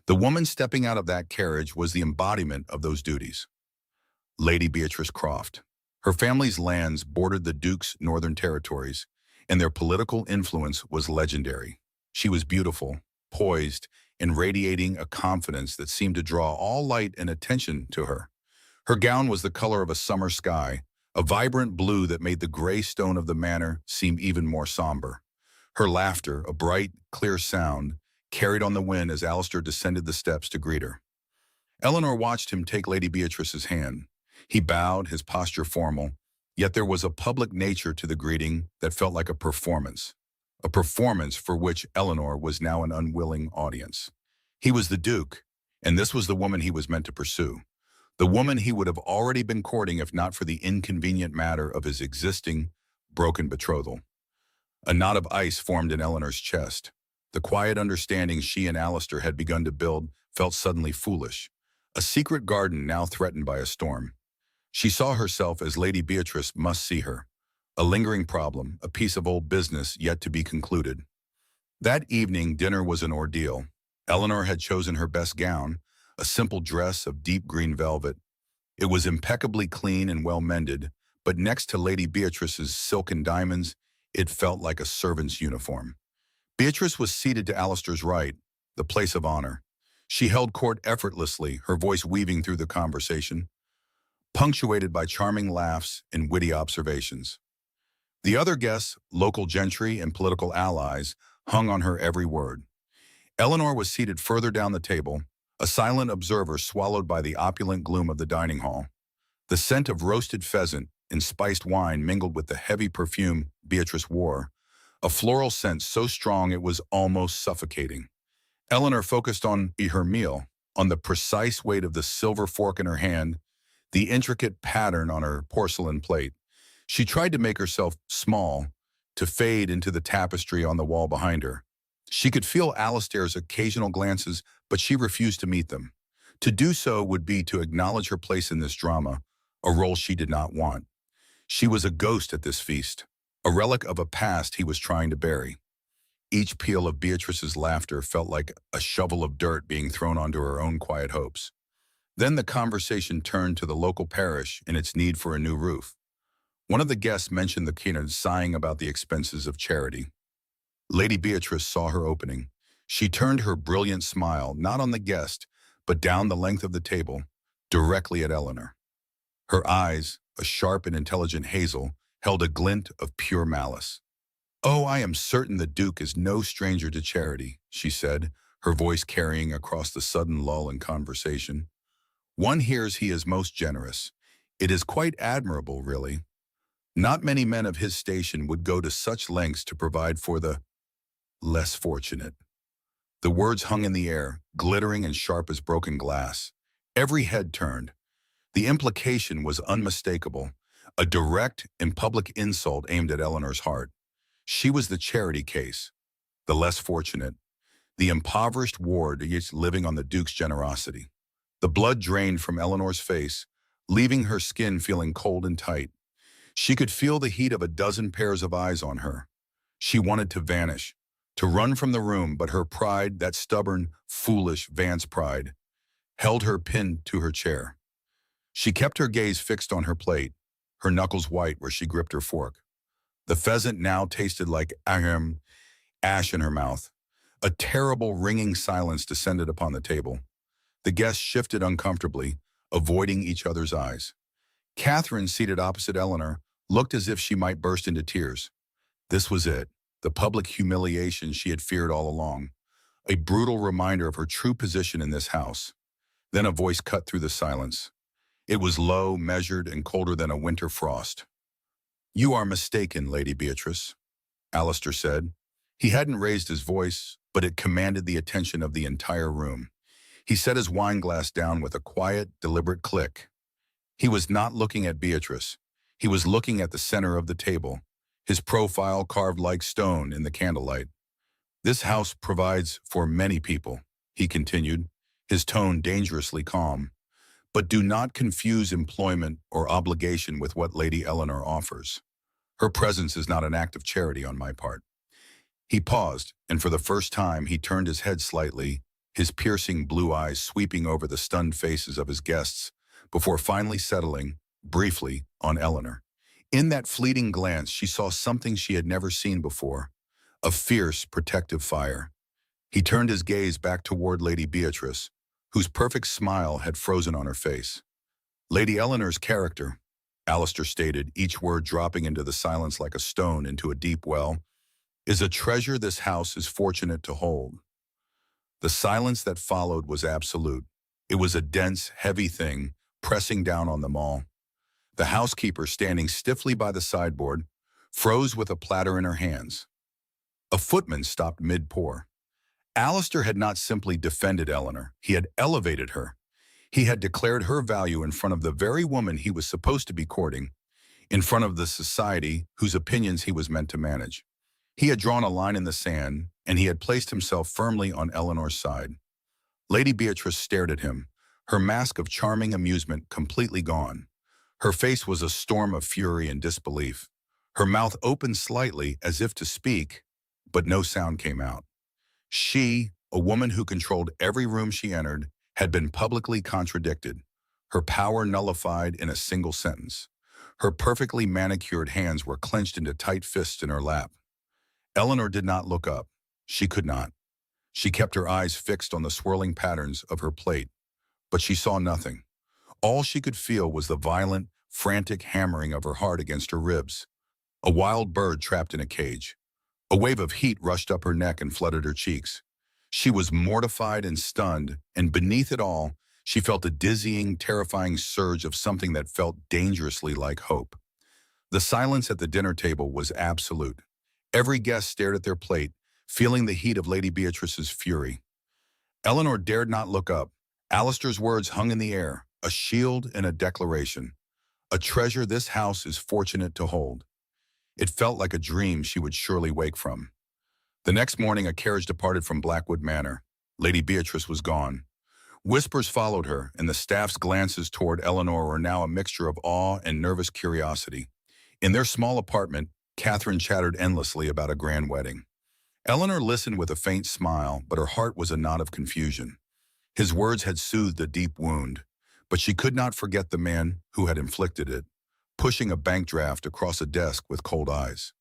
The woman stepping out of that carriage was the embodiment of those duties. Lady Beatrice Croft. Her family's lands bordered the Duke's northern territories, and their political influence was legendary. She was beautiful, poised, and radiating a confidence that seemed to draw all light and attention to her. Her gown was the color of a summer sky, a vibrant blue that made the gray stone of the manor seem even more somber. Her laughter, a bright, clear sound, carried on the wind as Alistair descended the steps to greet her. Eleanor watched him take Lady Beatrice's hand. He bowed, his posture formal, yet there was a public nature to the greeting that felt like a performance for which Eleanor was now an unwilling audience. He was the Duke, and this was the woman he was meant to pursue, the woman he would have already been courting if not for the inconvenient matter of his existing, broken betrothal. A knot of ice formed in Eleanor's chest. The quiet understanding she and Alistair had begun to build felt suddenly foolish. A secret garden now threatened by a storm. She saw herself as Lady Beatrice must see her. A lingering problem, a piece of old business yet to be concluded. That evening, dinner was an ordeal. Eleanor had chosen her best gown, a simple dress of deep green velvet. It was impeccably clean and well mended, but next to Lady Beatrice's silk and diamonds, it felt like a servant's uniform. Beatrice was seated to Alistair's right, the place of honor. She held court effortlessly, her voice weaving through the conversation, punctuated by charming laughs and witty observations. The other guests, local gentry and political allies, hung on her every word. Eleanor was seated further down the table, a silent observer swallowed by the opulent gloom of the dining hall. The scent of roasted pheasant and spiced wine mingled with the heavy perfume Beatrice wore, a floral scent so strong it was almost suffocating. Eleanor focused on her meal, on the precise weight of the silver fork in her hand, the intricate pattern on her porcelain plate. She tried to make herself small, to fade into the tapestry on the wall behind her. She could feel Alistair's occasional glances, but she refused to meet them. To do so would be to acknowledge her place in this drama, a role she did not want. She was a ghost at this feast, a relic of a past he was trying to bury. Each peal of Beatrice's laughter felt like a shovel of dirt being thrown onto her own quiet hopes. Then the conversation turned to the local parish and its need for a new roof. One of the guests mentioned the Keenans sighing about the expenses of charity. Lady Beatrice saw her opening. She turned her brilliant smile not on the guest, but down the length of the table, directly at Eleanor. Her eyes, a sharp and intelligent hazel, held a glint of pure malice. "Oh, I am certain the Duke is no stranger to charity," she said, her voice carrying across the sudden lull in conversation. "One hears he is most generous. It is quite admirable, really. Not many men of his station would go to such lengths to provide for the less fortunate." The words hung in the air, glittering and sharp as broken glass. Every head turned. The implication was unmistakable, a direct and public insult aimed at Eleanor's heart. She was the charity case, the less fortunate, the impoverished ward each living on the Duke's generosity. The blood drained from Eleanor's face, leaving her skin feeling cold and tight. She could feel the heat of a dozen pairs of eyes on her. She wanted to vanish, to run from the room, but her pride, that stubborn, foolish Vance pride, held her pinned to her chair. She kept her gaze fixed on her plate, her knuckles white where she gripped her fork. The pheasant now tasted like ash in her mouth. A terrible, ringing silence descended upon the table. The guests shifted uncomfortably, avoiding each other's eyes. Catherine, seated opposite Eleanor, looked as if she might burst into tears. This was it, the public humiliation she had feared all along, a brutal reminder of her true position in this house. Then a voice cut through the silence. It was low, measured, and colder than a winter frost. "You are mistaken, Lady Beatrice," Alistair said. He hadn't raised his voice, but it commanded the attention of the entire room. He set his wineglass down with a quiet, deliberate click. He was not looking at Beatrice. He was looking at the center of the table, his profile carved like stone in the candlelight. "This house provides for many people," he continued, his tone dangerously calm. "But do not confuse employment or obligation with what Lady Eleanor offers. Her presence is not an act of charity on my part." He paused, and for the first time he turned his head slightly, his piercing blue eyes sweeping over the stunned faces of his guests, before finally settling, briefly, on Eleanor. In that fleeting glance she saw something she had never seen before, a fierce, protective fire. He turned his gaze back toward Lady Beatrice, whose perfect smile had frozen on her face. "Lady Eleanor's character," Alistair stated, each word dropping into the silence like a stone into a deep well, "is a treasure this house is fortunate to hold." The silence that followed was absolute. It was a dense, heavy thing, pressing down on them all. The housekeeper, standing stiffly by the sideboard, froze with a platter in her hands. A footman stopped mid-pour. Alistair had not simply defended Eleanor, he had elevated her. He had declared her value in front of the very woman he was supposed to be courting, in front of the society whose opinions he was meant to manage. He had drawn a line in the sand, and he had placed himself firmly on Eleanor's side. Lady Beatrice stared at him, her mask of charming amusement completely gone. Her face was a storm of fury and disbelief. Her mouth opened slightly as if to speak, but no sound came out. She, a woman who controlled every room she entered, had been publicly contradicted, her power nullified in a single sentence. Her perfectly manicured hands were clenched into tight fists in her lap. Eleanor did not look up. She could not. She kept her eyes fixed on the swirling patterns of her plate, but she saw nothing. All she could feel was the violent, frantic hammering of her heart against her ribs. A wild bird trapped in a cage. A wave of heat rushed up her neck and flooded her cheeks. She was mortified and stunned, and beneath it all, she felt a dizzying, terrifying surge of something that felt dangerously like hope. The silence at the dinner table was absolute. Every guest stared at their plate, feeling the heat of Lady Beatrice's fury. Eleanor dared not look up. Alistair's words hung in the air, a shield and a declaration. A treasure this house is fortunate to hold. It felt like a dream she would surely wake from. The next morning, a carriage departed from Blackwood Manor. Lady Beatrice was gone. Whispers followed her, and the staff's glances toward Eleanor were now a mixture of awe and nervous curiosity. In their small apartment, Catherine chattered endlessly about a grand wedding. Eleanor listened with a faint smile, but her heart was a knot of confusion. His words had soothed a deep wound, but she could not forget the man who had inflicted it, pushing a bank draft across a desk with cold eyes.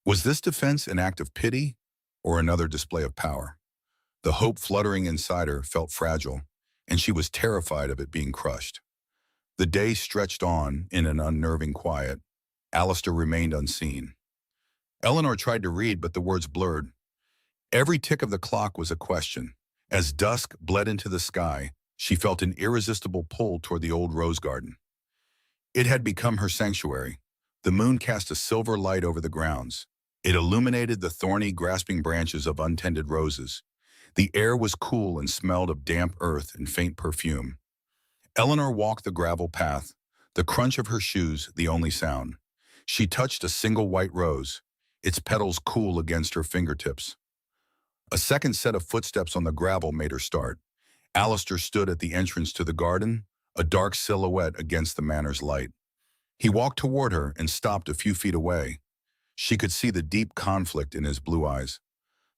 Was this defense an act of pity or another display of power? The hope fluttering inside her felt fragile, and she was terrified of it being crushed. The day stretched on in an unnerving quiet. Alistair remained unseen. Eleanor tried to read, but the words blurred. Every tick of the clock was a question. As dusk bled into the sky, she felt an irresistible pull toward the old rose garden. It had become her sanctuary. The moon cast a silver light over the grounds. It illuminated the thorny, grasping branches of untended roses. The air was cool and smelled of damp earth and faint perfume. Eleanor walked the gravel path, the crunch of her shoes the only sound. She touched a single white rose, its petals cool against her fingertips. A second set of footsteps on the gravel made her start. Alistair stood at the entrance to the garden, a dark silhouette against the manor's light. He walked toward her and stopped a few feet away. She could see the deep conflict in his blue eyes.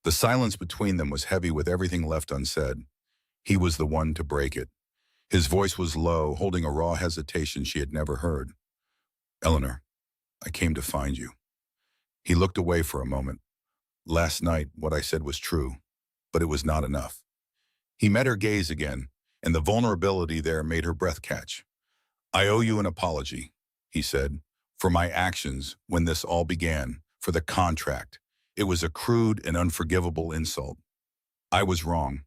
The silence between them was heavy with everything left unsaid. He was the one to break it. His voice was low, holding a raw hesitation she had never heard. Eleanor, I came to find you. He looked away for a moment. Last night, what I said was true, but it was not enough. He met her gaze again, and the vulnerability there made her breath catch. I owe you an apology, he said, for my actions when this all began, for the contract. It was a crude and unforgivable insult. I was wrong.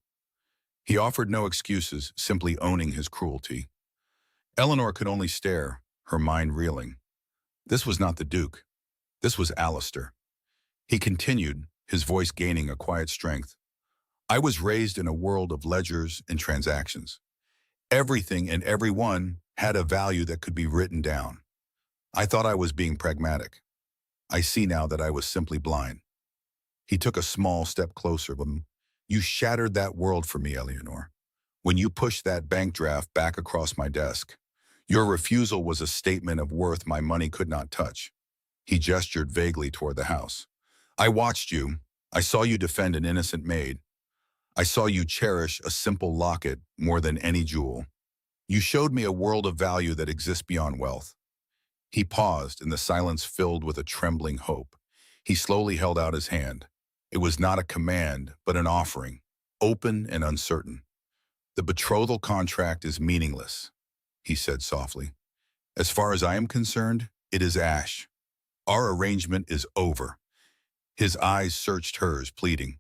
He offered no excuses, simply owning his cruelty. Eleanor could only stare, her mind reeling. This was not the Duke. This was Alistair. He continued, his voice gaining a quiet strength. I was raised in a world of ledgers and transactions. Everything and everyone had a value that could be written down. I thought I was being pragmatic. I see now that I was simply blind. He took a small step closer. You shattered that world for me, Eleanor. When you pushed that bank draft back across my desk, your refusal was a statement of worth my money could not touch. He gestured vaguely toward the house. I watched you. I saw you defend an innocent maid. I saw you cherish a simple locket more than any jewel. You showed me a world of value that exists beyond wealth. He paused, and the silence filled with a trembling hope. He slowly held out his hand. It was not a command, but an offering, open and uncertain. The betrothal contract is meaningless, he said softly. As far as I am concerned, it is ash. Our arrangement is over. His eyes searched hers, pleading.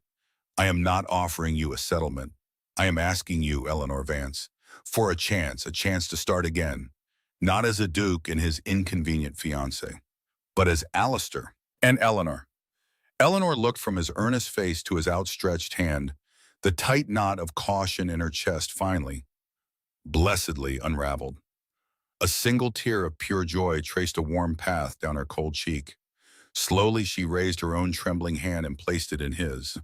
I am not offering you a settlement. I am asking you, Eleanor Vance, for a chance to start again. not as a duke and his inconvenient fiancé, but as Alistair and Eleanor. Eleanor looked from his earnest face to his outstretched hand, the tight knot of caution in her chest finally, blessedly unraveled. A single tear of pure joy traced a warm path down her cold cheek. Slowly she raised her own trembling hand and placed it in his.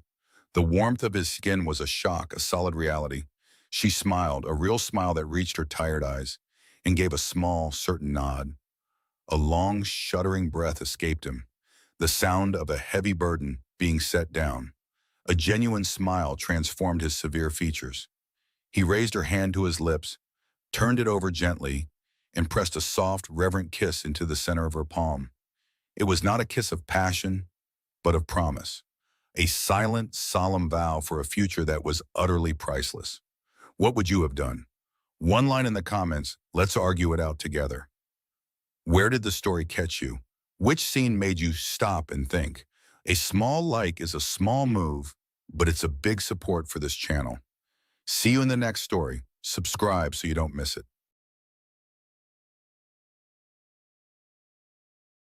The warmth of his skin was a shock, a solid reality. She smiled, a real smile that reached her tired eyes, and gave a small, certain nod. A long, shuddering breath escaped him, the sound of a heavy burden being set down. A genuine smile transformed his severe features. He raised her hand to his lips, turned it over gently, and pressed a soft, reverent kiss into the center of her palm. It was not a kiss of passion, but of promise. A silent, solemn vow for a future that was utterly priceless. What would you have done? One line in the comments, let's argue it out together. Where did the story catch you? Which scene made you stop and think? A small like is a small move, but it's a big support for this channel. See you in the next story. Subscribe so you don't miss it.